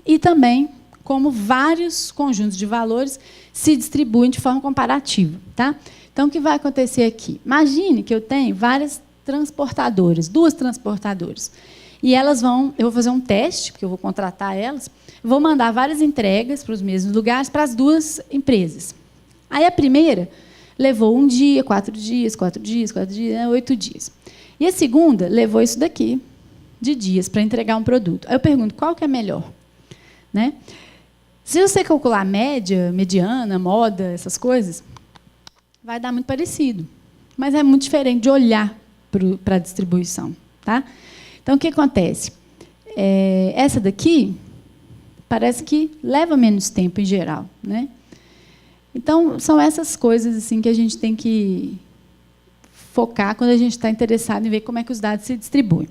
e também como vários conjuntos de valores se distribuem de forma comparativa. Tá? Então, o que vai acontecer aqui? Imagine que eu tenho várias transportadoras, 2 transportadoras. E elas vão, eu vou fazer um teste, porque eu vou contratar elas, vou mandar várias entregas para os mesmos lugares para as 2 empresas. Aí a primeira levou 1 dia, 4 dias, 4 dias, 4 dias, 8 dias. E a segunda levou isso daqui, de dias, para entregar um produto. Aí eu pergunto, qual que é melhor? Né? Se você calcular média, mediana, moda, essas coisas, vai dar muito parecido. Mas é muito diferente de olhar para a distribuição. Tá? Então, o que acontece? Essa daqui parece que leva menos tempo, em geral. Né? Então, são essas coisas assim, que a gente tem que focar quando a gente está interessado em ver como é que os dados se distribuem.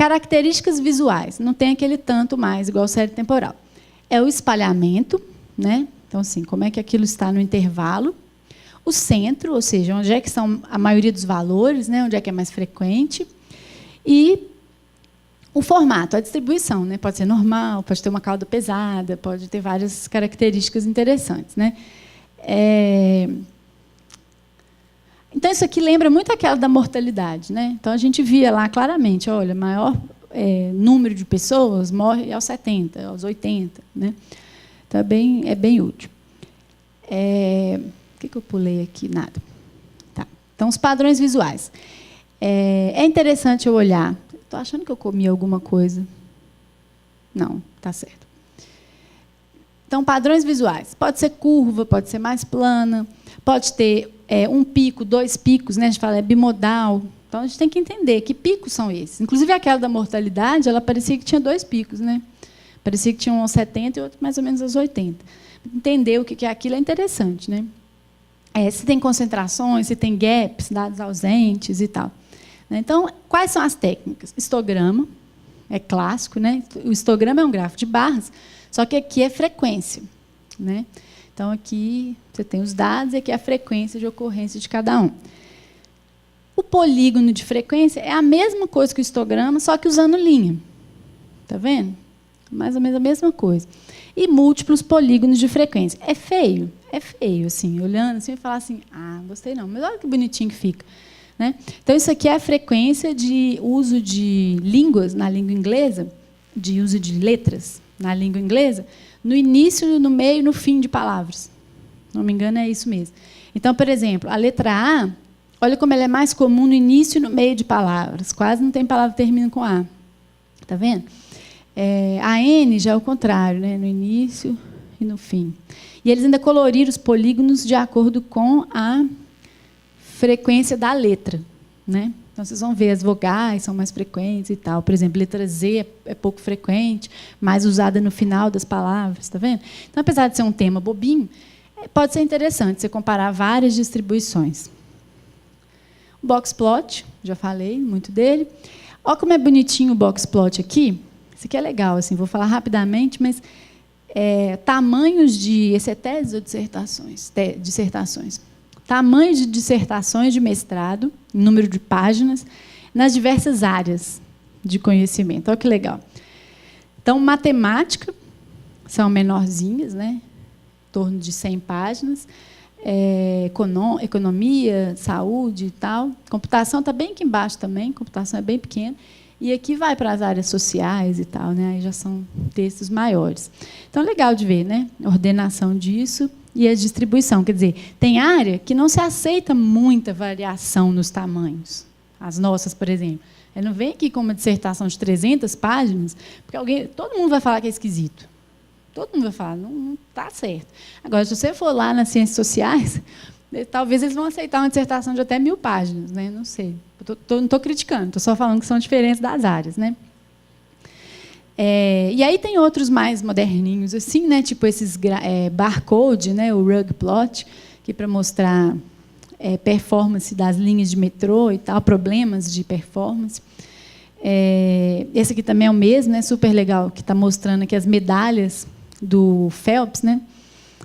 Características visuais, não tem aquele tanto mais, igual série temporal. É o espalhamento, né? Então, assim, como é que aquilo está no intervalo. O centro, ou seja, onde é que são a maioria dos valores, né? Onde é que é mais frequente. E o formato, a distribuição, né? Pode ser normal, pode ter uma cauda pesada, pode ter várias características interessantes, né? Então, isso aqui lembra muito aquela da mortalidade, né? Então, a gente via lá claramente, olha, maior número de pessoas morre aos 70, aos 80, né? Então, é bem útil. O que eu pulei aqui? Nada. Tá. Então, os padrões visuais. É interessante eu olhar. Estou achando que eu comi alguma coisa. Não, está certo. Então, padrões visuais. Pode ser curva, pode ser mais plana, pode ter um pico, 2 picos, né? A gente fala bimodal. Então, a gente tem que entender que picos são esses. Inclusive, aquela da mortalidade, ela parecia que tinha 2 picos, né? Parecia que tinha um aos 70 e outro mais ou menos aos 80. Entender o que é aquilo é interessante, né? Se tem concentrações, se tem gaps, dados ausentes e tal. Então, quais são as técnicas? Histograma, é clássico, né? O histograma é um gráfico de barras, só que aqui é frequência, né? Então, aqui você tem os dados e aqui é a frequência de ocorrência de cada um. O polígono de frequência é a mesma coisa que o histograma, só que usando linha. Está vendo? Mais ou menos a mesma coisa. E múltiplos polígonos de frequência. É feio, assim, olhando assim e falar assim, gostei não, mas olha que bonitinho que fica. Né? Então, isso aqui é a frequência de uso de línguas na língua inglesa, de uso de letras na língua inglesa, no início, no meio e no fim de palavras. Não me engano, é isso mesmo. Então, por exemplo, a letra A, olha como ela é mais comum no início e no meio de palavras. Quase não tem palavra que termina com A. Está vendo? A N já é o contrário, né? No início e no fim. E eles ainda coloriram os polígonos de acordo com a frequência da letra, né? Então, vocês vão ver, as vogais são mais frequentes e tal. Por exemplo, letra Z é pouco frequente, mais usada no final das palavras, está vendo? Então, apesar de ser um tema bobinho, pode ser interessante você comparar várias distribuições. O boxplot, já falei muito dele. Olha como é bonitinho o boxplot aqui. Isso aqui é legal, assim, vou falar rapidamente, mas tamanhos de... Esse é tese ou dissertações? Dissertações. Tamanho de dissertações de mestrado, número de páginas, nas diversas áreas de conhecimento. Olha que legal. Então, matemática, são menorzinhas, né? Em torno de 100 páginas. Economia, saúde e tal. Computação está bem aqui embaixo também, computação é bem pequena. E aqui vai para as áreas sociais e tal, né? Aí já são textos maiores. Então, legal de ver, né? A ordenação disso e a distribuição. Quer dizer, tem área que não se aceita muita variação nos tamanhos. As nossas, por exemplo. Eu não venho aqui com uma dissertação de 300 páginas, porque todo mundo vai falar que é esquisito. Todo mundo vai falar, não está certo. Agora, se você for lá nas ciências sociais, talvez eles vão aceitar uma dissertação de até 1000 páginas, né? Não sei. Não estou criticando, estou só falando que são diferentes das áreas, né? E aí tem outros mais moderninhos, assim, né? Tipo esses barcode, né? O rug plot, que para mostrar performance das linhas de metrô e tal, problemas de performance. Esse aqui também é o mesmo, né? Super legal, que está mostrando aqui as medalhas do Phelps, né?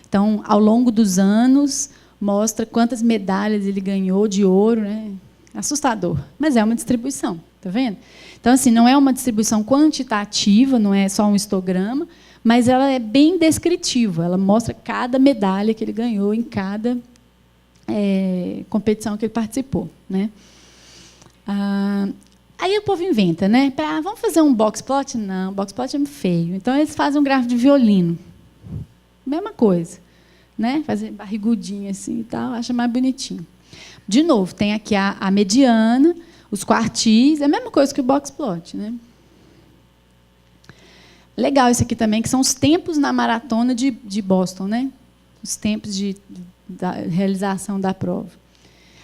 Então, ao longo dos anos, mostra quantas medalhas ele ganhou de ouro, né? Assustador, mas é uma distribuição, tá vendo? Então, assim, não é uma distribuição quantitativa, não é só um histograma, mas ela é bem descritiva, ela mostra cada medalha que ele ganhou em cada competição que ele participou, né? Aí o povo inventa, né? Vamos fazer um boxplot? Não, boxplot é feio. Então, eles fazem um gráfico de violino. Mesma coisa, né? Fazer barrigudinho assim e tal, acha mais bonitinho. De novo, tem aqui a mediana, os quartis, é a mesma coisa que o boxplot, né? Legal isso aqui também, que são os tempos na maratona de Boston, né? Os tempos da realização da prova.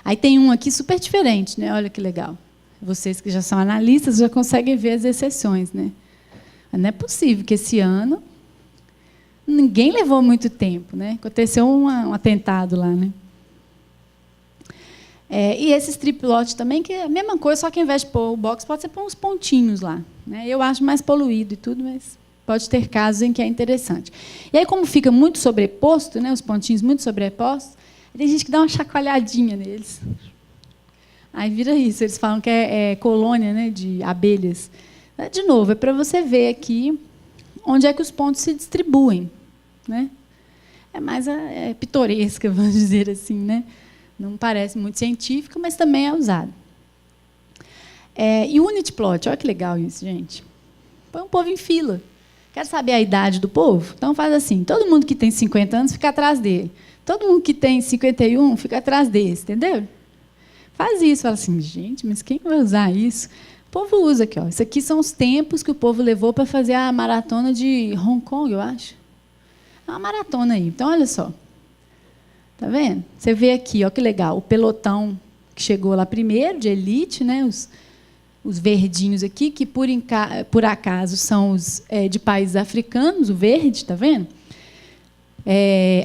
Aí tem um aqui super diferente, né? Olha que legal. Vocês que já são analistas já conseguem ver as exceções, né? Mas não é possível que esse ano ninguém levou muito tempo, né? Aconteceu um atentado lá, né? E esse strip plot também, que é a mesma coisa, só que ao invés de pôr o box, pode ser pôr uns pontinhos lá. Né? Eu acho mais poluído e tudo, mas pode ter casos em que é interessante. E aí, como fica muito sobreposto, né, os pontinhos muito sobrepostos, tem gente que dá uma chacoalhadinha neles. Aí vira isso, eles falam que é colônia, né, de abelhas. De novo, é para você ver aqui onde é que os pontos se distribuem. Né? É mais pitoresca, vamos dizer assim. Né? Não parece muito científico, mas também é usado. E o unit plot, olha que legal isso, gente. Põe um povo em fila. Quer saber a idade do povo? Então faz assim, todo mundo que tem 50 anos fica atrás dele. Todo mundo que tem 51 fica atrás desse, entendeu? Faz isso, fala assim, gente, mas quem vai usar isso? O povo usa aqui, ó. Isso aqui são os tempos que o povo levou para fazer a maratona de Hong Kong, eu acho. É uma maratona aí. Então, olha só. Tá vendo? Você vê aqui, ó, que legal, o pelotão que chegou lá primeiro, de elite, né? Os verdinhos aqui, que por acaso são os de países africanos, o verde, tá vendo?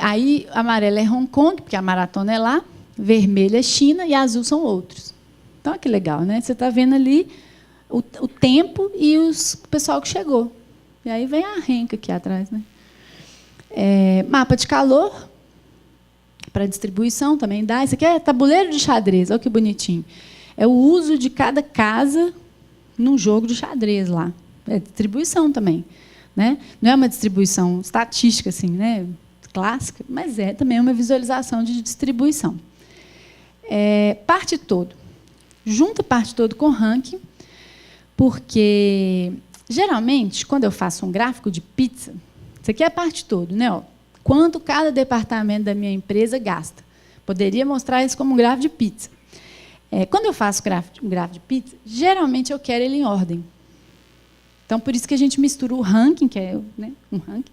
Aí, amarelo é Hong Kong, porque a maratona é lá, vermelho é China e azul são outros. Então, olha que legal, né? Você está vendo ali o tempo e o pessoal que chegou. E aí vem a renca aqui atrás. Né? Mapa de calor, para distribuição também dá. Isso aqui é tabuleiro de xadrez, olha que bonitinho. É o uso de cada casa num jogo de xadrez lá. É distribuição também. Né? Não é uma distribuição estatística, assim, né? Clássica, mas é também uma visualização de distribuição. Parte todo. Junta parte todo com ranking, porque, geralmente, quando eu faço um gráfico de pizza, isso aqui é a parte todo, né? Ó, quanto cada departamento da minha empresa gasta. Poderia mostrar isso como um gráfico de pizza. Quando eu faço um gráfico de pizza, geralmente eu quero ele em ordem. Então, por isso que a gente mistura o ranking, que é, né, um ranking,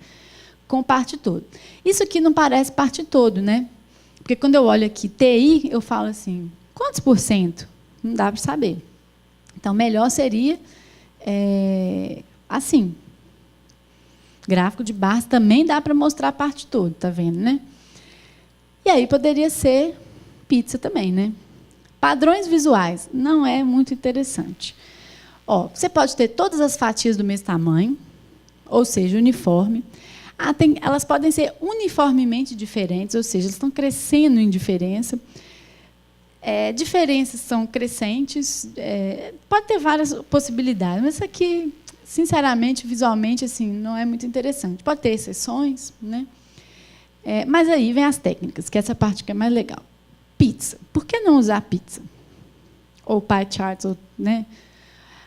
com parte todo. Isso aqui não parece parte todo, né? Porque quando eu olho aqui TI, eu falo assim, quantos por cento? Não dá para saber. Então, melhor seria assim. Gráfico de barras também dá para mostrar a parte toda, tá vendo, né? E aí poderia ser pizza também, né? Padrões visuais não é muito interessante. Ó, você pode ter todas as fatias do mesmo tamanho, ou seja, uniforme. Elas podem ser uniformemente diferentes, ou seja, elas estão crescendo em diferença. Diferenças são crescentes, pode ter várias possibilidades, mas isso aqui, sinceramente, visualmente, assim, não é muito interessante. Pode ter exceções, né? Mas aí vem as técnicas, que é essa parte que é mais legal. Pizza. Por que não usar pizza? Ou pie charts, ou, né?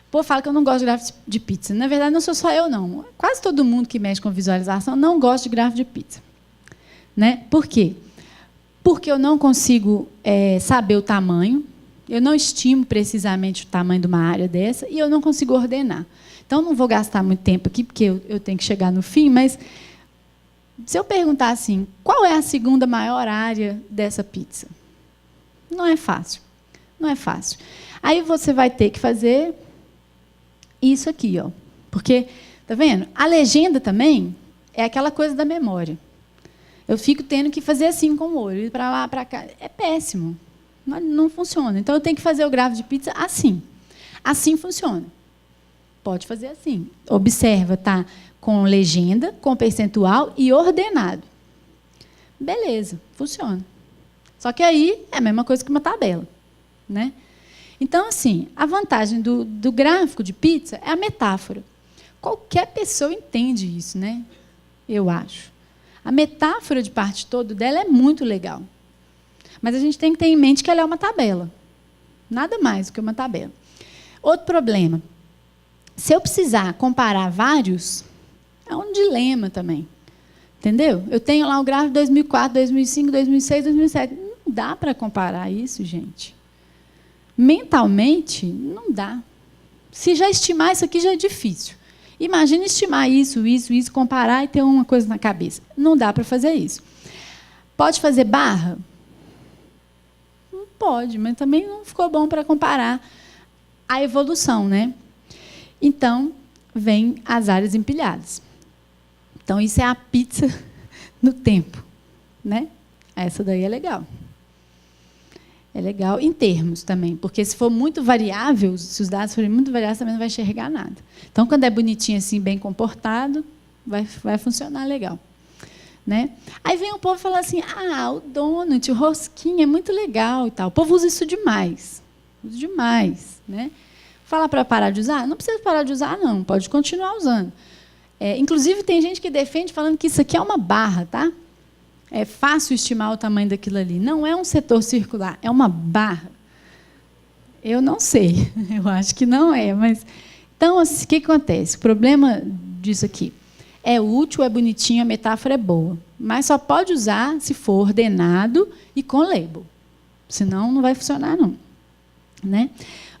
O povo fala que eu não gosto de gráfico de pizza. Na verdade, não sou só eu, não. Quase todo mundo que mexe com visualização não gosta de gráfico de pizza. Né? Por quê? Porque eu não consigo saber o tamanho, eu não estimo precisamente o tamanho de uma área dessa e eu não consigo ordenar. Então, não vou gastar muito tempo aqui, porque eu tenho que chegar no fim, mas se eu perguntar assim, qual é a segunda maior área dessa pizza? Não é fácil. Não é fácil. Aí você vai ter que fazer isso aqui, ó. Porque, tá vendo? A legenda também é aquela coisa da memória. Eu fico tendo que fazer assim com o olho, ir para lá, para cá. É péssimo. Não funciona. Então, eu tenho que fazer o gráfico de pizza assim. Assim funciona. Pode fazer assim. Observa, tá com legenda, com percentual e ordenado. Beleza, funciona. Só que aí é a mesma coisa que uma tabela. Né? Então, assim, a vantagem do gráfico de pizza é a metáfora. Qualquer pessoa entende isso, né? Eu acho. A metáfora de parte todo dela é muito legal. Mas a gente tem que ter em mente que ela é uma tabela. Nada mais do que uma tabela. Outro problema. Se eu precisar comparar vários, é um dilema também. Entendeu? Eu tenho lá o gráfico de 2004, 2005, 2006, 2007. Não dá para comparar isso, gente. Mentalmente, não dá. Se já estimar isso aqui, já é difícil. Imagina estimar isso, comparar e ter uma coisa na cabeça. Não dá para fazer isso. Pode fazer barra? Não pode, mas também não ficou bom para comparar a evolução, né? Então, vem as áreas empilhadas. Então, isso é a pizza no tempo, né? Essa daí é legal. É legal em termos também, porque se for muito variável, se os dados forem muito variáveis, também não vai enxergar nada. Então, quando é bonitinho assim, bem comportado, vai funcionar legal. Né? Aí vem o povo e fala assim, o donut, o rosquinha é muito legal e tal. O povo usa isso demais. Usa demais. Né? Fala para parar de usar? Não precisa parar de usar, não. Pode continuar usando. Inclusive, tem gente que defende falando que isso aqui é uma barra, tá? É fácil estimar o tamanho daquilo ali. Não é um setor circular, é uma barra. Eu não sei, eu acho que não é. Mas então, assim, o que acontece? O problema disso aqui é útil, é bonitinho, a metáfora é boa, mas só pode usar se for ordenado e com label. Senão, não vai funcionar, não. Né?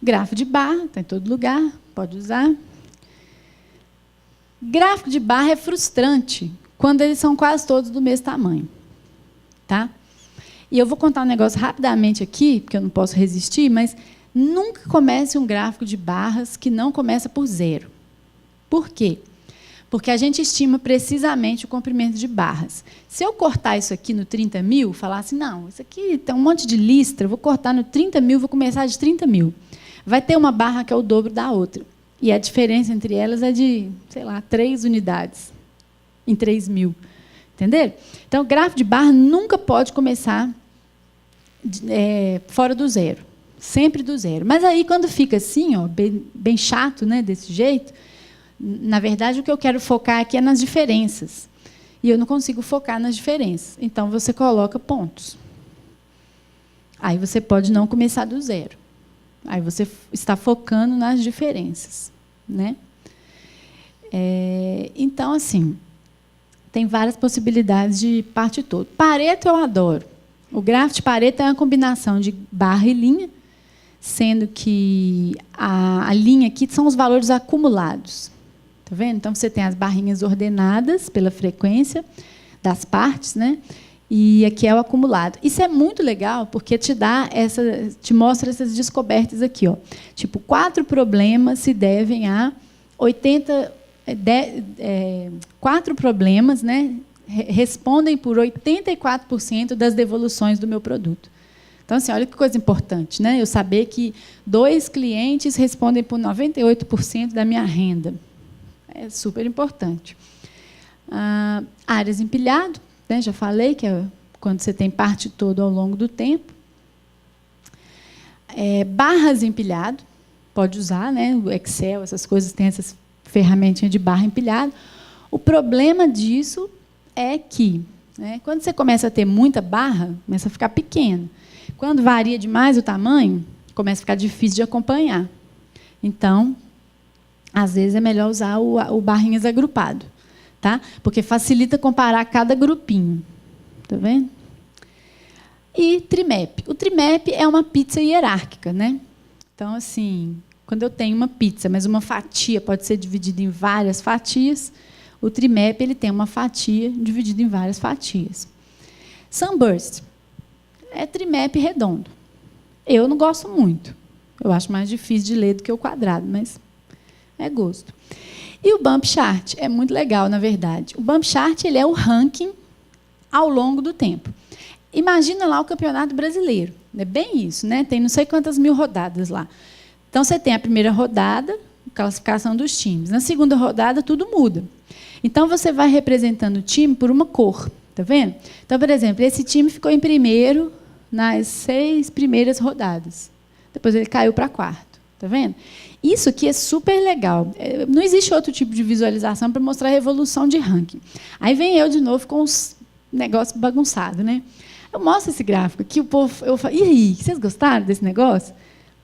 Gráfico de barra, está em todo lugar, pode usar. Gráfico de barra é frustrante quando eles são quase todos do mesmo tamanho. Tá? E eu vou contar um negócio rapidamente aqui, porque eu não posso resistir, mas nunca comece um gráfico de barras que não começa por 0. Por quê? Porque a gente estima precisamente o comprimento de barras. Se eu cortar isso aqui no 30.000, falar assim, não, isso aqui tem um monte de listra, eu vou cortar no 30.000, vou começar de 30.000. Vai ter uma barra que é o dobro da outra. E a diferença entre elas é de, sei lá, 3 unidades em 3.000. Entenderam? Então, o gráfico de barra nunca pode começar fora do 0. Sempre do 0. Mas aí, quando fica assim, ó, bem chato, né, desse jeito, na verdade, o que eu quero focar aqui é nas diferenças. E eu não consigo focar nas diferenças. Então, você coloca pontos. Aí você pode não começar do 0. Aí você está focando nas diferenças. Né? Então, assim, tem várias possibilidades de parte todo. Pareto eu adoro. O gráfico de Pareto é uma combinação de barra e linha, sendo que a linha aqui são os valores acumulados. Tá vendo? Então, você tem as barrinhas ordenadas pela frequência das partes, né? E aqui é o acumulado. Isso é muito legal, porque te mostra essas descobertas aqui. Ó. Tipo, 4 problemas se devem a 4 problemas, né, respondem por 84% das devoluções do meu produto. Então, assim, olha que coisa importante, né? Eu saber que 2 clientes respondem por 98% da minha renda. É super importante. Áreas empilhado, né? Já falei que é quando você tem parte toda ao longo do tempo. Barras empilhado, pode usar, né? O Excel, essas coisas têm essas ferramentinhas de barra empilhado. O problema disso é que, né, quando você começa a ter muita barra, começa a ficar pequeno. Quando varia demais o tamanho, começa a ficar difícil de acompanhar. Então, às vezes é melhor usar o barrinhas agrupado, tá? Porque facilita comparar cada grupinho. Tá vendo? E trimap. O trimap é uma pizza hierárquica, né? Então, assim, quando eu tenho uma pizza, mas uma fatia pode ser dividida em várias fatias, o trimap ele tem uma fatia dividida em várias fatias. Sunburst é trimap redondo. Eu não gosto muito. Eu acho mais difícil de ler do que o quadrado, mas é gosto. E o bump chart é muito legal, na verdade. O bump chart ele é o ranking ao longo do tempo. Imagina lá o Campeonato Brasileiro. É bem isso, né? Tem não sei quantas mil rodadas lá. Então, você tem a primeira rodada, classificação dos times. Na segunda rodada, tudo muda. Então, você vai representando o time por uma cor. Tá vendo? Então, por exemplo, esse time ficou em primeiro nas 6 primeiras rodadas. Depois ele caiu para quarto. Tá vendo? Isso aqui é super legal. Não existe outro tipo de visualização para mostrar a evolução de ranking. Aí vem eu de novo com os negócios bagunçados, né? Eu mostro esse gráfico aqui, o povo, eu falo, e aí, vocês gostaram desse negócio?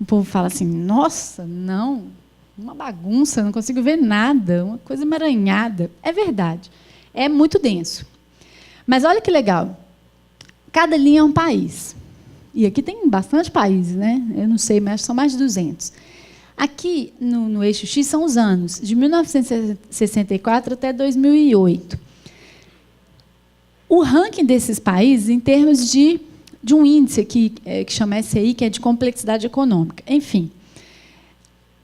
O povo fala assim, nossa, não, uma bagunça, não consigo ver nada, uma coisa emaranhada. É verdade, é muito denso. Mas olha que legal, cada linha é um país. E aqui tem bastante países, né? Eu não sei, mas são mais de 200. Aqui, no eixo X, são os anos, de 1964 até 2008. O ranking desses países, em termos de um índice aqui, que chama SEI, que é de complexidade econômica. Enfim,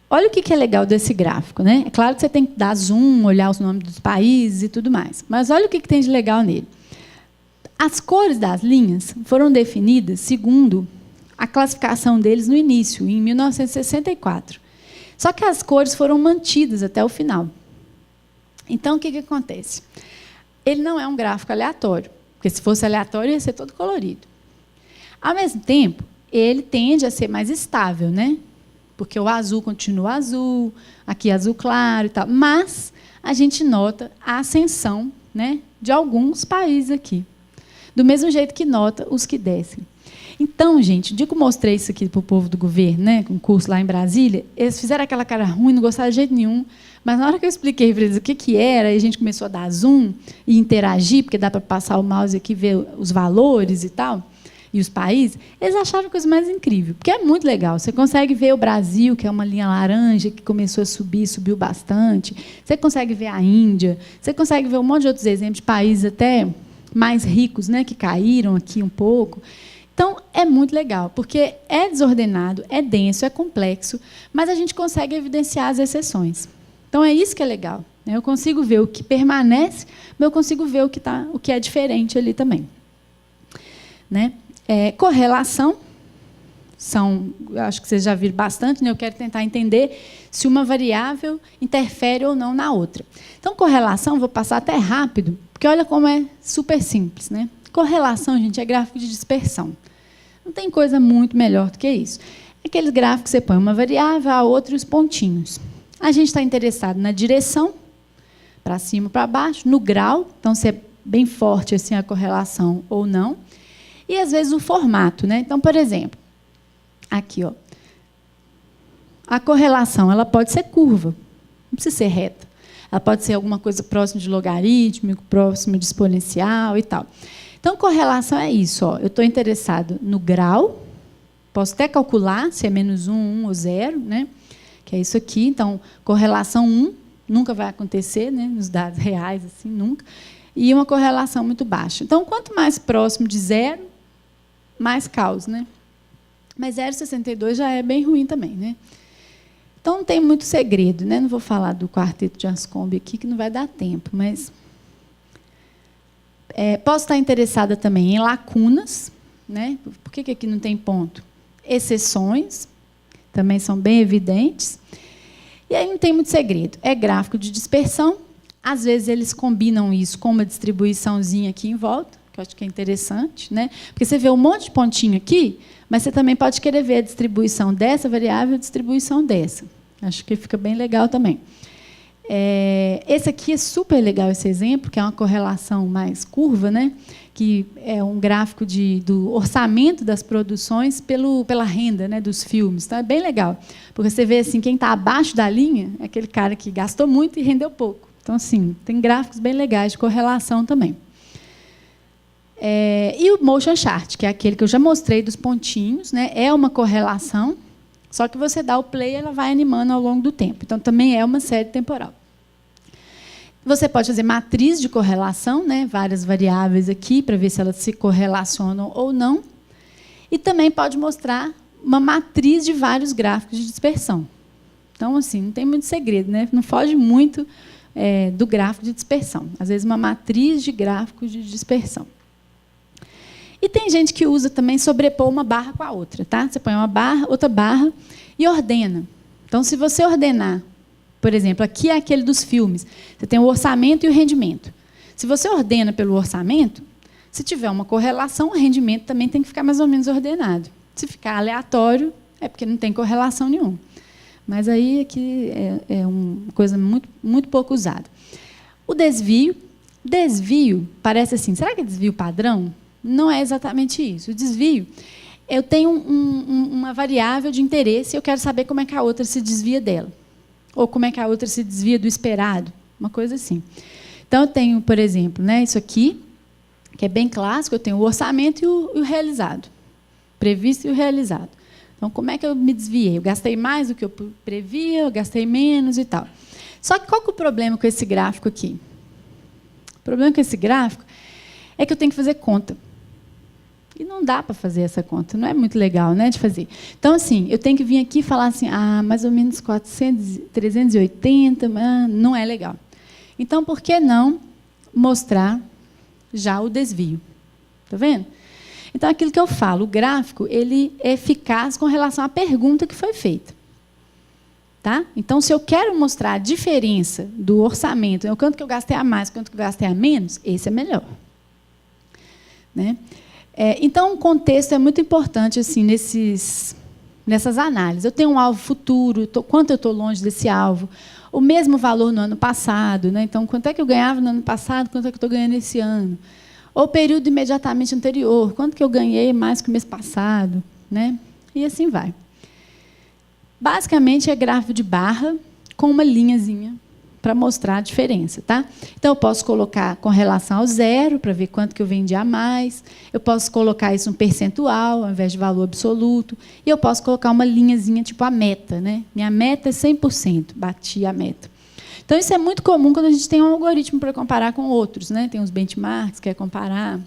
olha o que é legal desse gráfico. Né? É claro que você tem que dar zoom, olhar os nomes dos países e tudo mais. Mas olha o que tem de legal nele. As cores das linhas foram definidas segundo a classificação deles no início, em 1964. Só que as cores foram mantidas até o final. Então, o que acontece? Ele não é um gráfico aleatório, porque se fosse aleatório, ia ser todo colorido. Ao mesmo tempo, ele tende a ser mais estável, né? Porque o azul continua azul, aqui azul claro e tal. Mas a gente nota a ascensão, né, de alguns países aqui. Do mesmo jeito que nota os que descem. Então, gente, o dia que eu mostrei isso aqui para o povo do governo, né, com um curso lá em Brasília, eles fizeram aquela cara ruim, não gostaram de jeito nenhum. Mas na hora que eu expliquei para eles o que era, e a gente começou a dar zoom e interagir, porque dá para passar o mouse aqui e ver os valores e tal, e os países, eles acharam a coisa mais incrível, porque é muito legal. Você consegue ver o Brasil, que é uma linha laranja, que começou a subir, subiu bastante. Você consegue ver a Índia, você consegue ver um monte de outros exemplos de países até mais ricos, né, que caíram aqui um pouco. Então, é muito legal, porque é desordenado, é denso, é complexo, mas a gente consegue evidenciar as exceções. Então, é isso que é legal. Né? Eu consigo ver o que permanece, mas eu consigo ver o que é diferente ali também. Né? Correlação, acho que vocês já viram bastante, né? Eu quero tentar entender se uma variável interfere ou não na outra. Então, correlação, vou passar até rápido, porque olha como é super simples. Né? Correlação, gente, é gráfico de dispersão. Não tem coisa muito melhor do que isso. É aqueles gráficos que você põe uma variável, a outra e os pontinhos. A gente está interessado na direção, para cima, para baixo, no grau, então se é bem forte assim a correlação ou não, e às vezes o formato, né? Então, por exemplo, aqui, ó, a correlação ela pode ser curva, não precisa ser reta. Ela pode ser alguma coisa próxima de logarítmico, próximo de exponencial e tal. Então, correlação é isso. Ó. Eu estou interessado no grau, posso até calcular se é menos 1, 1 ou 0, né? Que é isso aqui. Então, correlação 1 nunca vai acontecer, né? Nos dados reais, assim, nunca. E uma correlação muito baixa. Então, quanto mais próximo de 0, mais causa, né? Mas 0,62 já é bem ruim também, né? Então, não tem muito segredo, né? Não vou falar do quarteto de Anscombe aqui, que não vai dar tempo, mas posso estar interessada também em lacunas, né? Por que aqui não tem ponto? Exceções, também são bem evidentes. E aí não tem muito segredo. É gráfico de dispersão. Às vezes eles combinam isso com uma distribuiçãozinha aqui em volta, que eu acho que é interessante, né? Porque você vê um monte de pontinho aqui, mas você também pode querer ver a distribuição dessa variável e a distribuição dessa. Acho que fica bem legal também. Esse aqui é super legal, esse exemplo, que é uma correlação mais curva, né? Que é um gráfico do orçamento das produções pela renda, né, dos filmes. Então, é bem legal, porque você vê assim, quem está abaixo da linha é aquele cara que gastou muito e rendeu pouco. Então, assim, tem gráficos bem legais de correlação também. E o motion chart, que é aquele que eu já mostrei dos pontinhos, né? É uma correlação, só que você dá o play e ela vai animando ao longo do tempo. Então, também é uma série temporal. Você pode fazer matriz de correlação, né? Várias variáveis aqui, para ver se elas se correlacionam ou não. E também pode mostrar uma matriz de vários gráficos de dispersão. Então, assim, não tem muito segredo, né? Não foge muito do gráfico de dispersão. Às vezes, uma matriz de gráficos de dispersão. E tem gente que usa também sobrepor uma barra com a outra. Tá? Você põe uma barra, outra barra e ordena. Então, se você ordenar, por exemplo, aqui é aquele dos filmes. Você tem o orçamento e o rendimento. Se você ordena pelo orçamento, se tiver uma correlação, o rendimento também tem que ficar mais ou menos ordenado. Se ficar aleatório, é porque não tem correlação nenhuma. Mas aí aqui é uma coisa muito, muito pouco usada. O desvio. Desvio parece assim, será que é desvio padrão? Não é exatamente isso. O desvio, eu tenho uma variável de interesse e eu quero saber como é que a outra se desvia dela. Ou como é que a outra se desvia do esperado. Uma coisa assim. Então, eu tenho, por exemplo, né, isso aqui, que é bem clássico, eu tenho o orçamento e o realizado. Previsto e o realizado. Então, como é que eu me desviei? Eu gastei mais do que eu previa, eu gastei menos e tal. Só que qual que é o problema com esse gráfico aqui? O problema com esse gráfico é que eu tenho que fazer conta. E não dá para fazer essa conta, não é muito legal, né, de fazer. Então, assim, eu tenho que vir aqui e falar assim, mais ou menos 380, não é legal. Então, por que não mostrar já o desvio? Está vendo? Então, aquilo que eu falo, o gráfico, ele é eficaz com relação à pergunta que foi feita. Tá? Então, se eu quero mostrar a diferença do orçamento, o quanto que eu gastei a mais, o quanto que eu gastei a menos, esse é melhor. Né? Então, o contexto é muito importante assim, nessas análises. Eu tenho um alvo futuro, quanto eu estou longe desse alvo, o mesmo valor no ano passado, né? Então, quanto é que eu ganhava no ano passado, quanto é que eu estou ganhando esse ano? Ou período imediatamente anterior, quanto que eu ganhei mais que o mês passado, né? E assim vai. Basicamente, é gráfico de barra com uma linhazinha para mostrar a diferença. Tá? Então, eu posso colocar com relação ao zero, para ver quanto que eu vendi a mais. Eu posso colocar isso um percentual, ao invés de valor absoluto. E eu posso colocar uma linhazinha, tipo a meta. Né? Minha meta é 100%, bati a meta. Então, isso é muito comum quando a gente tem um algoritmo para comparar com outros. Né? Tem uns benchmarks, quer comparar.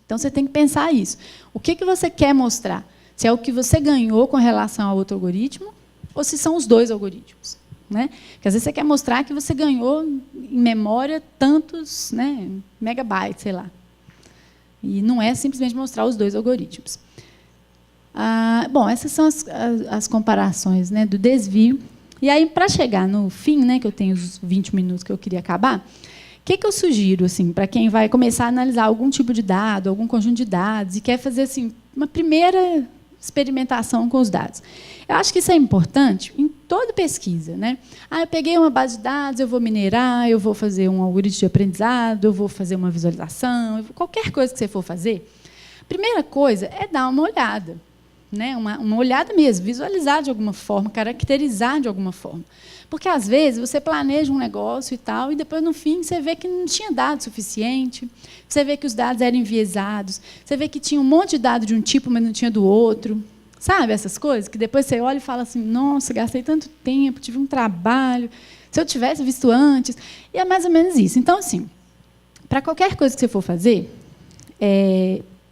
Então, você tem que pensar isso. O que você quer mostrar? Se é o que você ganhou com relação a outro algoritmo, ou se são os dois algoritmos. Né? Porque, às vezes, você quer mostrar que você ganhou em memória tantos, né, megabytes, sei lá. E não é simplesmente mostrar os dois algoritmos. Bom, essas são as comparações, né, do desvio. E aí, para chegar no fim, né, que eu tenho os 20 minutos que eu queria acabar, o que eu sugiro assim, para quem vai começar a analisar algum tipo de dado, algum conjunto de dados, e quer fazer assim, uma primeira experimentação com os dados? Eu acho que isso é importante em toda pesquisa. Né? Eu peguei uma base de dados, eu vou minerar, eu vou fazer um algoritmo de aprendizado, eu vou fazer uma visualização, qualquer coisa que você for fazer, a primeira coisa é dar uma olhada. Né? Uma olhada mesmo, visualizar de alguma forma, caracterizar de alguma forma. Porque, às vezes, você planeja um negócio e tal, e depois, no fim, você vê que não tinha dado suficiente, você vê que os dados eram enviesados, você vê que tinha um monte de dado de um tipo, mas não tinha do outro. Sabe essas coisas? Que depois você olha e fala assim, nossa, gastei tanto tempo, tive um trabalho, se eu tivesse visto antes. E é mais ou menos isso. Então, assim, para qualquer coisa que você for fazer,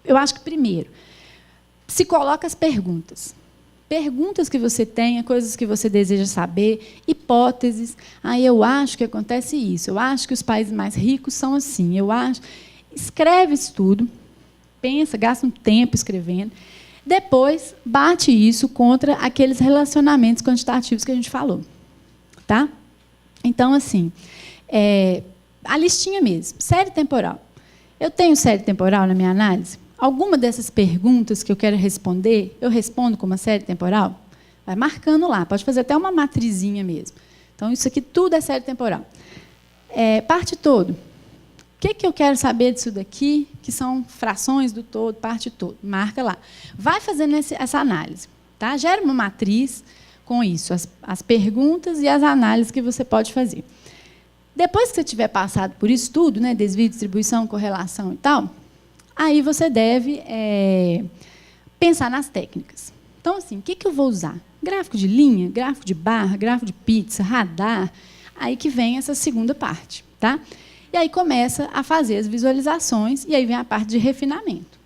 eu acho que, primeiro, se coloca as perguntas. Perguntas que você tenha, coisas que você deseja saber, hipóteses. Eu acho que acontece isso, eu acho que os países mais ricos são assim, eu acho. Escreve isso tudo, pensa, gasta um tempo escrevendo, depois bate isso contra aqueles relacionamentos quantitativos que a gente falou. Tá? Então, assim, a listinha mesmo, série temporal. Eu tenho série temporal na minha análise? Alguma dessas perguntas que eu quero responder, eu respondo com uma série temporal? Vai marcando lá, pode fazer até uma matrizinha mesmo. Então, isso aqui tudo é série temporal. Parte todo. O que eu quero saber disso daqui, que são frações do todo, parte todo? Marca lá. Vai fazendo essa análise. Tá? Gera uma matriz com isso, as perguntas e as análises que você pode fazer. Depois que você tiver passado por isso tudo, né, desvio, distribuição, correlação e tal, aí você deve pensar nas técnicas. Então, assim, o que eu vou usar? Gráfico de linha, gráfico de barra, gráfico de pizza, radar. Aí que vem essa segunda parte. Tá? E aí começa a fazer as visualizações, e aí vem a parte de refinamento.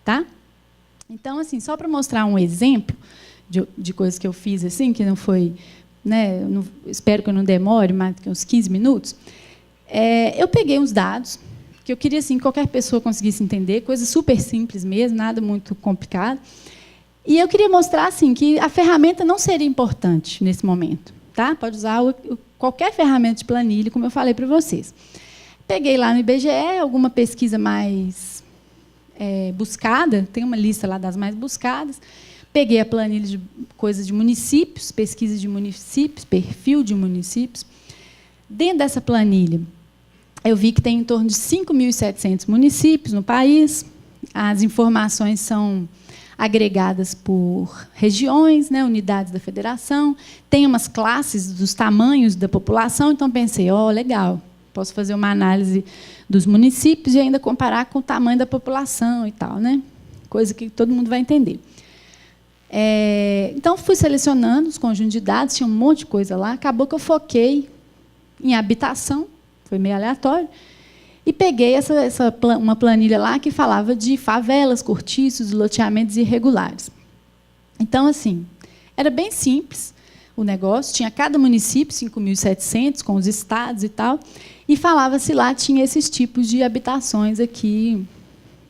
Tá? Então, assim, só para mostrar um exemplo de coisas que eu fiz, assim, que não foi... Né, espero que eu não demore mais do que uns 15 minutos. Eu peguei uns dados que eu queria assim, que qualquer pessoa conseguisse entender, coisa super simples mesmo, nada muito complicado. E eu queria mostrar assim, que a ferramenta não seria importante nesse momento. Tá? Pode usar qualquer ferramenta de planilha, como eu falei para vocês. Peguei lá no IBGE alguma pesquisa mais buscada, tem uma lista lá das mais buscadas. Peguei a planilha de coisas de municípios, pesquisa de municípios, perfil de municípios. Dentro dessa planilha, eu vi que tem em torno de 5.700 municípios no país. As informações são agregadas por regiões, né, unidades da federação. Tem umas classes dos tamanhos da população. Então, pensei, legal, posso fazer uma análise dos municípios e ainda comparar com o tamanho da população e tal, né? Coisa que todo mundo vai entender. Então, fui selecionando os conjuntos de dados, tinha um monte de coisa lá. Acabou que eu foquei em habitação, foi meio aleatório, e peguei uma planilha lá que falava de favelas, cortiços, loteamentos irregulares. Então, assim, era bem simples o negócio, tinha cada município, 5.700, com os estados e tal, e falava se lá tinha esses tipos de habitações aqui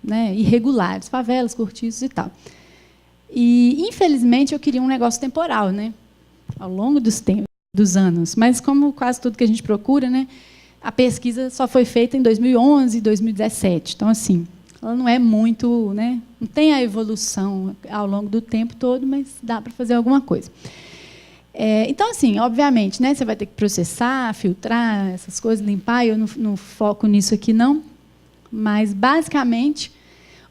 né, irregulares, favelas, cortiços e tal. E, infelizmente, eu queria um negócio temporal, né, ao longo dos anos. Mas, como quase tudo que a gente procura, né, a pesquisa só foi feita em 2011 e 2017. Então, assim, ela não é muito, né, não tem a evolução ao longo do tempo todo, mas dá para fazer alguma coisa. Então, assim, obviamente, né, você vai ter que processar, filtrar essas coisas, limpar. Eu não foco nisso aqui, não. Mas, basicamente,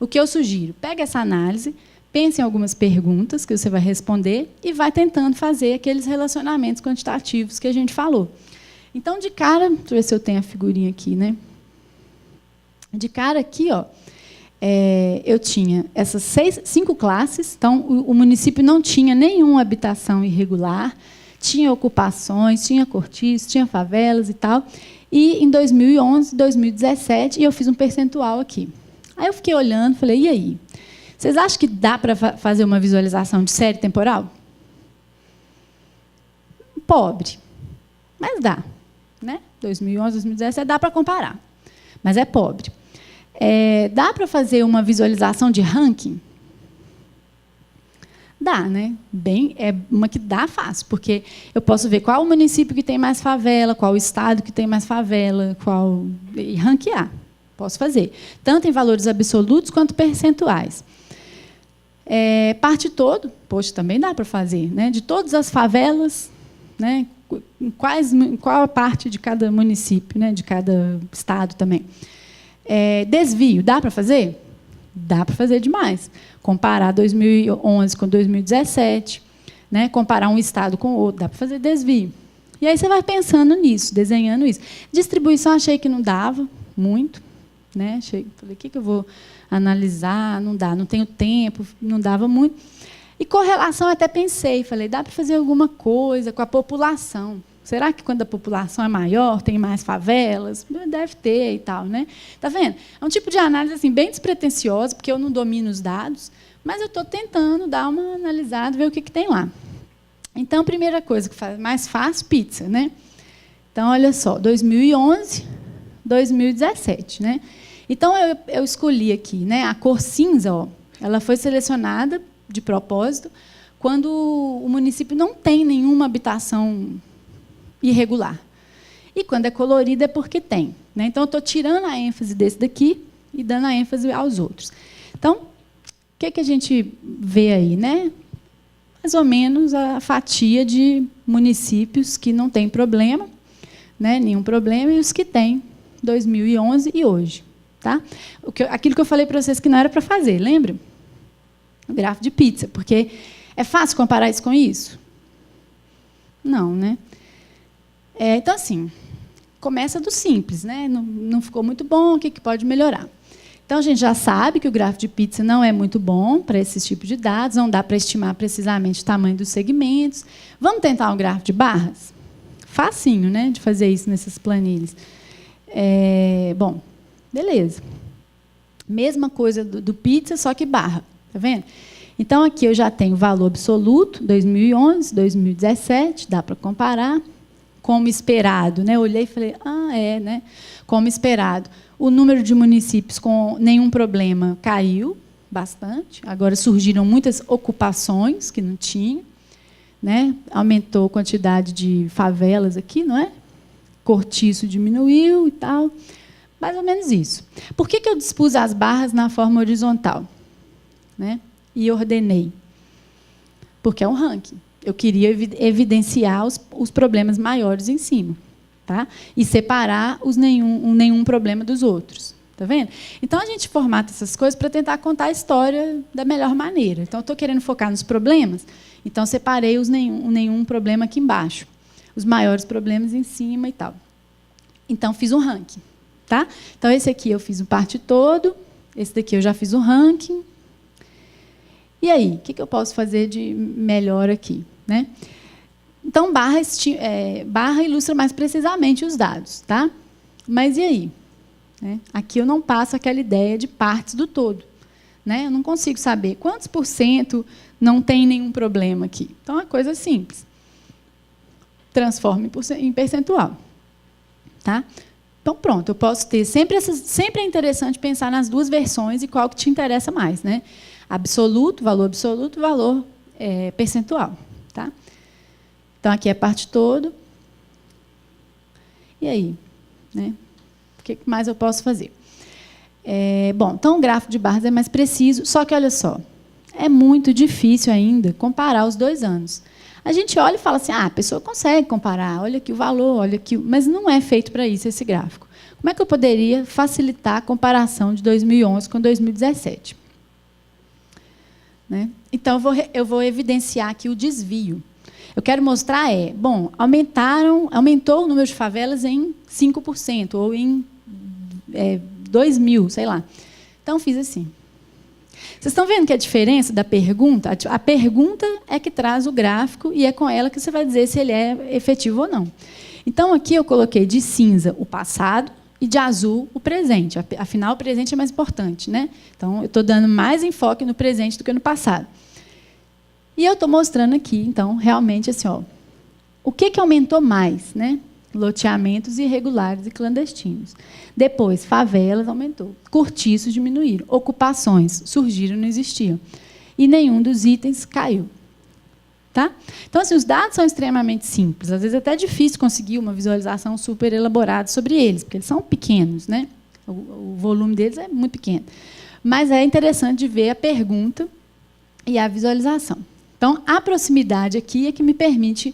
o que eu sugiro? Pega essa análise, pense em algumas perguntas que você vai responder e vai tentando fazer aqueles relacionamentos quantitativos que a gente falou. Então, de cara, deixa eu ver se eu tenho a figurinha aqui, né? De cara aqui, ó, eu tinha essas 5 classes. Então, o município não tinha nenhuma habitação irregular, tinha ocupações, tinha cortiços, tinha favelas e tal. E, em 2011, 2017, eu fiz um percentual aqui. Aí eu fiquei olhando, falei, e aí? Vocês acham que dá para fazer uma visualização de série temporal? Pobre, mas dá. Né? 2011, 2017, dá para comparar, mas é pobre. Dá para fazer uma visualização de ranking? Dá, né? É uma que dá fácil, porque eu posso ver qual o município que tem mais favela, qual o estado que tem mais favela, e ranquear. Posso fazer, tanto em valores absolutos quanto percentuais. Parte todo, poxa, também dá para fazer, né? De todas as favelas, né? Qual a parte de cada município, né? De cada estado também. Desvio, dá para fazer? Dá para fazer demais. Comparar 2011 com 2017, né? Comparar um estado com o outro, dá para fazer desvio. E aí você vai pensando nisso, desenhando isso. Distribuição, achei que não dava muito. Né? Falei, o que eu vou analisar? Não dá, não tenho tempo, não dava muito. E correlação, até pensei, falei, dá para fazer alguma coisa com a população. Será que quando a população é maior, tem mais favelas? Deve ter e tal, né? Tá vendo? É um tipo de análise assim, bem despretensiosa, porque eu não domino os dados, mas eu estou tentando dar uma analisada, ver o que tem lá. Então, a primeira coisa que faz mais fácil, pizza, né? Então, olha só, 2011, 2017, né? Então, eu escolhi aqui, né, a cor cinza, ó, ela foi selecionada de propósito quando o município não tem nenhuma habitação irregular. E quando é colorida é porque tem. Né? Então, eu estou tirando a ênfase desse daqui e dando a ênfase aos outros. Então, o que a gente vê aí? Né? Mais ou menos a fatia de municípios que não tem problema, né? Nenhum problema, e os que têm, 2011 e hoje. Tá? Aquilo que eu falei para vocês que não era para fazer, lembra? O gráfico de pizza, porque é fácil comparar isso com isso? Não, né? Então, assim, começa do simples, né? Não ficou muito bom, o que pode melhorar? Então, a gente já sabe que o gráfico de pizza não é muito bom para esses tipos de dados, não dá para estimar precisamente o tamanho dos segmentos. Vamos tentar um gráfico de barras? Facinho, né, de fazer isso nessas planilhas. Bom, beleza. Mesma coisa do pizza, só que barra. Tá vendo? Então, aqui eu já tenho valor absoluto, 2011, 2017, dá para comparar. Como esperado, né? Olhei e falei, né? Como esperado. O número de municípios com nenhum problema caiu bastante. Agora surgiram muitas ocupações que não tinha, né? Aumentou a quantidade de favelas aqui, não é? Cortiço diminuiu e tal. Mais ou menos isso. Por que eu dispus as barras na forma horizontal? Né? E ordenei? Porque é um ranking. Eu queria evidenciar os problemas maiores em cima, tá? E separar os nenhum problema dos outros. Tá vendo? Então, a gente formata essas coisas para tentar contar a história da melhor maneira. Então, eu estou querendo focar nos problemas, então, separei os nenhum problema aqui embaixo. Os maiores problemas em cima e tal. Então, fiz um ranking. Tá? Então, esse aqui eu fiz o parte todo, esse daqui eu já fiz o ranking. E aí, o que eu posso fazer de melhor aqui? Né? Então, barra ilustra mais precisamente os dados. Tá? Mas e aí? Né? Aqui eu não passo aquela ideia de partes do todo. Né? Eu não consigo saber quantos % não tem nenhum problema aqui. Então, é uma coisa simples. Transforme em percentual. Tá? Então, pronto, eu posso ter sempre é interessante pensar nas duas versões e qual que te interessa mais, né? Absoluto, valor percentual, tá? Então, aqui é a parte toda. E aí? Né? O que mais eu posso fazer? Bom, então o gráfico de barras é mais preciso, só que, olha só, é muito difícil ainda comparar os 2 anos. A gente olha e fala assim, a pessoa consegue comparar, olha aqui o valor, olha aqui, mas não é feito para isso esse gráfico. Como é que eu poderia facilitar a comparação de 2011 com 2017? Né? Então, eu vou evidenciar aqui o desvio. Eu quero mostrar, bom, aumentou o número de favelas em 5%, ou em 2.000, sei lá. Então, fiz assim. Vocês estão vendo que a diferença da pergunta? A pergunta é que traz o gráfico e é com ela que você vai dizer se ele é efetivo ou não. Então, aqui eu coloquei de cinza o passado e de azul o presente. Afinal, o presente é mais importante, né? Então, eu estou dando mais enfoque no presente do que no passado. E eu estou mostrando aqui, então, realmente, assim, ó, o que aumentou mais, né? Loteamentos irregulares e clandestinos. Depois, favelas aumentou. Cortiços diminuíram. Ocupações surgiram e não existiam. E nenhum dos itens caiu. Tá? Então, assim, os dados são extremamente simples. Às vezes é até difícil conseguir uma visualização super elaborada sobre eles, porque eles são pequenos, né? O volume deles é muito pequeno. Mas é interessante de ver a pergunta e a visualização. Então, a proximidade aqui é que me permite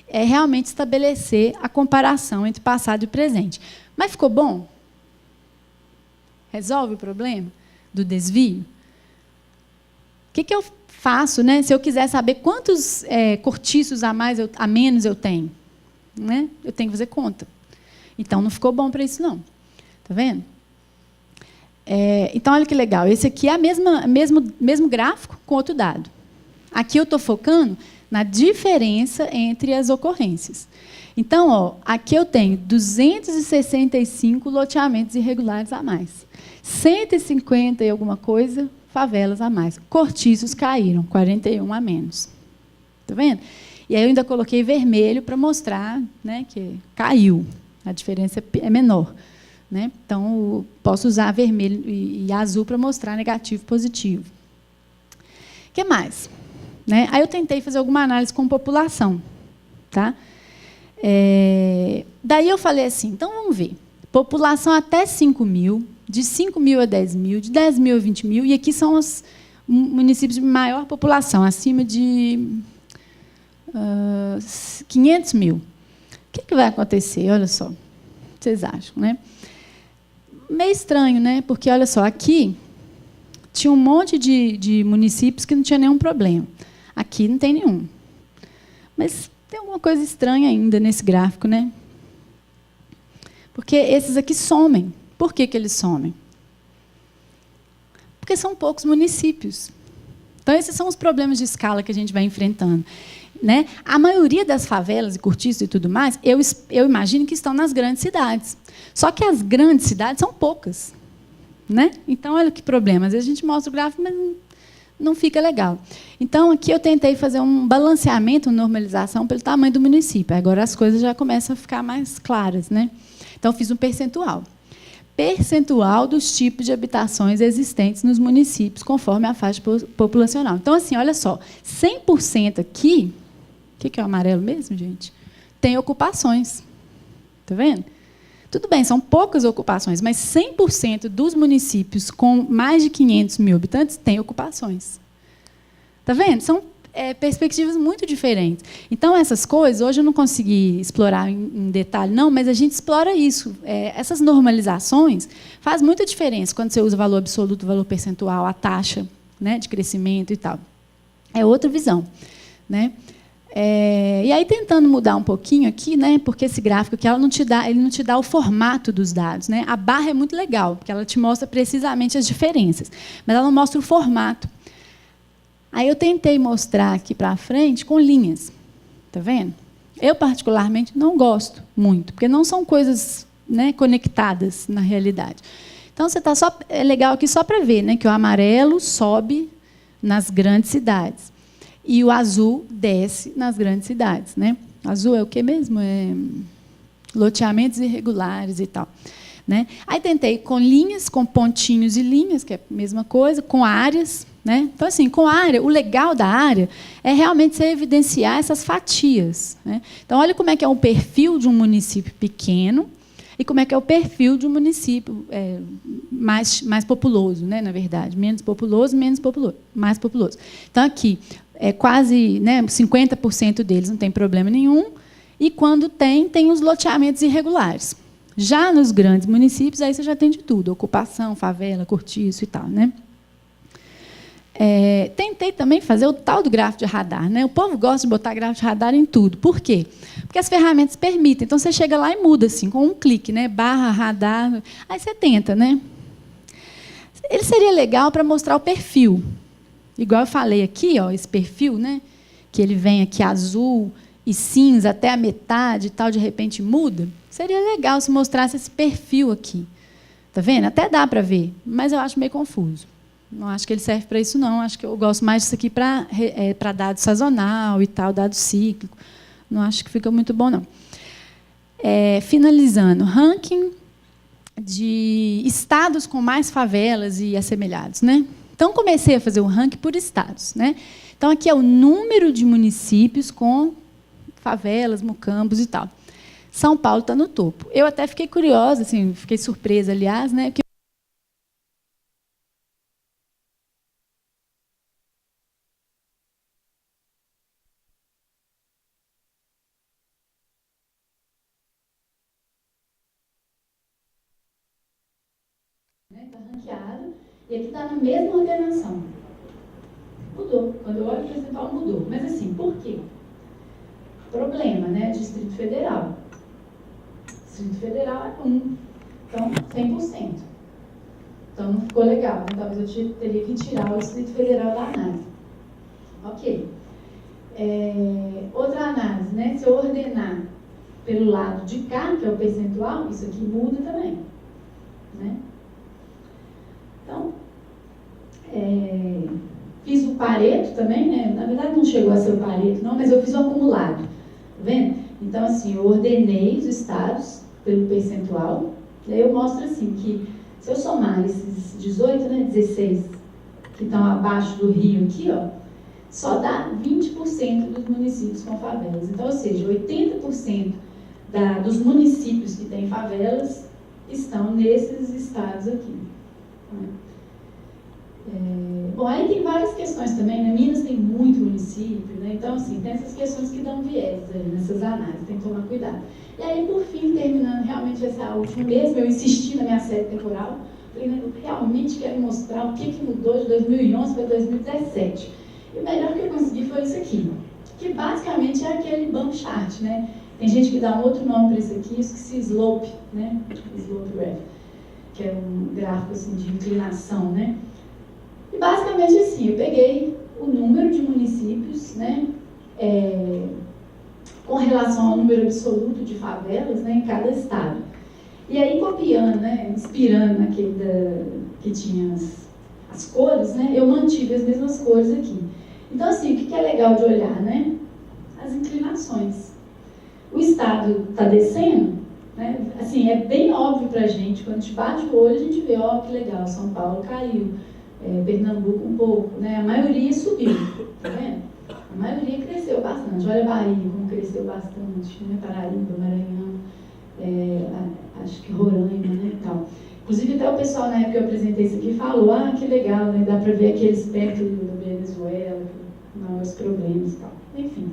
realmente estabelecer a comparação entre passado e presente. Mas ficou bom? Resolve o problema do desvio? O que eu faço, né, se eu quiser saber quantos cortiços a menos eu tenho? Né? Eu tenho que fazer conta. Então, não ficou bom para isso, não. Está vendo? Então, olha que legal. Esse aqui é o mesmo gráfico com outro dado. Aqui eu estou focando na diferença entre as ocorrências. Então, ó, aqui eu tenho 265 loteamentos irregulares a mais. 150 e alguma coisa, favelas a mais. Cortiços caíram, 41 a menos. Está vendo? E aí eu ainda coloquei vermelho para mostrar, né, que caiu. A diferença é menor. Né? Então, posso usar vermelho e azul para mostrar negativo e positivo. O que mais? Né? Aí eu tentei fazer alguma análise com população. Tá? Daí eu falei assim, então vamos ver. População até 5.000, de 5.000 a 10.000, de 10.000 a 20.000, e aqui são os municípios de maior população, acima de 500.000. O que vai acontecer? Olha só, vocês acham, né? Meio estranho, né? Porque, olha só, aqui tinha um monte de municípios que não tinha nenhum problema. Aqui não tem nenhum. Mas tem alguma coisa estranha ainda nesse gráfico, né? Porque esses aqui somem. Por que eles somem? Porque são poucos municípios. Então, esses são os problemas de escala que a gente vai enfrentando. Né? A maioria das favelas e cortiços e tudo mais, eu imagino que estão nas grandes cidades. Só que as grandes cidades são poucas. Né? Então, olha que problema. Às vezes a gente mostra o gráfico, mas não fica legal. Então, aqui eu tentei fazer um balanceamento, uma normalização pelo tamanho do município. Agora as coisas já começam a ficar mais claras. Né? Então, fiz um percentual. Percentual dos tipos de habitações existentes nos municípios, conforme a faixa populacional. Então, assim, olha só, 100% aqui, o que é o amarelo mesmo, gente? Tem ocupações. Está vendo? Tudo bem, são poucas ocupações, mas 100% dos municípios com mais de 500.000 habitantes têm ocupações. Está vendo? São perspectivas muito diferentes. Então, essas coisas, hoje eu não consegui explorar em detalhe, não, mas a gente explora isso. Essas normalizações faz muita diferença quando você usa valor absoluto, valor percentual, a taxa, né, de crescimento e tal. É outra visão. Né? E aí, tentando mudar um pouquinho aqui, né, porque esse gráfico aqui, ele não te dá o formato dos dados. Né? A barra é muito legal, porque ela te mostra precisamente as diferenças, mas ela não mostra o formato. Aí eu tentei mostrar aqui para frente com linhas. Está vendo? Eu, particularmente, não gosto muito, porque não são coisas, né, conectadas na realidade. Então, você tá é legal aqui só para ver, né, que o amarelo sobe nas grandes cidades e o azul desce nas grandes cidades. Né? Azul é o quê mesmo? loteamentos irregulares e tal. Né? Aí tentei com linhas, com pontinhos e linhas, que é a mesma coisa, com áreas. Né? Então, assim, com área, o legal da área é realmente você evidenciar essas fatias. Né? Então, olha como é que é o perfil de um município pequeno e como é que é o perfil de um município mais populoso, né, na verdade. Menos populoso, mais populoso. Então, aqui, quase, né, 50% deles não tem problema nenhum, e quando tem os loteamentos irregulares. Já nos grandes municípios, aí você já tem de tudo, ocupação, favela, cortiço e tal. Né? Tentei também fazer o tal do gráfico de radar. Né? O povo gosta de botar gráfico de radar em tudo. Por quê? Porque as ferramentas permitem. Então, você chega lá e muda, assim, com um clique, né? Barra, radar. Aí você tenta. Né? Ele seria legal para mostrar o perfil. Igual eu falei aqui, ó, esse perfil, né? Que ele vem aqui azul e cinza até a metade e tal, de repente muda. Seria legal se mostrasse esse perfil aqui. Tá vendo? Até dá para ver, mas eu acho meio confuso. Não acho que ele serve para isso, não. Acho que eu gosto mais disso aqui para dado sazonal e tal, dado cíclico. Não acho que fica muito bom, não. Finalizando, ranking de estados com mais favelas e assemelhados. Né? Então, comecei a fazer o ranking por estados. Né? Então, aqui é o número de municípios com favelas, mucambos e tal. São Paulo está no topo. Eu até fiquei curiosa, assim, fiquei surpresa, aliás, né? Que está ranqueado, e aqui está na mesma ordenação. Mudou. Quando eu olho o percentual, mudou. Mas, assim, por quê? Problema, né? Distrito Federal. Distrito Federal é 1. Então, 100%. Então, não ficou legal. Né? Talvez eu teria que tirar o Distrito Federal da análise. Ok. Outra análise, né? Se eu ordenar pelo lado de cá, que é o percentual, isso aqui muda também. Né? Então, fiz o Pareto também, né? Na verdade, não chegou a ser o Pareto, não, mas eu fiz o acumulado. Tá vendo? Então, assim, eu ordenei os estados pelo percentual. Daí eu mostro assim que, se eu somar esses 18, né, 16, que estão abaixo do Rio aqui, ó, só dá 20% dos municípios com favelas. Então, ou seja, 80% dos municípios que têm favelas estão nesses estados aqui. Bom, aí tem várias questões também, né? Minas tem muito município, né? Então, assim, tem essas questões que dão viés aí nessas análises, tem que tomar cuidado. E aí, por fim, terminando realmente essa última mesmo, eu insisti na minha série temporal, falei, né, eu realmente quero mostrar o que mudou de 2011 para 2017. E o melhor que eu consegui foi isso aqui, que basicamente é aquele bump chart, né? Tem gente que dá um outro nome para isso aqui, esqueci slope, né? Slope graph, que é um gráfico assim, de inclinação, né? E basicamente assim, eu peguei o número de municípios, né, com relação ao número absoluto de favelas, né, em cada estado. E aí copiando, né, inspirando naquele que tinha as cores, né, eu mantive as mesmas cores aqui. Então assim, o que é legal de olhar, né? As inclinações. O estado está descendo, né? Assim, é bem óbvio para a gente, quando a gente bate o olho, a gente vê, ó, que legal, São Paulo caiu. Pernambuco um pouco, né? A maioria subiu, tá vendo? A maioria cresceu bastante. Olha a Bahia, como cresceu bastante, né? Paraíba, Maranhão, acho que Roraima, né? E tal. Inclusive, até o pessoal, na época que eu apresentei isso aqui, falou, que legal, né? Dá para ver aqueles perto da Venezuela, maiores problemas e tal. Enfim.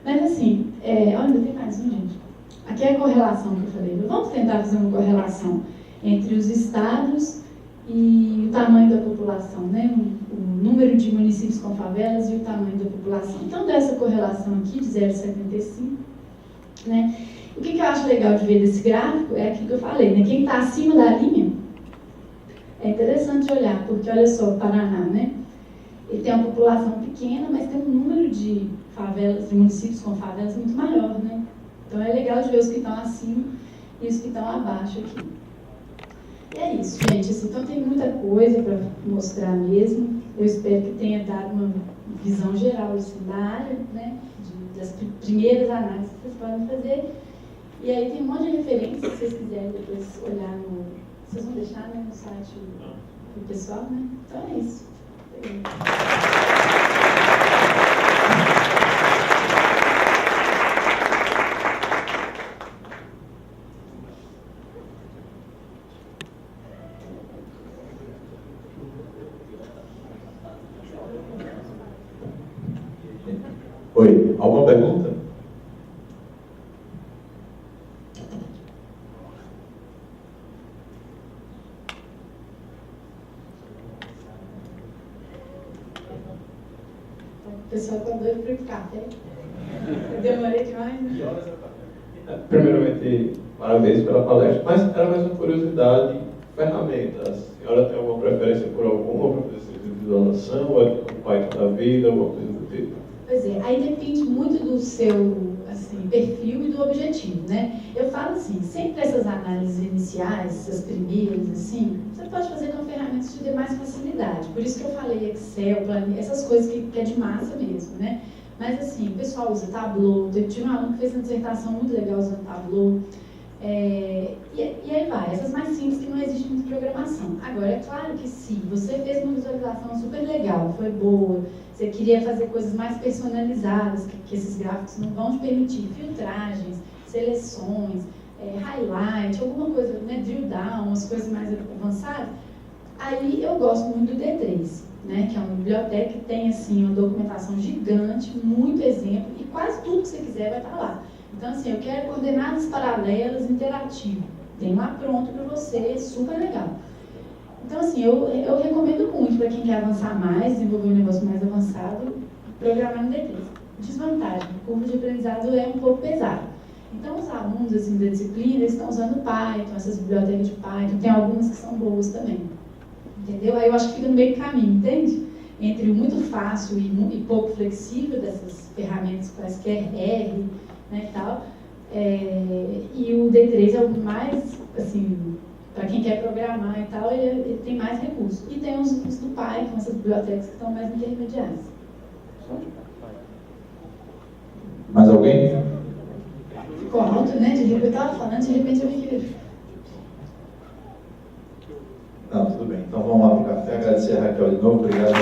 Mas, assim, ainda tem mais um, gente. Aqui é a correlação que eu falei. Vamos tentar fazer uma correlação entre os estados e o tamanho da população, né? O número de municípios com favelas e o tamanho da população. Então, dessa correlação aqui, de 0,75, né? O que eu acho legal de ver desse gráfico é aquilo que eu falei, né? Quem está acima da linha é interessante olhar, porque olha só, o Paraná, né? Ele tem uma população pequena, mas tem um número de favelas, de municípios com favelas muito maior, né? Então, é legal de ver os que estão acima e os que estão abaixo aqui. E é isso, gente. Assim, então, tem muita coisa para mostrar mesmo. Eu espero que tenha dado uma visão geral assim, da área, né, das primeiras análises que vocês podem fazer. E aí tem um monte de referências, se vocês quiserem depois olhar no... Vocês vão deixar, né, no site do pessoal, né? Então é isso. Oi, alguma pergunta? O pessoal está doido para ir para o café. Eu demorei demais, né? Primeiramente, parabéns pela palestra, mas era mais uma curiosidade, ferramentas. A senhora tem alguma preferência por alguma para fazer visualização, ou é o Python da vida, alguma coisa do tipo? Pois é, aí depende muito do seu assim, perfil e do objetivo, né? Eu falo assim, sempre essas análises iniciais, essas primeiras, assim, você pode fazer com ferramentas que te dê mais facilidade. Por isso que eu falei Excel, planilha, essas coisas que é de massa mesmo, né? Mas assim, o pessoal usa Tableau, eu tive um aluno que fez uma dissertação muito legal usando Tableau, e aí vai, essas mais simples que não existe muita programação. Agora, é claro que se você fez uma visualização super legal, foi boa, você queria fazer coisas mais personalizadas, que esses gráficos não vão te permitir, filtragens, seleções, highlight, alguma coisa, né, drill down, umas coisas mais avançadas, aí eu gosto muito do D3, né, que é uma biblioteca que tem assim, uma documentação gigante, muito exemplo, e quase tudo que você quiser vai estar lá. Então, assim, eu quero coordenadas paralelas interativo. Tem lá pronto para você, super legal. Então, assim, eu recomendo muito para quem quer avançar mais, desenvolver um negócio mais avançado, programar no D3. Desvantagem, a curva de aprendizado é um pouco pesada. Então, os alunos assim, da disciplina, eles estão usando Python, essas bibliotecas de Python, tem algumas que são boas também. Entendeu? Aí eu acho que fica no meio caminho, entende? Entre o muito fácil e pouco flexível dessas ferramentas quaisquer R, né, e tal, e o D3 é o mais, assim, para quem quer programar e tal, ele tem mais recursos. E tem os do Python, essas bibliotecas que estão mais intermediárias. Mais alguém? Ficou alto, né? De repente eu estava falando, de repente eu vi que... Não, tudo bem. Então vamos lá para o café. Agradecer a Raquel de novo. Obrigado.